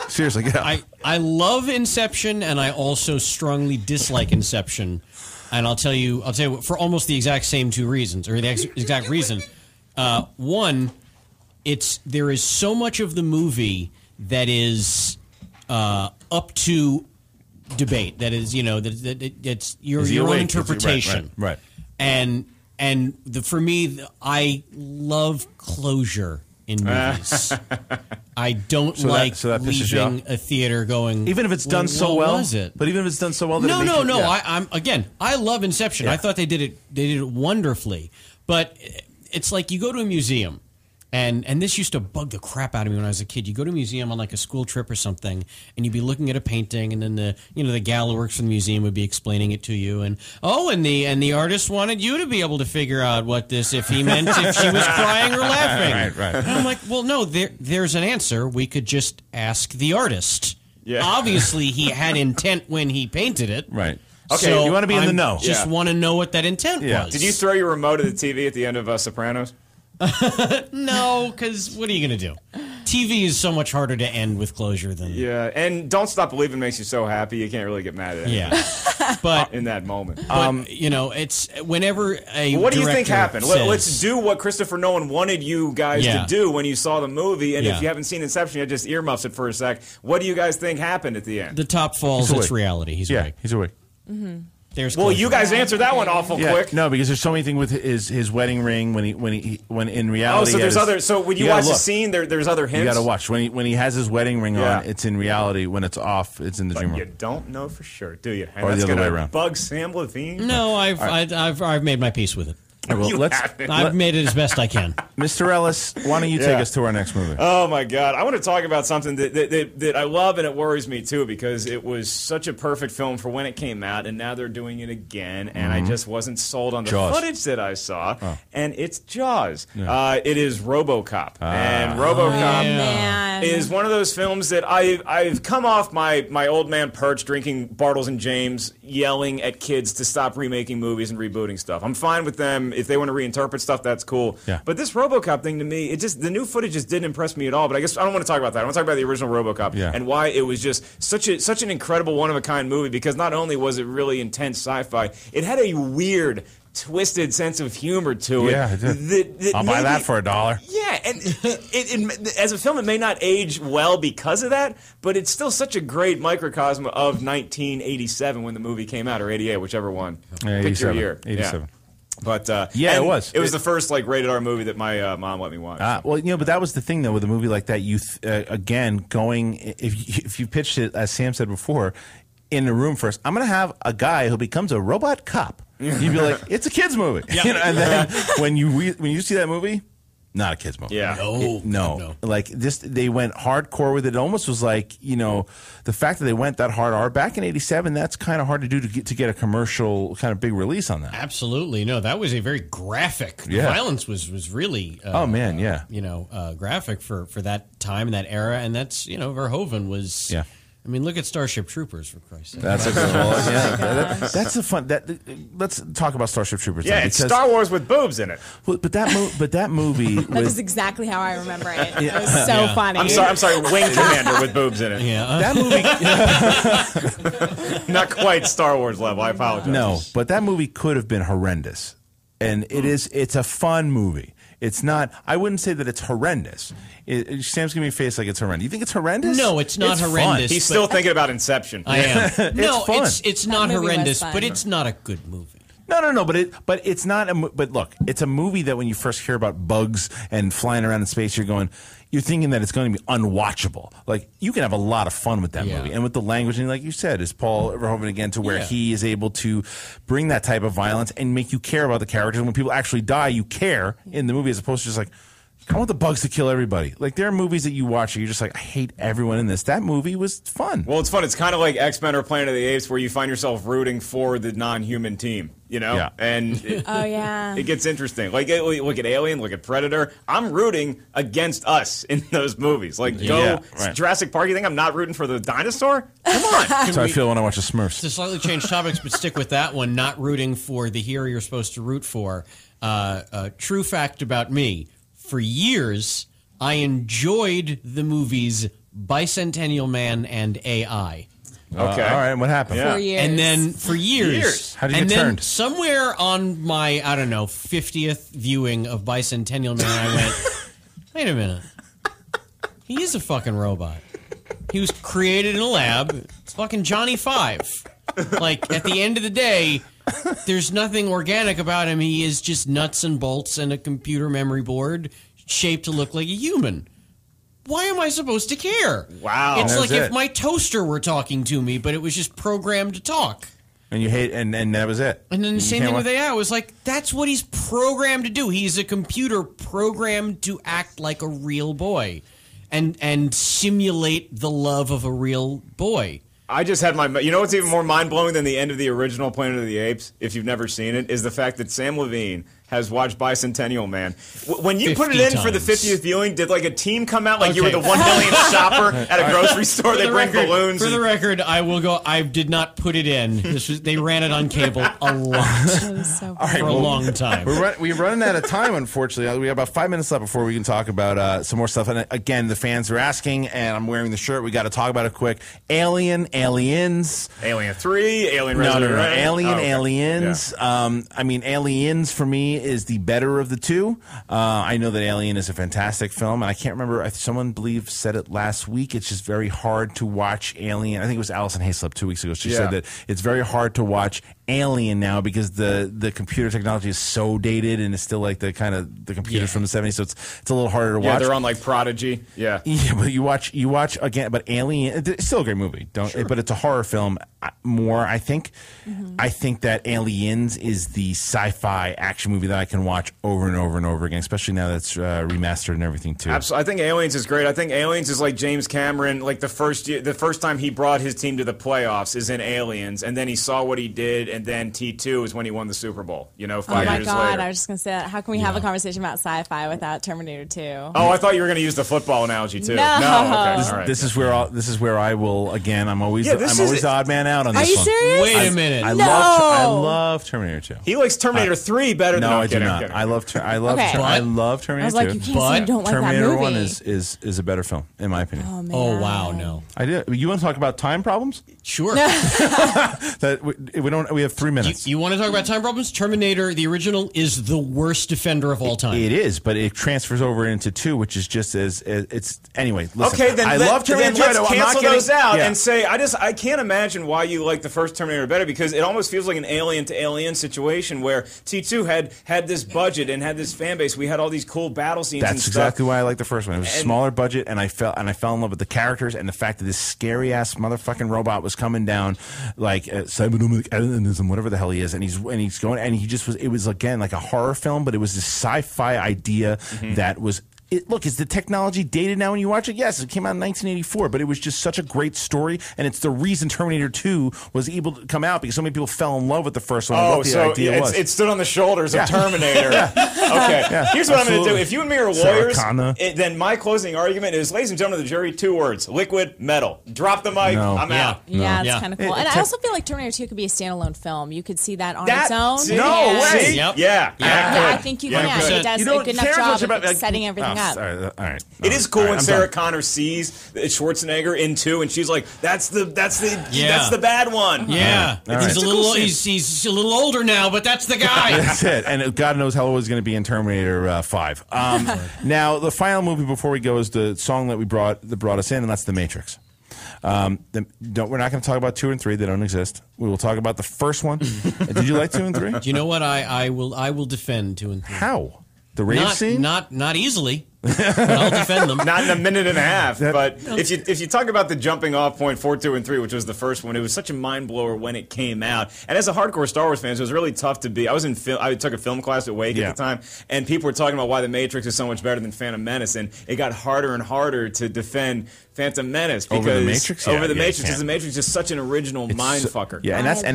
Seriously, I love Inception, and I also strongly dislike Inception. And I'll tell you for almost the exact same 2 reasons, or the exact reason. One, there is so much of the movie that is up to debate. That is, it's your own interpretation. Right. And for me, I love closure in movies. I don't leaving a theater going, even if it's done so well. Was it? But even if it's done so well, that no. I love Inception. I thought they did it wonderfully. But it's like you go to a museum, and this used to bug the crap out of me when I was a kid. You go to a museum on like a school trip or something, and you'd be looking at a painting, and then the gal who works for the museum would be explaining it to you, and the artist wanted you to be able to figure out if he meant if she was crying or laughing. Right. And I'm like, well, no, there's an answer. We could just ask the artist. Yeah. Obviously, he had intent when he painted it. Right. Okay, so you want to be in the know. Just want to know what that intent was. Did you throw your remote at the TV at the end of Sopranos? No, because what are you going to do? TV is so much harder to end with closure than... Yeah, and Don't Stop Believing makes you so happy you can't really get mad at it. Yeah. But in that moment. It's whenever a what do you think happened? Says, let's do what Christopher Nolan wanted you guys to do when you saw the movie, and if you haven't seen Inception, you just earmuffs it for a sec. What do you guys think happened at the end? The top falls, it's reality. He's awake. He's awake. Mm-hmm. You guys answered that one awful quick. No, because there's so many things with his wedding ring when in reality. Oh, so there's other. So when you watch the scene, there's other hints. You got to watch when he has his wedding ring on. It's in reality. When it's off, it's in the dream room. You don't know for sure, do you? And or that's the other way gonna around. Bug Samm Levine. No, I've made my peace with it. Well, I've made it as best I can. Mr. Ellis, why don't you take us to our next movie? Oh, my God. I want to talk about something that I love, and it worries me, too, because it was such a perfect film for when it came out, and now they're doing it again, and I just wasn't sold on the footage that I saw, and it's Jaws. Yeah. It is RoboCop, and RoboCop is one of those films that I've come off my old man perch drinking Bartles and James, yelling at kids to stop remaking movies and rebooting stuff. I'm fine with them if they want to reinterpret stuff, that's cool. Yeah. But this RoboCop thing to me, the new footage just didn't impress me at all. But I guess I don't want to talk about that. I want to talk about the original RoboCop and why it was just such an incredible, one of a kind movie. Because not only was it really intense sci-fi, it had a weird, twisted sense of humor to it. Yeah, I'll buy that for $1. Yeah, and it, as a film, it may not age well because of that, but it's still such a great microcosm of 1987 when the movie came out, or 88, whichever one. Pick your year. 87. Yeah. But it was. It was the first rated R movie that my mom let me watch. Well, but that was the thing though with a movie like that. You again going if you pitched it as Sam said before in the room first. I'm going to have a guy who becomes a robot cop. You'd be like, it's a kids movie. Yeah. And then when you see that movie, not a kids movie. Yeah. No. Like this, they went hardcore with it. It almost was like, the fact that they went that hard R back in '87. That's kind of hard to do to get a commercial kind of big release on that. Absolutely, no. That was a very graphic. The violence was really. Graphic for that time and that era, and that's Verhoeven was. Yeah. I mean, look at Starship Troopers, for Christ's sake. That's a good one. That's a fun. Let's talk about Starship Troopers. Yeah, it's Star Wars with boobs in it. But that movie. That is exactly how I remember it. It was so funny. I'm sorry. Wing Commander with boobs in it. Yeah, that movie. Not quite Star Wars level. I apologize. No, but that movie could have been horrendous, and it's a fun movie. It's not. I wouldn't say that it's horrendous. Sam's giving me a face like it's horrendous. You think it's horrendous? No, it's not horrendous. He's still thinking about Inception. I am. No, fun. It's not horrendous, but it's not a good movie. No. But it's not. But look, it's a movie that when you first hear about bugs and flying around in space, you're thinking that it's going to be unwatchable. Like, you can have a lot of fun with that movie. And with the language, and like you said, is Paul Verhoeven again to where he is able to bring that type of violence and make you care about the characters. And when people actually die, you care in the movie as opposed to just like, I want the bugs to kill everybody. Like, there are movies that you watch and you're just like, I hate everyone in this. That movie was fun. Well, it's fun. It's kind of like X-Men or Planet of the Apes where you find yourself rooting for the non-human team, Yeah. And it gets interesting. Like, look at Alien, look at Predator. I'm rooting against us in those movies. Like, Jurassic Park, you think I'm not rooting for the dinosaur? Come on. That's how I feel when I watch the Smurfs. To slightly change topics, but stick with that one, not rooting for the hero you're supposed to root for. True fact about me. For years, I enjoyed the movies Bicentennial Man and AI. Okay. All right. What happened? For years. And then for years. How did you get turned? Then somewhere on my, 50th viewing of Bicentennial Man, I went, wait a minute. He is a fucking robot. He was created in a lab. It's fucking Johnny Five. Like, at the end of the day, there's nothing organic about him. He is just nuts and bolts and a computer memory board shaped to look like a human. Why am I supposed to care? Wow. It's like if my toaster were talking to me, but it was just programmed to talk. And you hate, and that was it. And then the same thing with AI. I was like, that's what he's programmed to do. He's a computer programmed to act like a real boy and simulate the love of a real boy. I just had you know what's even more mind-blowing than the end of the original Planet of the Apes, if you've never seen it, is the fact that Samm Levine has watched Bicentennial Man. When you put it in for the 50th viewing, did like a team come out like you were the 1 million shopper at a grocery store? They bring balloons. For the record, I will go. I did not put it in. They ran it on cable a lot for a long time. We're running out of time, unfortunately. We have about 5 minutes left before we can talk about some more stuff. And again, the fans are asking, and I'm wearing the shirt. We got to talk about it quick. Aliens. Alien 3, Alien Resurrection. No. Aliens. Yeah. I mean, Aliens for me is the better of the two. I know that Alien is a fantastic film, and I can't remember. Someone said it last week. It's just very hard to watch Alien. I think it was Alison Hayslip 2 weeks ago. She said that it's very hard to watch Alien now because the computer technology is so dated and it's still like the computers from the 70s. So it's a little harder to watch. Yeah, they're on like Prodigy. Yeah, but you watch again. But Alien, it's still a great movie. But it's a horror film more. I think. Mm-hmm. I think that Aliens is the sci-fi action movie that I can watch over and over and over again, especially now that's remastered and everything too. Absolutely. I think Aliens is great. I think Aliens is like James Cameron. Like the first time he brought his team to the playoffs is in Aliens, and then he saw what he did, and then T2 is when he won the Super Bowl. 5 years later. Oh my God! I was just gonna say that. How can we have a conversation about sci-fi without Terminator 2? Oh, I thought you were gonna use the football analogy too. No. Okay. All right. This is where I will again. I'm always the odd man out on this one. Are you serious? Wait a minute. I love Terminator 2. He likes Terminator 3 better than I do not. I love Okay. I love Terminator 2. I was like, you can't say you don't like that Terminator movie. 1 is a better film, in my opinion. Oh, man. Oh, wow, no. I do. You want to talk about time problems? Sure. We have 3 minutes. You want to talk about time problems? Terminator, the original, is the worst defender of all time. It is, but it transfers over into 2, which is just as it's anyway. Listen, Okay, then I love Terminator 2. let's I'm not cancel getting- those out yeah. and say I can't imagine why you like the first Terminator better, because it almost feels like an Alien to Alien situation where T2 had this budget and had this fan base. We had all these cool battle scenes. That's and stuff. exactly why I like the first one. It was a smaller budget, and I fell in love with the characters and the fact that this scary ass motherfucking robot was coming down like cybernetism, whatever the hell he is, and he's going, and he just was. It was again like a horror film, but it was this sci-fi idea that was. Look, is the technology dated now when you watch it? Yes, it came out in 1984, but it was just such a great story, and it's the reason Terminator 2 was able to come out, because so many people fell in love with the first one. And what the idea was. It stood on the shoulders of Terminator. Okay, here's what I'm going to do. If you and me are lawyers, then my closing argument is, ladies and gentlemen of the jury, 2 words: liquid metal. Drop the mic. I'm out. Yeah, it's kind of cool. And I also feel like Terminator 2 could be a standalone film. You could see that on its own. No way. Yep. Yeah, I think you can. It does a good enough job of setting everything up. All right. It is cool when I'm Sarah done. Connor sees Schwarzenegger in 2, and she's like, "That's the bad one." Yeah, All he's right. a little he's a little older now, but that's the guy. That's it. And God knows how old he's going to be in Terminator 5. Now, the final movie before we go is the song that brought us in, and that's The Matrix. We're not going to talk about 2 and 3; they don't exist. We will talk about the first one. Did you like 2 and 3? Do you know what? I will defend 2 and 3. How? The rave scene? Not easily. But I'll defend them. Not in a minute and a half. But if you talk about the jumping off point for 2 and 3, which was the first one, it was such a mind blower when it came out. And as a hardcore Star Wars fan, it was really tough to be. I took a film class at Wake at the time, and people were talking about why The Matrix is so much better than Phantom Menace, and it got harder and harder to defend Phantom Menace because Over The Matrix? Over The Yeah, Matrix, yeah. because The Matrix is such an original mind fucker. Yeah, and that's the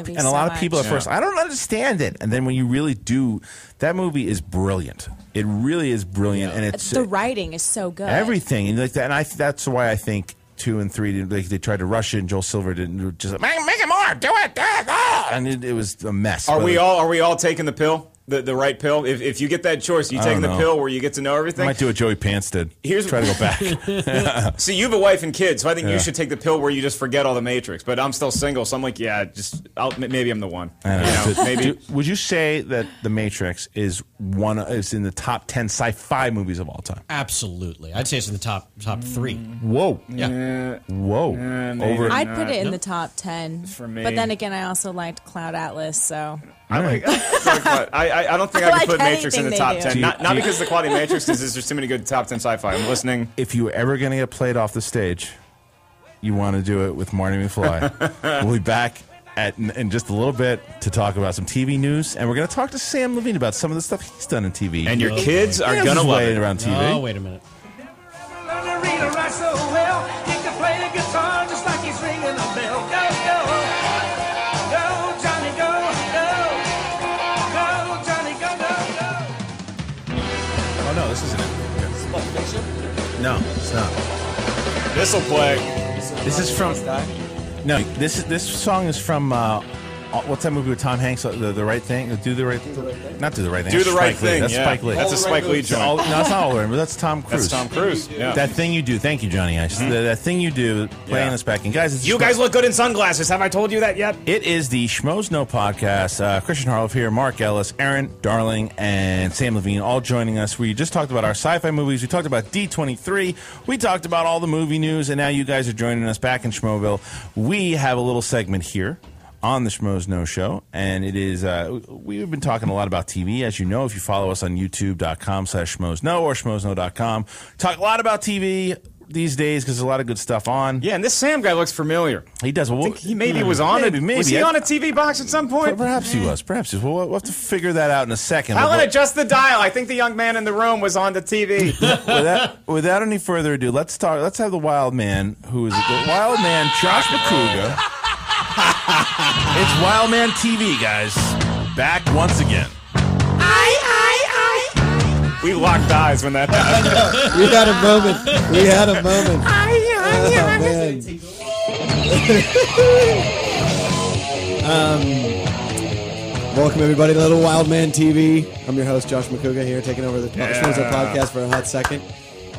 thing. A lot of people at first, I don't understand it, and then when you really do, that movie is brilliant. It really is brilliant, and it's The writing is so good. everything, and like that. And that's why I think 2 and 3 they tried to rush it, and Joel Silver didn't just make it more, do it, and it was a mess. Are we all taking the pill? The right pill? If you get that choice, you taking the pill where you get to know everything? I might do what Joey Pants did. Try to go back. See, you have a wife and kids, so I think you should take the pill where you just forget all the Matrix. But I'm still single, so I'm like, maybe I'm the one. Maybe. Would you say that The Matrix is in the top 10 sci-fi movies of all time? Absolutely, I'd say it's in the top 3. Whoa, yeah, whoa. I'd put it in the top 10 for me. But then again, I also liked Cloud Atlas, so. I don't think I could put Matrix in the top 10. Not because of the quality of Matrix, because there's too many good top 10 sci-fi. I'm listening. If you were ever going to get played off the stage, you want to do it with Marty McFly. We'll be back in just a little bit to talk about some TV news, and we're going to talk to Samm Levine about some of the stuff he's done in TV. And your kids are going to love it around TV. Oh, wait a minute. No, this isn't it. No, it's not. This'll play. This is from. No, this song is from. What's that movie with Tom Hanks? The Right Thing? Do the Right Thing? Not Do the Right Thing. Do the Right Thing. That's Spike Lee. That's a Spike Lee joint. No, it's not all the way, but that's Tom Cruise. That's Tom Cruise. Yeah. That Thing You Do. Thank you, Johnny. That Thing You Do. Playing this back. And guys, you guys look good in sunglasses. Have I told you that yet? It is the Schmoes Know podcast. Christian Harloff here, Mark Ellis, Erin Darling, and Samm Levine all joining us. We just talked about our sci-fi movies. We talked about D23. We talked about all the movie news, and now you guys are joining us back in Schmoville. We have a little segment here on the Schmoes Know Show, and it is we've been talking a lot about TV, as you know, if you follow us on youtube.com/schmoesknow or schmoesknow.com. Talk a lot about TV these days because there's a lot of good stuff on. Yeah, and this Sam guy looks familiar. He does. I think he maybe was on it. Maybe. Was he on a TV box at some point? Perhaps he was. We'll have to figure that out in a second. I'll adjust the dial. I think the young man in the room was on the TV. Without any further ado, let's have the wild man, who is the wild man, Josh McCouga. It's Wild Man TV, guys. Back once again. We locked eyes when that happened. We had a moment. Welcome, everybody, to Little Wild Man TV. I'm your host, Josh McCouga, here, taking over the Schmozo podcast for a hot second.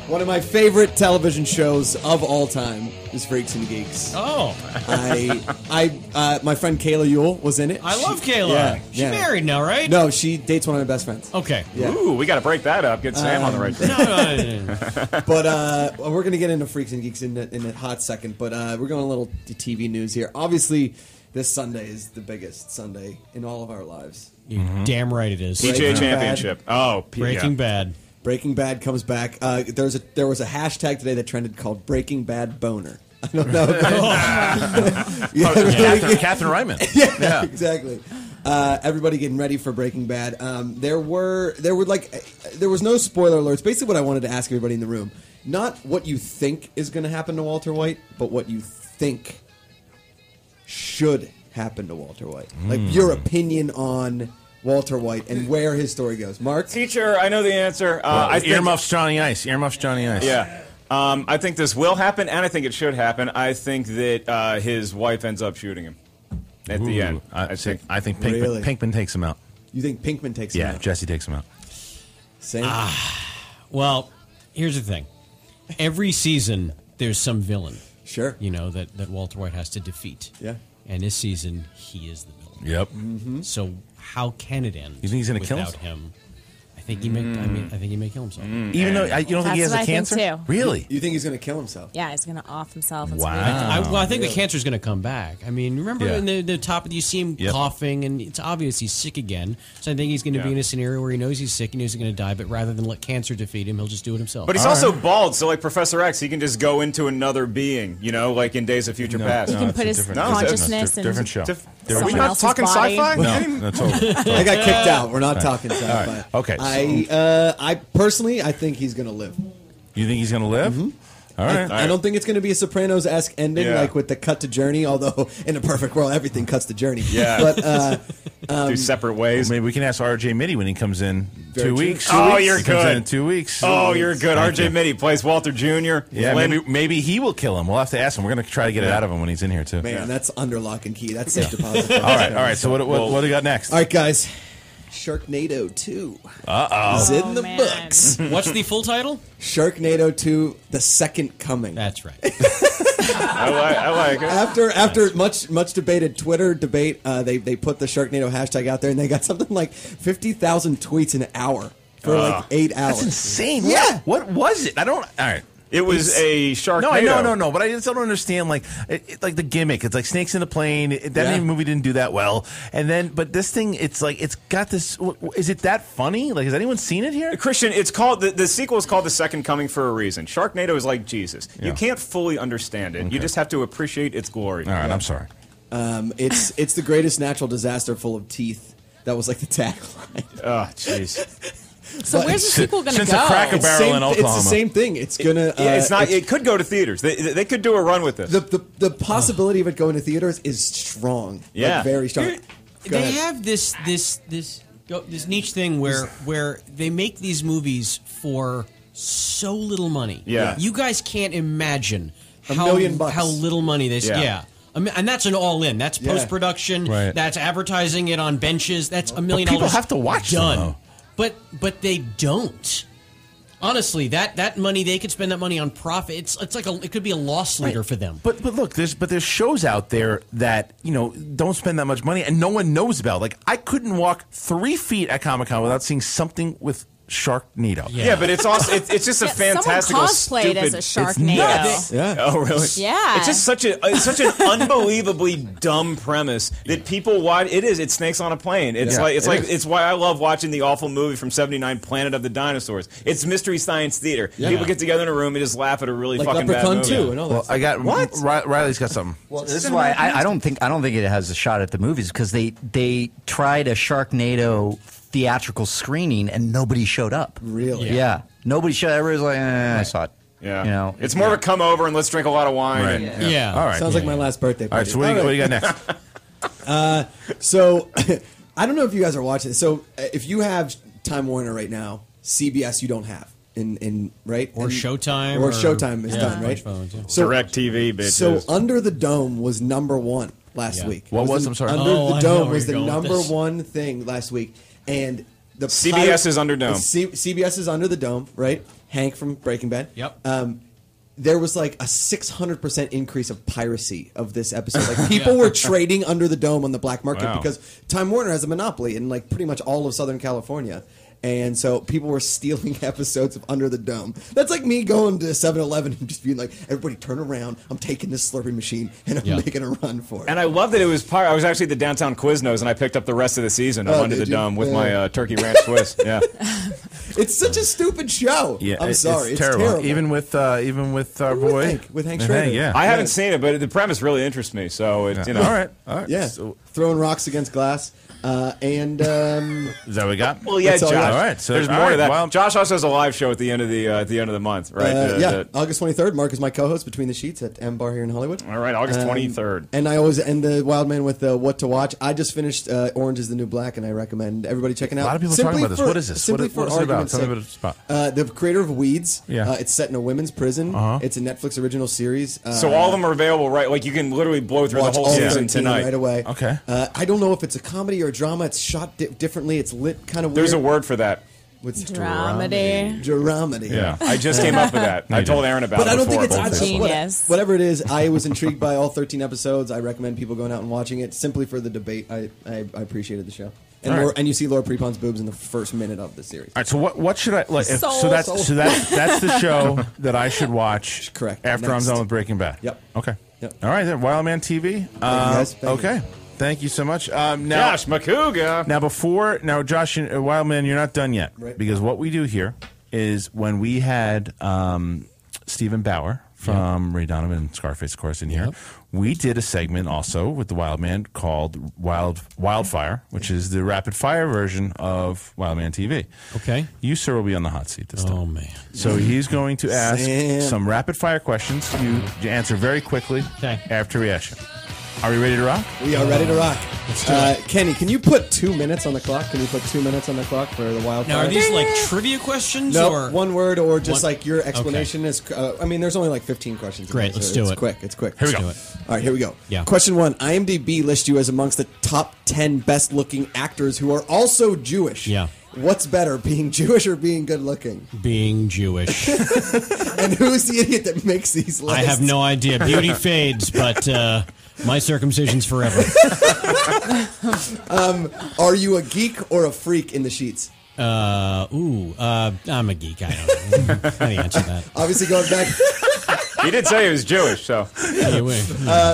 One of my favorite television shows of all time is Freaks and Geeks. Oh. My friend Kayla Ewell was in it. I love Kayla. She's married now, right? No, she dates one of my best friends. Okay. Yeah. Ooh, we got to break that up. Get Sam on the right track. But we're going to get into Freaks and Geeks in a hot second. But we're going a little TV news here. Obviously, this Sunday is the biggest Sunday in all of our lives. You're damn right it is. PGA Championship. Breaking Bad. Breaking Bad comes back. There was a hashtag today that trended called Breaking Bad Boner. I don't know. Catherine Reitman. Yeah, exactly. Everybody getting ready for Breaking Bad. There was no spoiler alerts. Basically, what I wanted to ask everybody in the room, not what you think is going to happen to Walter White, but what you think should happen to Walter White. Like your opinion on Walter White and where his story goes. Mark? Teacher, I know the answer. Earmuffs Johnny Ice. Yeah. I think this will happen, and I think it should happen. I think that his wife ends up shooting him at the end. I think Pinkman takes him out. You think Pinkman takes him out? Yeah, Jesse takes him out. Same. Well, here's the thing. Every season, there's some villain. Sure. That Walter White has to defeat. Yeah. And this season, he is the villain. Yep. Mm-hmm. So how can it end? You think he's going to kill without him? I think he may kill himself. Even though you don't think he has a cancer? Too. Really? You think he's going to kill himself? Yeah, he's going to off himself. Wow. I think the cancer's going to come back. I mean, remember in the top, you see him coughing, and it's obvious he's sick again. So I think he's going to be in a scenario where he knows he's sick, he knows he's going to die, but rather than let cancer defeat him, he'll just do it himself. But he's also bald, so like Professor X, he can just go into another being, like in Days of Future Past. He can put his consciousness in different show. Are we not talking sci-fi? No, that's over. I got kicked out. We're not talking sci-fi. Right. Okay. I personally, I think he's going to live. You think he's going to live? Mm-hmm. All right. I don't think it's going to be a Sopranos-esque ending, like with the cut to Journey. Although in a perfect world, everything cuts to Journey. Yeah. But do separate ways. Maybe we can ask R.J. Mitty when he comes in 2 weeks. You're He comes good. in 2 weeks. Oh, you're good. Thank R.J. you. Mitty plays Walter Jr. Yeah, Flynn. maybe he will kill him. We'll have to ask him. We're going to try to get it out of him when he's in here too. Man, that's under lock and key. That's safe deposit. All right. So what do we got next? All right, guys. Sharknado 2 Uh-oh. is in the books. What's the full title? Sharknado 2: The Second Coming. That's right. I like it. After much debated Twitter debate, they put the Sharknado hashtag out there, and they got something like 50,000 tweets an hour for like 8 hours. That's insane. Yeah. What was it? I don't. All right. It was a Sharknado. No. But I just don't understand, like the gimmick. It's like snakes in a plane. That movie didn't do that well. And then, but this thing, it's like it's got this. Is it that funny? Like, has anyone seen it here? Christian, it's called the sequel is called The Second Coming for a reason. Sharknado is like Jesus. You can't fully understand it. Okay. You just have to appreciate its glory. All right, I'm sorry. It's the greatest natural disaster full of teeth. That was like the tagline. Oh, jeez. So where's the sequel going to go? Since a Cracker Barrel in Oklahoma. It's the same thing. It's gonna. It's not. It could go to theaters. They could do a run with this. The possibility of it going to theaters is strong. Yeah, like, very strong. They have this niche thing where they make these movies for so little money. Yeah, you guys can't imagine $1 million how little money this. Yeah. And that's an all-in. That's post-production. Right. That's advertising it on benches. That's $1 million. People have to watch done. them, though. But they don't. Honestly, that money, they could spend that money on profit. It's like it could be a loss leader for them. But look, there's shows out there that don't spend that much money and no one knows about. Like, I couldn't walk 3 feet at Comic-Con without seeing something with Sharknado. Yeah, but it's also it's just a fantastical. Someone cosplayed as a Sharknado. Yeah. Oh, really? Yeah. It's just such an unbelievably dumb premise that people watch. It's snakes on a plane. It's it's why I love watching the awful movie from '79, Planet of the Dinosaurs. It's Mystery Science Theater. Yeah. People get together in a room and just laugh at a really like fucking Leprechaun bad movie. 2 and all that. Well, I got What? Riley's got something. Well, this is why I don't think it has a shot at the movies because they tried a Sharknado theatrical screening and nobody showed up. Really? Yeah. Nobody showed up. Everybody's like, I saw it. Yeah. It's more of a come over and let's drink a lot of wine. Right. And, Yeah. All right. Sounds like my last birthday party. All right, so what do you got next? So I don't know if you guys are watching this. So if you have Time Warner right now, CBS you don't have. Right? Or Showtime. Or Showtime is done, right? Phones, yeah. So, Direct TV, bitches. So Under the Dome was #1 last week. What was? I'm sorry. Under Oh, the I know Dome where was the you're going with number this. one thing last week, and the CBS is Under Dome. CBS is Under the Dome, right? Hank from Breaking Bad. Yep. There was like a 600% increase of piracy of this episode. Like people were trading Under the Dome on the black market because Time Warner has a monopoly in like pretty much all of Southern California. And so people were stealing episodes of Under the Dome. That's like me going to 7-Eleven and just being like, everybody turn around. I'm taking this Slurpee machine and I'm making a run for it. And I love that it was I was actually at the Downtown Quiznos and I picked up the rest of the season of Under the Dome with my turkey ranch twist. Yeah. It's such a stupid show. Yeah, I'm sorry. It's terrible. Even with our boy. With Hank Schrader. Yeah. I haven't seen it, but the premise really interests me. So, it, you know. All right. Yeah. So, throwing rocks against glass. And is that what we got? Well, yeah, Josh. All right, so there's more to that. Well, Josh also has a live show at the end of the month, right? August 23rd. Mark is my co-host Between the Sheets at M Bar here in Hollywood. All right, August 23rd. And I always end the Wild Man with What to Watch. I just finished Orange is the New Black, and I recommend everybody checking out. A lot of people talking about this. What is this? What is it about? Tell me what it's about. The creator of Weeds. Yeah. It's set in a women's prison. It's a Netflix original series. So all of them are available, right? Like you can literally blow through the whole season tonight. Right away. Okay. I don't know if it's a comedy or a drama. It's shot differently. It's lit kind of weird. There's a word for that. What's Dramedy. Dramedy. Yeah, I just came up with that. I told Aaron about it. But I don't think it's genius. Whatever it is, I was intrigued by all 13 episodes. I recommend people going out and watching it simply for the debate. I appreciated the show. And, and you see Laura Prepon's boobs in the first minute of the series. All right, so what should I like? That's the show that I should watch. Correct. After I'm done with Breaking Bad. Yep. Okay. Yep. All right, then Wildman TV. guys. Thank you. Okay. Thank you so much. Now, Josh Macuga. Now, Josh, Wildman, you're not done yet. Right. Because what we do here is when we had Stephen Bauer from Ray Donovan and Scarface, of course, in here, we did a segment also with the Wildman called Wildfire, which is the rapid fire version of Wildman TV. Okay. You, sir, will be on the hot seat this time. Oh, man. So he's going to ask Sam. some rapid fire questions. You answer very quickly after we ask you. Are we ready to rock? We are ready to rock. Let's do it. Kenny, can you put 2 minutes on the clock? Can you put 2 minutes on the clock for the Wildfire? Now, are these like trivia questions? No, or one word or just One- like your explanation is. I mean, there's only like 15 questions. Great, let's do it's it. Quick. It's quick. Here we go. Let's do All right, here we go. Yeah. Question 1. IMDb lists you as amongst the top 10 best-looking actors who are also Jewish. Yeah. What's better, being Jewish or being good-looking? Being Jewish. And who's the idiot that makes these lists? I have no idea. Beauty fades, but my circumcision's forever. Are you a geek or a freak in the sheets? I'm a geek. I don't know. How do you answer that? Obviously, going back. He did say he was Jewish, so. Anyway.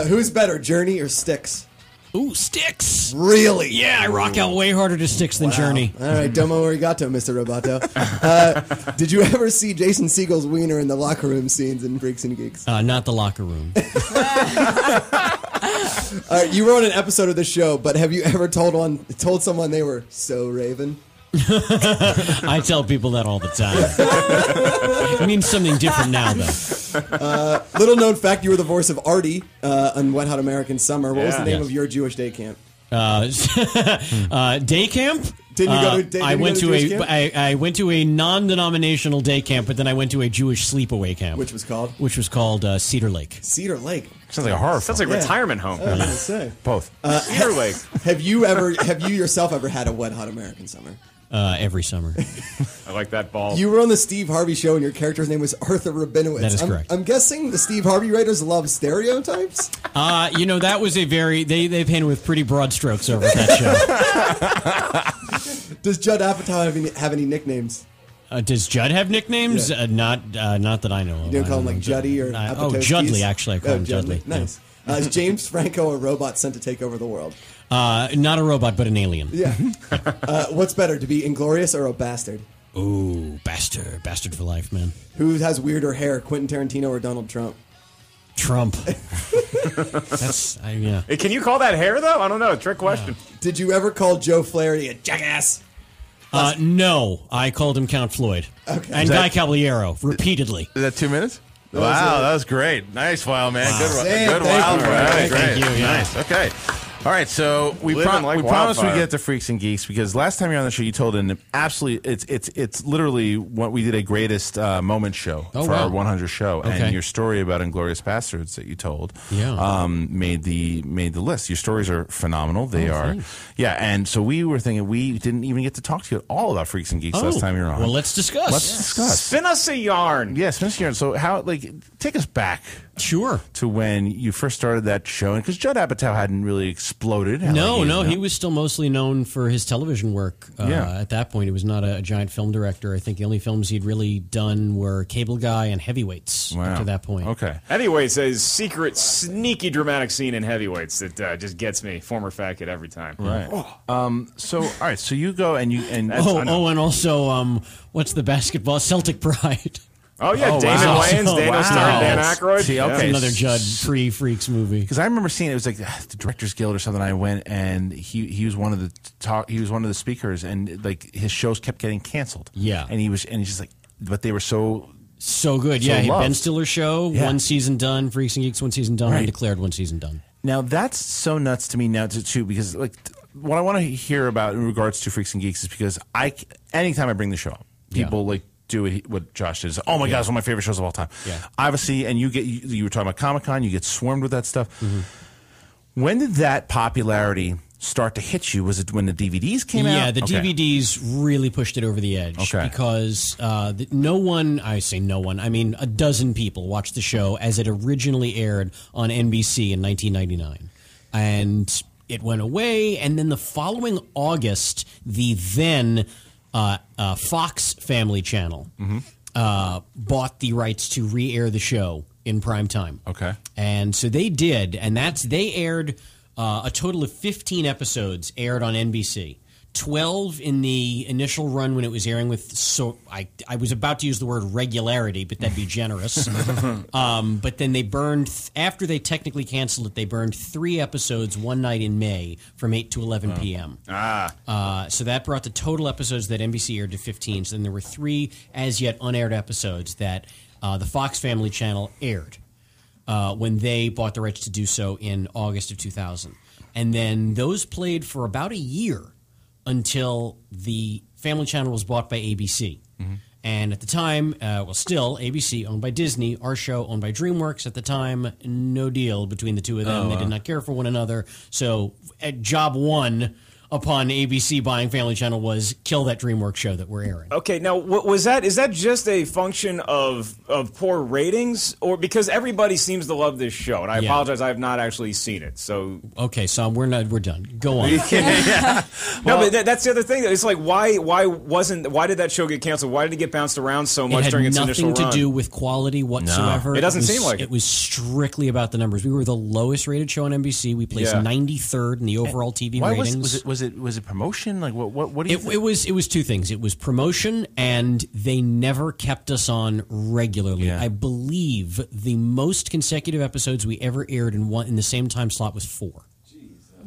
Who's better, Journey or Styx? Ooh, Sticks. Really? Yeah, I rock out way harder to Sticks than Journey. All right, domo arigato, Mr. Roboto. Did you ever see Jason Segel's wiener in the locker room scenes in Freaks and Geeks? Not the locker room. You were on an episode of the show, but have you ever told someone they were so Raven? I tell people that all the time. It means something different now, though. Little known fact, you were the voice of Artie on Wet Hot American Summer. What was the name Yes. of your Jewish day camp? Day camp? Didn't you go to I went to Jewish camp? I went to a non-denominational day camp, but then I went to a Jewish sleepaway camp. Which was called? Which was called Cedar Lake. Cedar Lake. Sounds like a horror Sounds film. like retirement home. I was going to say. Both. Cedar Lake. Have you yourself ever had a Wet Hot American Summer? Every summer. I like that ball. You were on the Steve Harvey show, and your character's name was Arthur Rabinowitz. That is correct. I'm guessing the Steve Harvey writers love stereotypes. That was a very they painted with pretty broad strokes over that show. Does Judd Apatow have any nicknames? Does Judd have nicknames? Yeah. Not that I know of. You don't call him like Juddy or Apatowskis? Judley, actually. I call him Judley. Nice. Is James Franco a robot sent to take over the world? Not a robot, but an alien. Yeah. What's better, to be Inglorious or a bastard? Ooh, bastard for life, man. Who has weirder hair, Quentin Tarantino or Donald Trump? Trump. Yeah. Hey, can you call that hair, though? I don't know. Trick question. Did you ever call Joe Flaherty a jackass? No, I called him Count Floyd. Okay. And Guy Caballero, repeatedly. Is that 2 minutes? That Wow, was that was great. Nice, Wild Man. Wow. Good Sam, Wild thank you. Man. Thank Great. you, yeah. Nice. Okay. All right, so we promised we wildfire. get to Freaks and Geeks because last time you were on the show, you told an absolutely it's literally what we did a greatest moment show for our 100 show, and your story about Inglourious Bastards that you told, made the list. Your stories are phenomenal. They are, and so we were thinking we didn't even get to talk to you at all about Freaks and Geeks last time you were on. Well, let's discuss. Let's discuss. Spin us a yarn. Yeah, spin us a yarn. So take us back. Sure. To when you first started that show, because Judd Apatow hadn't really exploded. He was still mostly known for his television work. At that point, he was not a giant film director. I think the only films he'd really done were Cable Guy and Heavyweights up to that point. Okay. Heavyweights is a secret, sneaky, dramatic scene in Heavyweights that just gets me, former fat kid, every time. Right. So, all right, so you go and and also, what's the basketball? Celtic Pride. Oh, yeah, Damon Wayans, Daniel Stern, Dan Aykroyd. See, okay. Another Judd pre-Freaks movie. Because I remember seeing it was like the Directors Guild or something. I went and he was one of the speakers, and like his shows kept getting canceled. Yeah, and he's just like, but they were so good. Yeah, Ben Stiller's show, one season done. Freaks and Geeks, one season done. Undeclared, one season done. Now that's so nuts to me now too, because like what I want to hear about in regards to Freaks and Geeks is because anytime I bring the show up, people like. Do what Josh did. Oh my God, it's one of my favorite shows of all time. Yeah. Obviously, and you were talking about Comic-Con, you get swarmed with that stuff. Mm-hmm. When did that popularity start to hit you? Was it when the DVDs came out? Yeah, the DVDs really pushed it over the edge because no one, I say no one, I mean a dozen people watched the show as it originally aired on NBC in 1999. And it went away, and then the following August, the then Fox Family Channel bought the rights to re-air the show in prime time. Okay. And so they did, and they aired a total of 15 episodes aired on NBC. 12 in the initial run when it was airing with, I was about to use the word regularity, but that'd be generous. But then they burned, after they technically canceled it, they burned 3 episodes one night in May from 8 to 11 p.m. So that brought the total episodes that NBC aired to 15. So then there were 3 as yet unaired episodes that the Fox Family Channel aired when they bought the rights to do so in August of 2000. And then those played for about a year until the Family Channel was bought by ABC. Mm-hmm. And at the time, still, ABC owned by Disney, our show owned by DreamWorks. At the time, no deal between the two of them. They did not care for one another. So job one upon ABC buying Family Channel was kill that DreamWorks show that we're airing. Okay, now is that just a function of poor ratings, or because everybody seems to love this show? And I apologize, I have not actually seen it. So okay, Sam, we're done. Go on. No, but that's the other thing. It's like why did that show get canceled? Why did it get bounced around so much during its initial run? It had nothing to do with quality whatsoever. No. It doesn't seem like it. It was strictly about the numbers. We were the lowest rated show on NBC. We placed 93rd in the overall TV ratings. Was it promotion? Like what do you think? It was 2 things. It was promotion, and they never kept us on regularly. I believe the most consecutive episodes we ever aired in the same time slot was 4.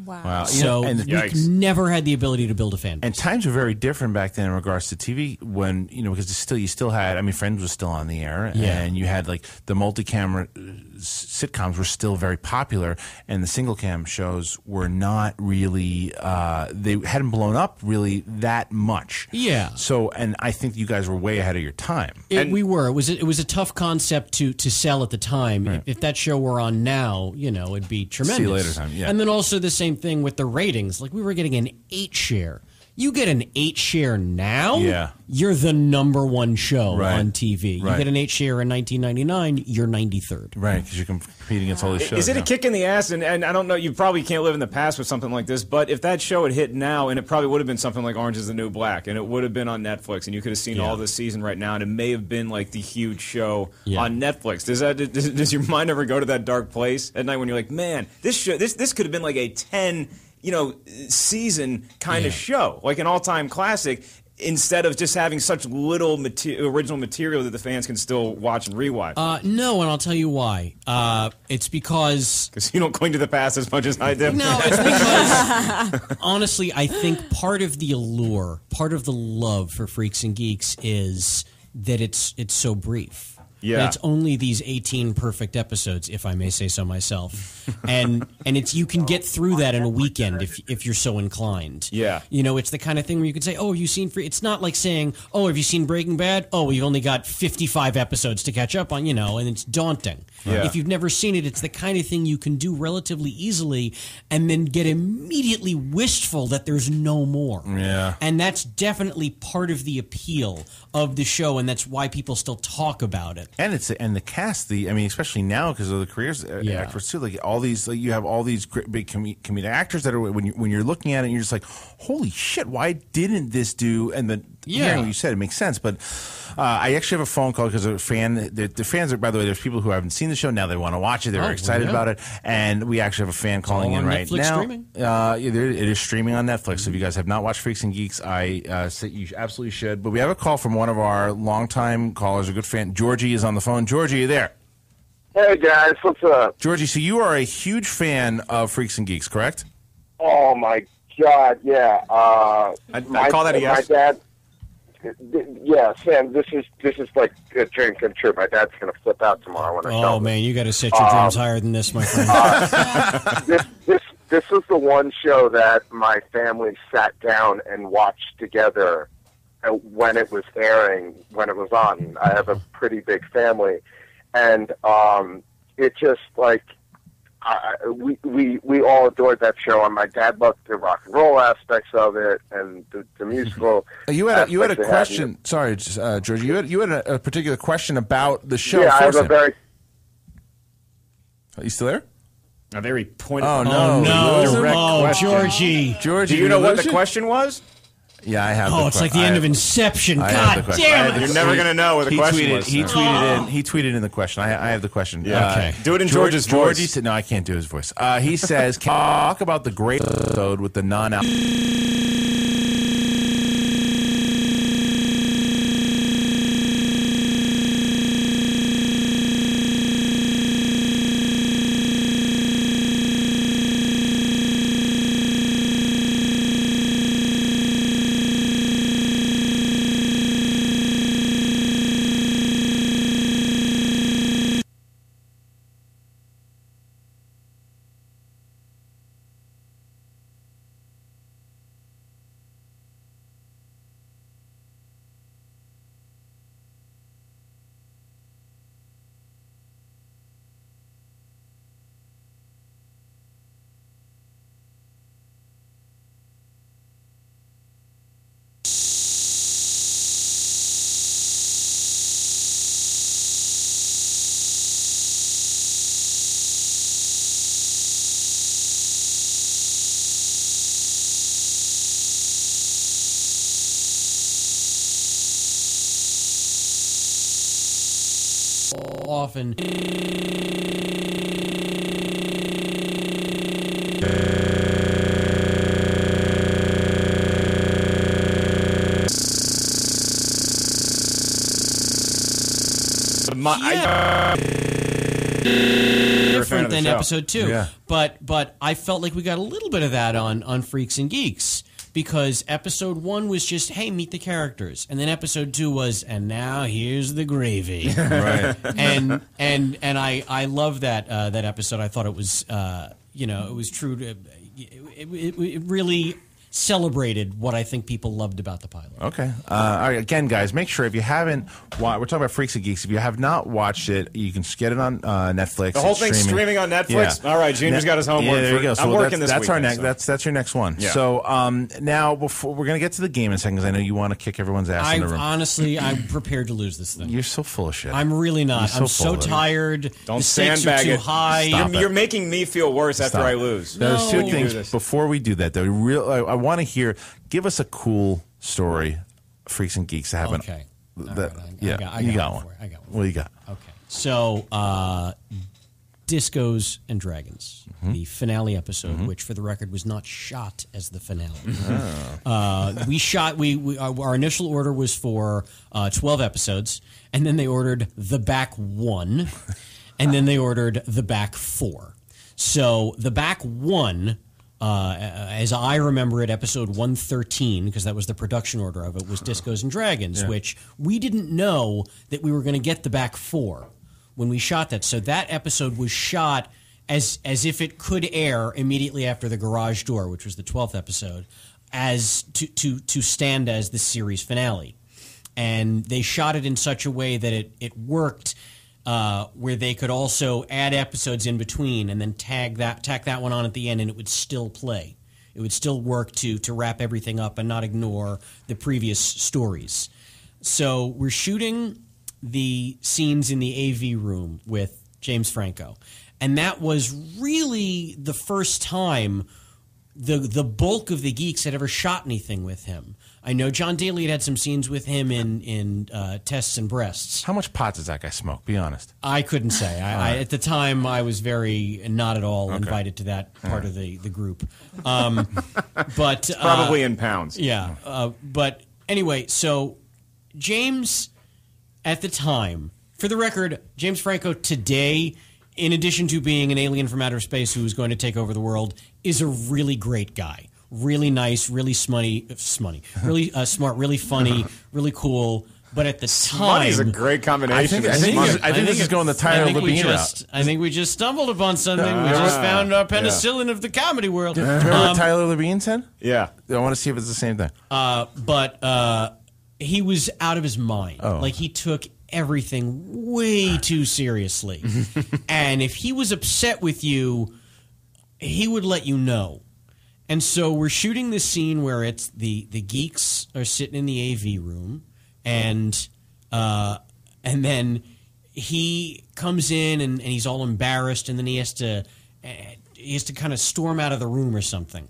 Wow. So we never had the ability to build a fan base. And times were very different back then in regards to TV when, because you still had, Friends was still on the air, and you had like the multi-camera sitcoms were still very popular, and the single cam shows were not really, they hadn't blown up really that much. Yeah. So, and I think you guys were way ahead of your time. We were. It was a tough concept to sell at the time. Right. If that show were on now, it'd be tremendous. See you later time, yeah. And then also the same thing with the ratings. Like we were getting an 8 share. You get an 8 share now, you're the #1 show on TV. You get an 8 share in 1999, you're 93rd. Right, because you're competing against all these shows. Is it a kick in the ass? And I don't know, you probably can't live in the past with something like this, but if that show had hit now, and it probably would have been something like Orange is the New Black, and it would have been on Netflix, and you could have seen all this season right now, and it may have been like the huge show on Netflix. Does your mind ever go to that dark place at night when you're like, man, this could have been like a 10 season kind of show, like an all-time classic, instead of just having such little original material that the fans can still watch and rewatch. No, and I'll tell you why. It's because you don't cling to the past as much as I do. No, it's because honestly, I think part of the allure, part of the love for Freaks and Geeks is that it's so brief. Yeah. that it's only these 18 perfect episodes, if I may say so myself, and it's you can get through that in a weekend if you're so inclined. Yeah. You know, it's the kind of thing where you could say, "Oh, have you seen?" It's not like saying, "Oh, have you seen Breaking Bad?" "Oh, we've only got 55 episodes to catch up on," you know, and it's daunting. Yeah. If you've never seen it, it's the kind of thing you can do relatively easily, and then get immediately wistful that there's no more. Yeah. And that's definitely part of the appeal of the show, and that's why people still talk about it. And the cast, especially now because of the careers actors too. Like all these, you have all these great, big comedic actors that are when you're looking at it, you're just like, holy shit, why didn't this do? And then hearing what you said, it makes sense. But I actually have a phone call because a fan, the fans are, by the way, there's people who haven't seen the show now. They want to watch it. They're excited about it, and we actually have a fan calling in right Netflix now. Streaming? It is streaming on Netflix. So if you guys have not watched Freaks and Geeks, I say you absolutely should. But we have a call from one of our longtime callers, a good fan. Georgie is on the phone. Georgie, are you there? Hey guys, what's up? Georgie, so you are a huge fan of Freaks and Geeks, correct? Oh my God, yeah. I call that a yes. My dad. Yeah, Sam. This is like a dream come true. My dad's gonna flip out tomorrow when I tell him. Oh man, you got to set your dreams higher than this, my friend. This was the one show that my family sat down and watched together when it was airing, when it was on. I have a pretty big family, and it just like we all adored that show. And my dad loved the rock and roll aspects of it and the musical. You had a question. Sorry, George. You had a particular question about the show. Yeah, I have a very. Are you still there? A very pointed. Oh no! Direct question. Georgie. Do you know what the question was? Yeah, I have. Oh, it's like the end of Inception. God damn it! You're never going to know what the question was. He tweeted in the question. I have the question. Yeah. Okay. Do it in George's voice. Georgie said, no, I can't do his voice. He says, can you talk about the great episode with the often. Different than episode 2. Yeah. But I felt like we got a little bit of that on Freaks and Geeks. Because episode 1 was just, hey, meet the characters, and then episode 2 was, and now here's the gravy. Right. And I love that episode. I thought it was it was true to it really celebrated what I think people loved about the pilot. Okay. All right. Again, guys, make sure if you haven't we're talking about Freaks and Geeks. If you have not watched it, you can just get it on Netflix. The whole thing's streaming on Netflix? Yeah. All right, Junior's got his homework. Yeah, there you go. So I'm working this that's weekend. Our that's your next one. Yeah. So now before we're going to get to the game in a second, because I know you want to kick everyone's ass in the room. Honestly, I'm prepared to lose this thing. You're so full of shit. I'm really not. I'm so tired. Don't the stakes sandbag are too it. high. You're making me feel worse after I lose. There's two things before we do that, though. I want to hear. Give us a cool story, Freaks and Geeks, that happened. Okay. You got one. What do you got? Okay. So, Discos and Dragons, the finale episode, which, for the record, was not shot as the finale. Our initial order was for 12 episodes, and then they ordered the back 1, and then they ordered the back 4. So the back 1 as I remember it, episode 113, because that was the production order of it, was Discos and Dragons, which we didn't know that we were going to get the back 4 when we shot that. So that episode was shot as if it could air immediately after The Garage Door, which was the 12th episode, as to stand as the series finale. And they shot it in such a way that it worked, where they could also add episodes in between and then tack that one on at the end, and it would still play. It would still work to wrap everything up and not ignore the previous stories. So we're shooting the scenes in the AV room with James Franco, and that was really the first time the bulk of the geeks had ever shot anything with him. I know John Daly had some scenes with him in Tests and Breasts. How much pot does that guy smoke? Be honest. I couldn't say. At the time, I was not at all invited to that part of the group. But it's probably in pounds. Yeah. But anyway, so James, at the time, for the record, James Franco today, in addition to being an alien from outer space who is going to take over the world, is a really great guy. Really nice, really really smart, really funny, really cool. But at the time, is a great combination. I think this is going the Tyler Levine route. I think we just stumbled upon something. We just found our penicillin of the comedy world. Remember what Tyler Levine said? Yeah. I want to see if it's the same thing. But he was out of his mind. Oh. Like, he took everything way too seriously. And if he was upset with you, he would let you know. And so we're shooting this scene where it's the geeks are sitting in the AV room, and then he comes in and he's all embarrassed, and then he has to kind of storm out of the room or something.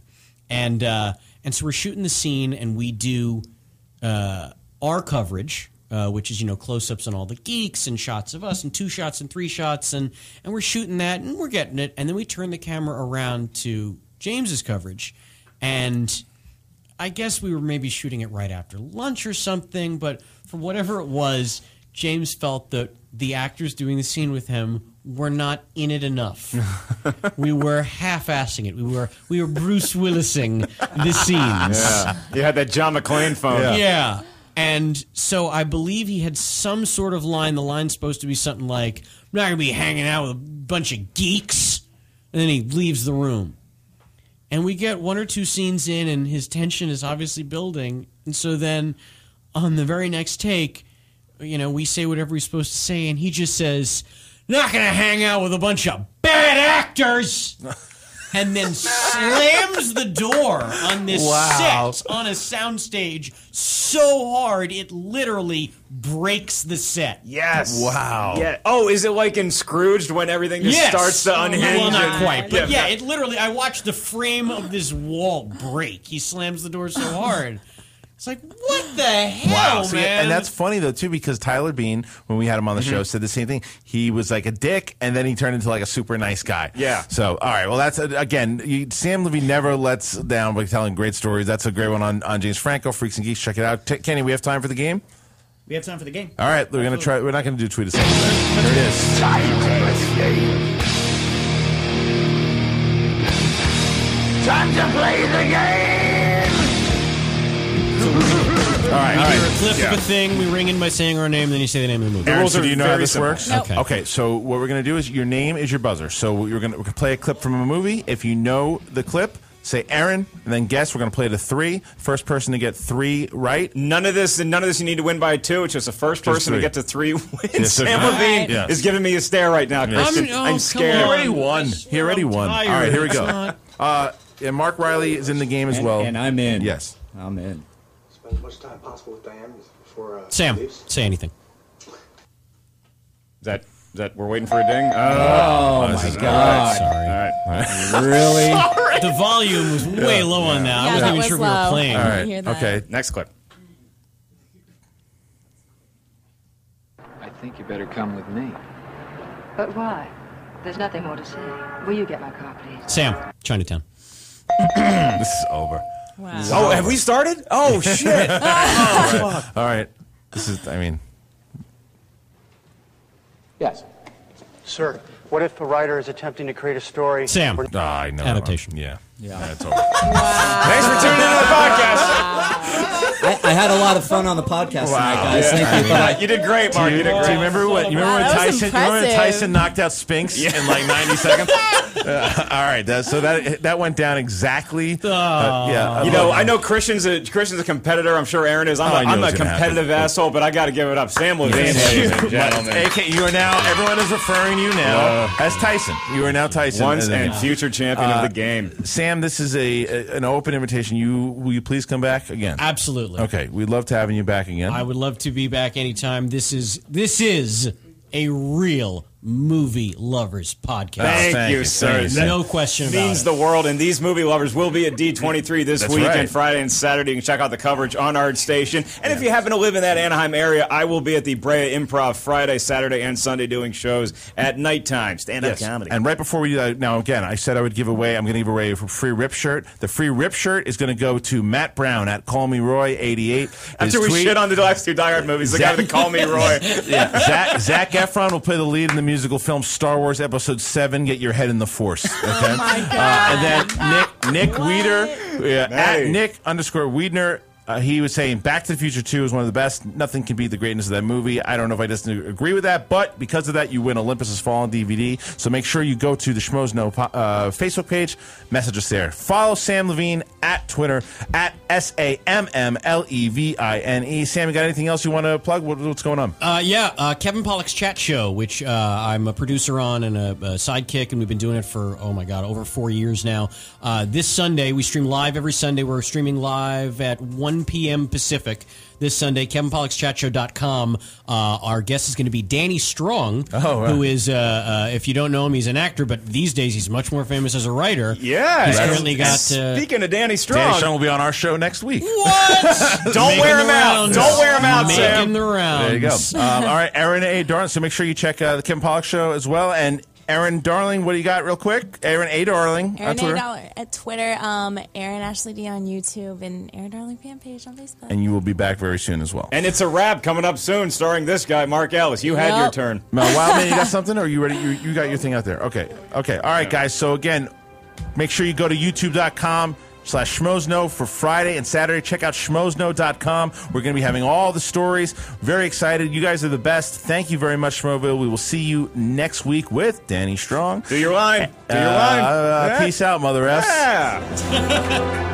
And so we're shooting the scene, and we do our coverage, which is, close-ups on all the geeks and shots of us and 2 shots and 3 shots, and we're shooting that, and we're getting it. And then we turn the camera around to James's coverage, and I guess we were maybe shooting it right after lunch or something, but for whatever it was, James felt that the actors doing the scene with him were not in it enough. We were half-assing it. We were Bruce Willising the scenes. Yeah. You had that John McClane phone. Yeah. And so I believe he had some sort of line. The line's supposed to be something like, I'm not going to be hanging out with a bunch of geeks. And then he leaves the room. And we get 1 or 2 scenes in, and his tension is obviously building. And so then on the very next take, we say whatever we're supposed to say, and he just says, not going to hang out with a bunch of bad actors. And then slams the door on this set on a soundstage so hard it literally breaks the set. Yes. Wow. Yeah. Oh, is it like in Scrooged when everything just starts to unhinge? Well, not quite. But yeah, it literally, I watched the frame of this wall break. He slams the door so hard. It's like, what the hell, See, man? and that's funny, though, too, because Tyler Bean, when we had him on the show, said the same thing. He was like a dick, and then he turned into like a super nice guy. Yeah. So, all right. Well, that's, again, Samm Levine never lets down by telling great stories. That's a great one on James Franco, Freaks and Geeks. Check it out. Kenny, we have time for the game? We have time for the game. All right. We're going to try. We're not going to do Tweet Us. Here it is. Time to play the game! All right. A clip of a thing. We ring in by saying our name, and then you say the name of the movie. Aaron, so do you know how this works? Nope. Okay. So what we're going to do is your name is your buzzer. So we're going to play a clip from a movie. If you know the clip, say Aaron, and then guess. We're going to play to 3. First person to get 3 right. None of this you need to win by 2. It's just the first person to get to 3 wins. Samm Levine is giving me a stare right now, Kristen. I'm scared. He already won. All right, here we go. And Mark Riley is in the game as well. And I'm in. Yes. I'm in. Spend as much time possible with Diane before Sam, say anything. Is that we're waiting for a ding? Oh my God! Sorry. All right. Really? Sorry. The volume was way low on that. I wasn't even sure we were playing. All right. Okay. Next clip. I think you better come with me. But why? There's nothing more to say. Will you get my car, please? Sam, Chinatown. This is over. Wow. Oh, have we started? Oh, shit. All right. This is, Yes. Sir, what if a writer is attempting to create a story... Sam. I know. Adaptation. Yeah. Yeah, that's over. Thanks for tuning into the podcast. I had a lot of fun on the podcast tonight, guys. Thank you. You did great, Mark. You did great. Do you remember when Tyson knocked out Spinks in like 90 seconds? All right, that went down exactly. I know Christian's a competitor. I'm sure Erin is. I'm a competitive asshole, but I got to give it up. Samm Levine, ladies and gentlemen. AK, you are now. Everyone is referring to you now as Tyson. You are now Tyson, once and future champion of the game. Sam, this is an open invitation. Will you please come back again? Absolutely. Okay, we'd love to have you back again. I would love to be back anytime. This is a real movie lovers podcast. Thank you, sir. No question about it. Means the world, and these movie lovers will be at D23 this weekend, Friday and Saturday. You can check out the coverage on our station. And if you happen to live in that Anaheim area, I will be at the Brea Improv Friday, Saturday, and Sunday doing shows at nighttime. Stand-up comedy. And right before we do that, now again, I said I would give away, I'm going to give away a free rip shirt. The free rip shirt is going to go to Matt Brown at Call Me Roy 88. After we shit on the last two Die Hard movies, the guy that Call Me Roy. Zach Efron will play the lead in the musical film Star Wars Episode 7, Get Your Head in the Force. Okay? Oh my God. And then Nick Weeder, at Nick_Weedner, he was saying Back to the Future 2 is one of the best. Nothing can beat the greatness of that movie. I don't know if I just agree with that, but because of that, you win Olympus Has Fallen DVD. So make sure you go to the Schmoes Know Facebook page, message us there. Follow Samm Levine at Twitter, at SAMMLEVINE. Sam, you got anything else you want to plug? What's going on? Kevin Pollak's Chat Show, which I'm a producer on and a sidekick, and we've been doing it for, over 4 years now. This Sunday, we stream live every Sunday. We're streaming live at 1 p.m. Pacific this Sunday. KevinPollock'sChatShow.com. Our guest is going to be Danny Strong, who is, if you don't know him, he's an actor, but these days he's much more famous as a writer. Yeah. He's currently got... Speaking of Danny Strong... Danny Strong will be on our show next week. What? Don't wear him out. Don't wear him out, Sam. Making the rounds. There you go. All right, Erin A. Darling. So make sure you check the Kevin Pollak Show as well. And Erin Darling, what do you got real quick? Erin A. Darling Erin on Twitter. at Twitter, Erin Ashley D on YouTube, and Erin Darling fan page on Facebook. And you will be back very soon as well. And it's a wrap coming up soon, starring this guy, Mark Ellis. You had your turn. Wildman, you got something? Or are you ready? You got your thing out there. Okay. All right, guys. So again, make sure you go to youtube.com/schmoesknow for Friday and Saturday. Check out schmoesknow.com. We're going to be having all the stories. Very excited. You guys are the best. Thank you very much, Schmoville. We will see you next week with Danny Strong. Do your line. Do your line. Peace out, Mother S. Yeah.